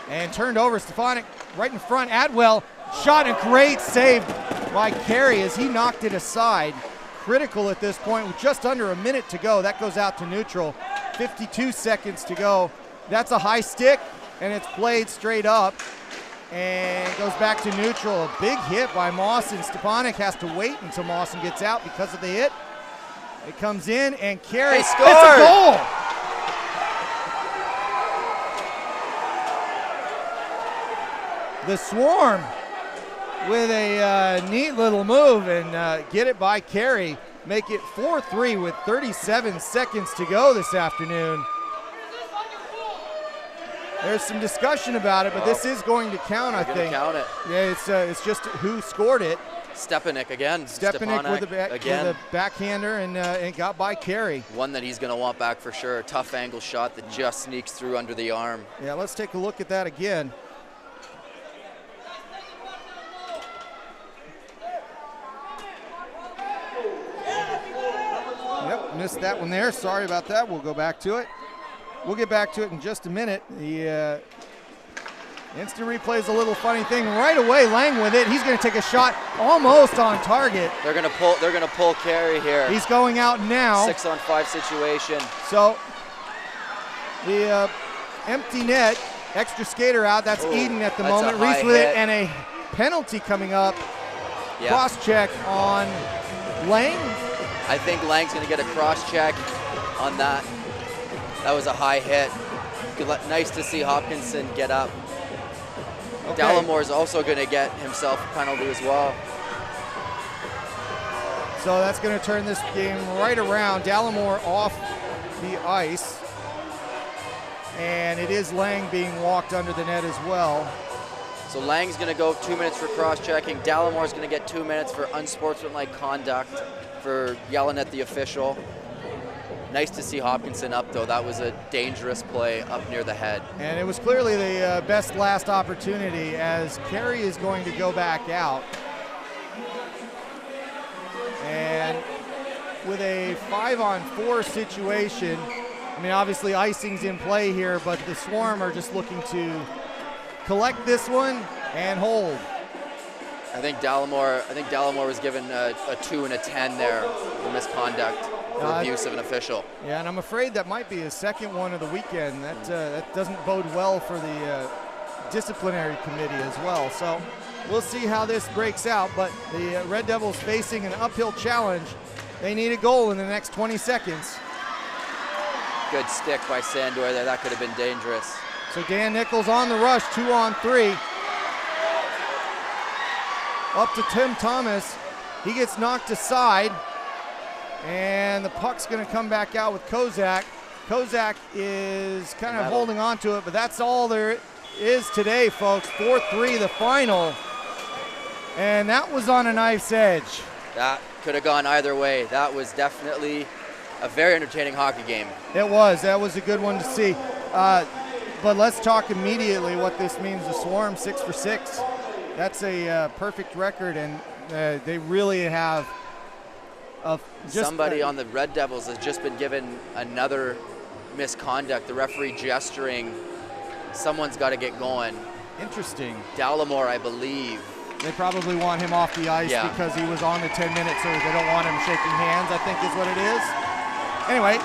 And turned over. Stefanik right in front. Adwell shot, a great save by Carey as he knocked it aside. Critical at this point with just under a minute to go. That goes out to neutral. 52 seconds to go. That's a high stick, and it's played straight up. And goes back to neutral. A big hit by Mawson. Stefanik has to wait until Mawson gets out because of the hit. It comes in, and Carey scored. It's a goal. The Swarm with a neat little move and get it by Carey. Make it 4-3 with 37 seconds to go this afternoon. There's some discussion about it, but this is going to count, I think. Count it. Yeah, it's just who scored it. Stepanek again. Stepanek with a backhander, and it got by Carey. One that he's going to want back for sure. A tough angle shot that just sneaks through under the arm. Yeah, let's take a look at that again. Yep, missed that one there. Sorry about that. We'll go back to it. We'll get back to it in just a minute. The instant replay is a little funny thing. Right away, Lang with it. He's going to take a shot almost on target. They're going to pull Carey here. He's going out now. 6-on-5 situation. So the empty net, extra skater out. That's Eden at the moment. Reese with it, and a penalty coming up. Yeah. Cross check on Lang. I think Lang's going to get a cross check on that. That was a high hit. Nice to see Hopkinson get up. Okay. Dallamore's also going to get himself a penalty as well. So that's going to turn this game right around. Dallamore off the ice. And it is Lang being walked under the net as well. So Lang's going to go 2 minutes for cross-checking. Dallamore's going to get 2 minutes for unsportsmanlike conduct for yelling at the official. Nice to see Hopkinson up, though. That was a dangerous play up near the head. And it was clearly the best last opportunity as Carey is going to go back out. And with a 5-on-4 situation, I mean, obviously icing's in play here, but the Swarm are just looking to collect this one and hold. I think Dallamore was given a 2 and a 10 there for misconduct. Abuse of an official. Yeah, and I'm afraid that might be his second one of the weekend. That doesn't bode well for the disciplinary committee as well. So we'll see how this breaks out, but the Red Devils facing an uphill challenge. They need a goal in the next 20 seconds. Good stick by Sandor there. That could have been dangerous. So Dan Nichols on the rush, 2-on-3. Up to Tim Thomas. He gets knocked aside. And the puck's going to come back out with Kozak. Kozak is kind of holding on to it, but that's all there is today, folks. 4-3 the final. And that was on a knife's edge. That could have gone either way. That was definitely a very entertaining hockey game. It was. That was a good one to see. But let's talk immediately what this means. The Swarm 6 for 6. That's a perfect record, and they really have somebody on the Red Devils has just been given another misconduct. The referee gesturing. Someone's got to get going. Interesting. Dallamore, I believe. They probably want him off the ice because he was on the 10 minutes, so they don't want him shaking hands, I think is what it is. Anyway,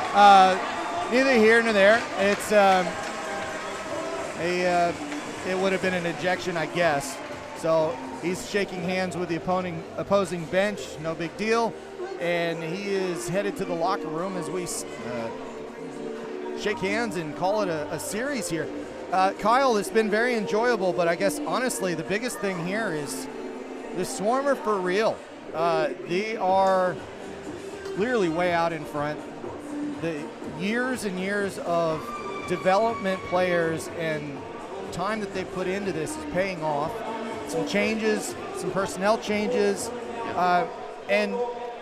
neither here nor there. It's it would have been an ejection, I guess. So he's shaking hands with the opposing bench, no big deal. And he is headed to the locker room as we shake hands and call it a series here. Kyle, it's been very enjoyable, but I guess honestly the biggest thing here is the Swarm are for real. They are clearly way out in front. The years and years of development players and time that they put into this is paying off. Some changes, some personnel changes, and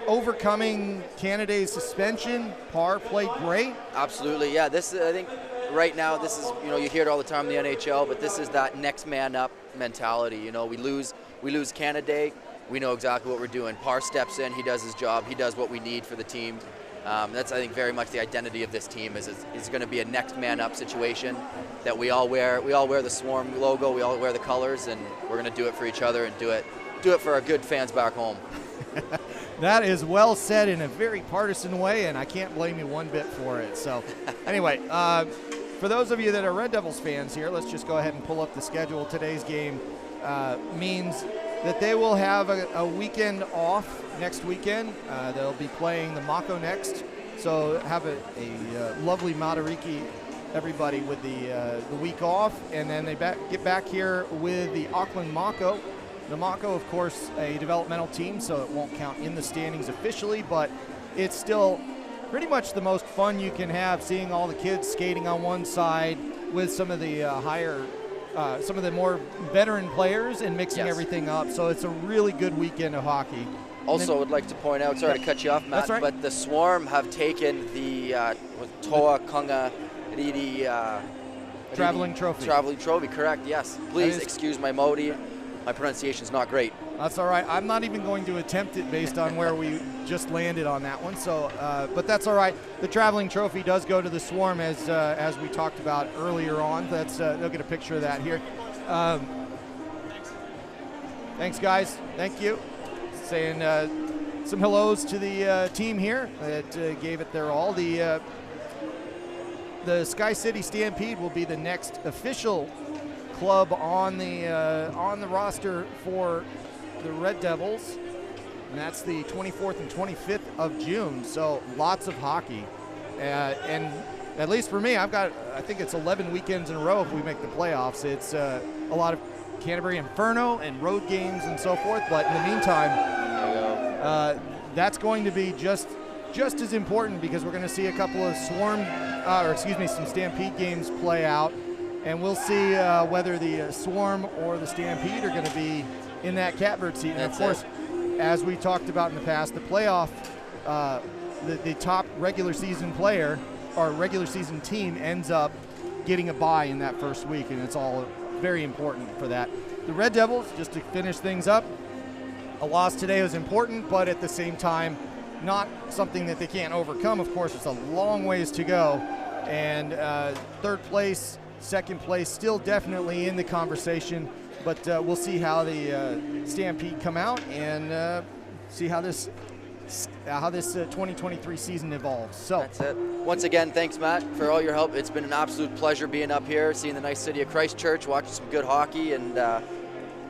overcoming Canada's suspension. Parr played great. Absolutely, yeah. This is, I think, right now, this is, you hear it all the time in the NHL, but this is that next man up mentality. We lose Canada, we know exactly what we're doing. Parr steps in, he does his job, he does what we need for the team. That's, I think, very much the identity of this team is going to be a next man up situation that we all wear the Swarm logo, we all wear the colors, and we're going to do it for each other and do it for our good fans back home. That is well said in a very partisan way, and I can't blame you one bit for it. So anyway, for those of you that are Red Devils fans here, let's just go ahead and pull up the schedule. Today's game means that they will have a weekend off next weekend. They'll be playing the Mako next. So have a lovely Matariki, everybody, with the week off. And then they get back here with the Auckland Mako. The Mako, of course, a developmental team, so it won't count in the standings officially, but it's still pretty much the most fun you can have, seeing all the kids skating on one side with some of the some of the more veteran players and mixing everything up. So it's a really good weekend of hockey. Also, would like to point out, sorry to cut you off, Matt, that's right, but the Swarm have taken the Toa Kunga Riri Traveling Trophy. Traveling Trophy, correct, yes. Please excuse my Maori. My pronunciation's not great. That's all right. I'm not even going to attempt it based on where we just landed on that one. So, but that's all right. The Traveling Trophy does go to the Swarm, as we talked about earlier on. That's they'll get a picture of that here. Thanks, guys. Thank you. Saying some hellos to the team here that gave it their all. The Sky City Stampede will be the next official club on the roster for the Red Devils, and that's the 24th and 25th of June. So lots of hockey, and at least for me, I think it's 11 weekends in a row if we make the playoffs. It's a lot of Canterbury Inferno and road games and so forth. But in the meantime, that's going to be just as important, because we're going to see a couple of some Stampede games play out. And we'll see whether the Swarm or the Stampede are going to be in that catbird seat. And of course, as we talked about in the past, the playoff, the top regular season player or regular season team ends up getting a bye in that first week, and it's all very important for that. The Red Devils, just to finish things up, a loss today was important, but at the same time, not something that they can't overcome. Of course, it's a long ways to go, and third place, second place, still definitely in the conversation, but we'll see how the Stampede come out and see how this 2023 season evolves. So that's it. Once again, thanks, Matt, for all your help. It's been an absolute pleasure being up here, seeing the nice city of Christchurch, watching some good hockey, and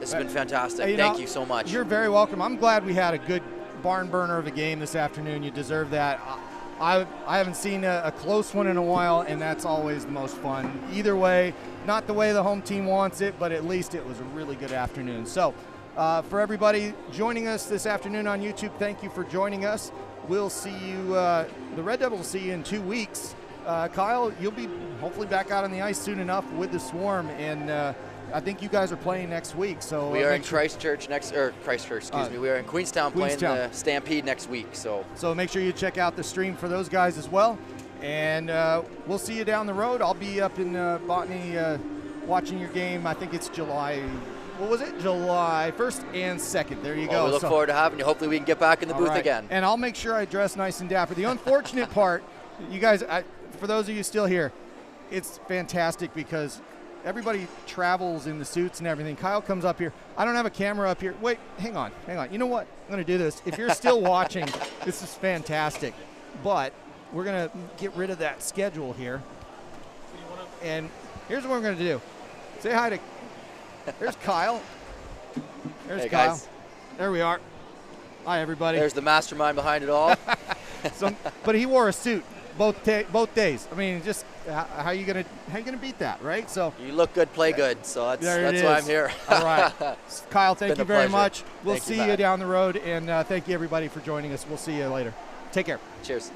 this has been fantastic. Thank you so much. You're very welcome. I'm glad we had a good barn burner of a game this afternoon. You deserve that. I haven't seen a close one in a while, and that's always the most fun. Either way, not the way the home team wants it, but at least it was a really good afternoon. So for everybody joining us this afternoon on YouTube, thank you for joining us. We'll see you, the Red Devils will see you in 2 weeks. Kyle, you'll be hopefully back out on the ice soon enough with the Swarm, and I think you guys are playing next week. So we are in Christchurch we are in Queenstown playing the Stampede next week. So make sure you check out the stream for those guys as well. And we'll see you down the road. I'll be up in Botany watching your game. I think it's July 1st and 2nd. There you go. We look forward to having you. Hopefully we can get back in the booth again. And I'll make sure I dress nice and dapper. The unfortunate part, you guys, for those of you still here, it's fantastic because everybody travels in the suits and everything. Kyle comes up here. I don't have a camera up here. Wait, hang on. You know what? I'm going to do this. If you're still watching, this is fantastic. But we're gonna get rid of that schedule here. And here's what we're gonna do. Say hi to. There's Kyle. There's Hey, Kyle. guys. There we are. Hi, everybody. There's the mastermind behind it all. But he wore a suit both days. I mean, just how you gonna beat that, right? So You look good, play good. So that's there it why is. I'm here. All right, Kyle, thank Been you a very pleasure. much. We'll Thank you, see you Matt. down the road, and thank you everybody for joining us. We'll see you later. Take care. Cheers.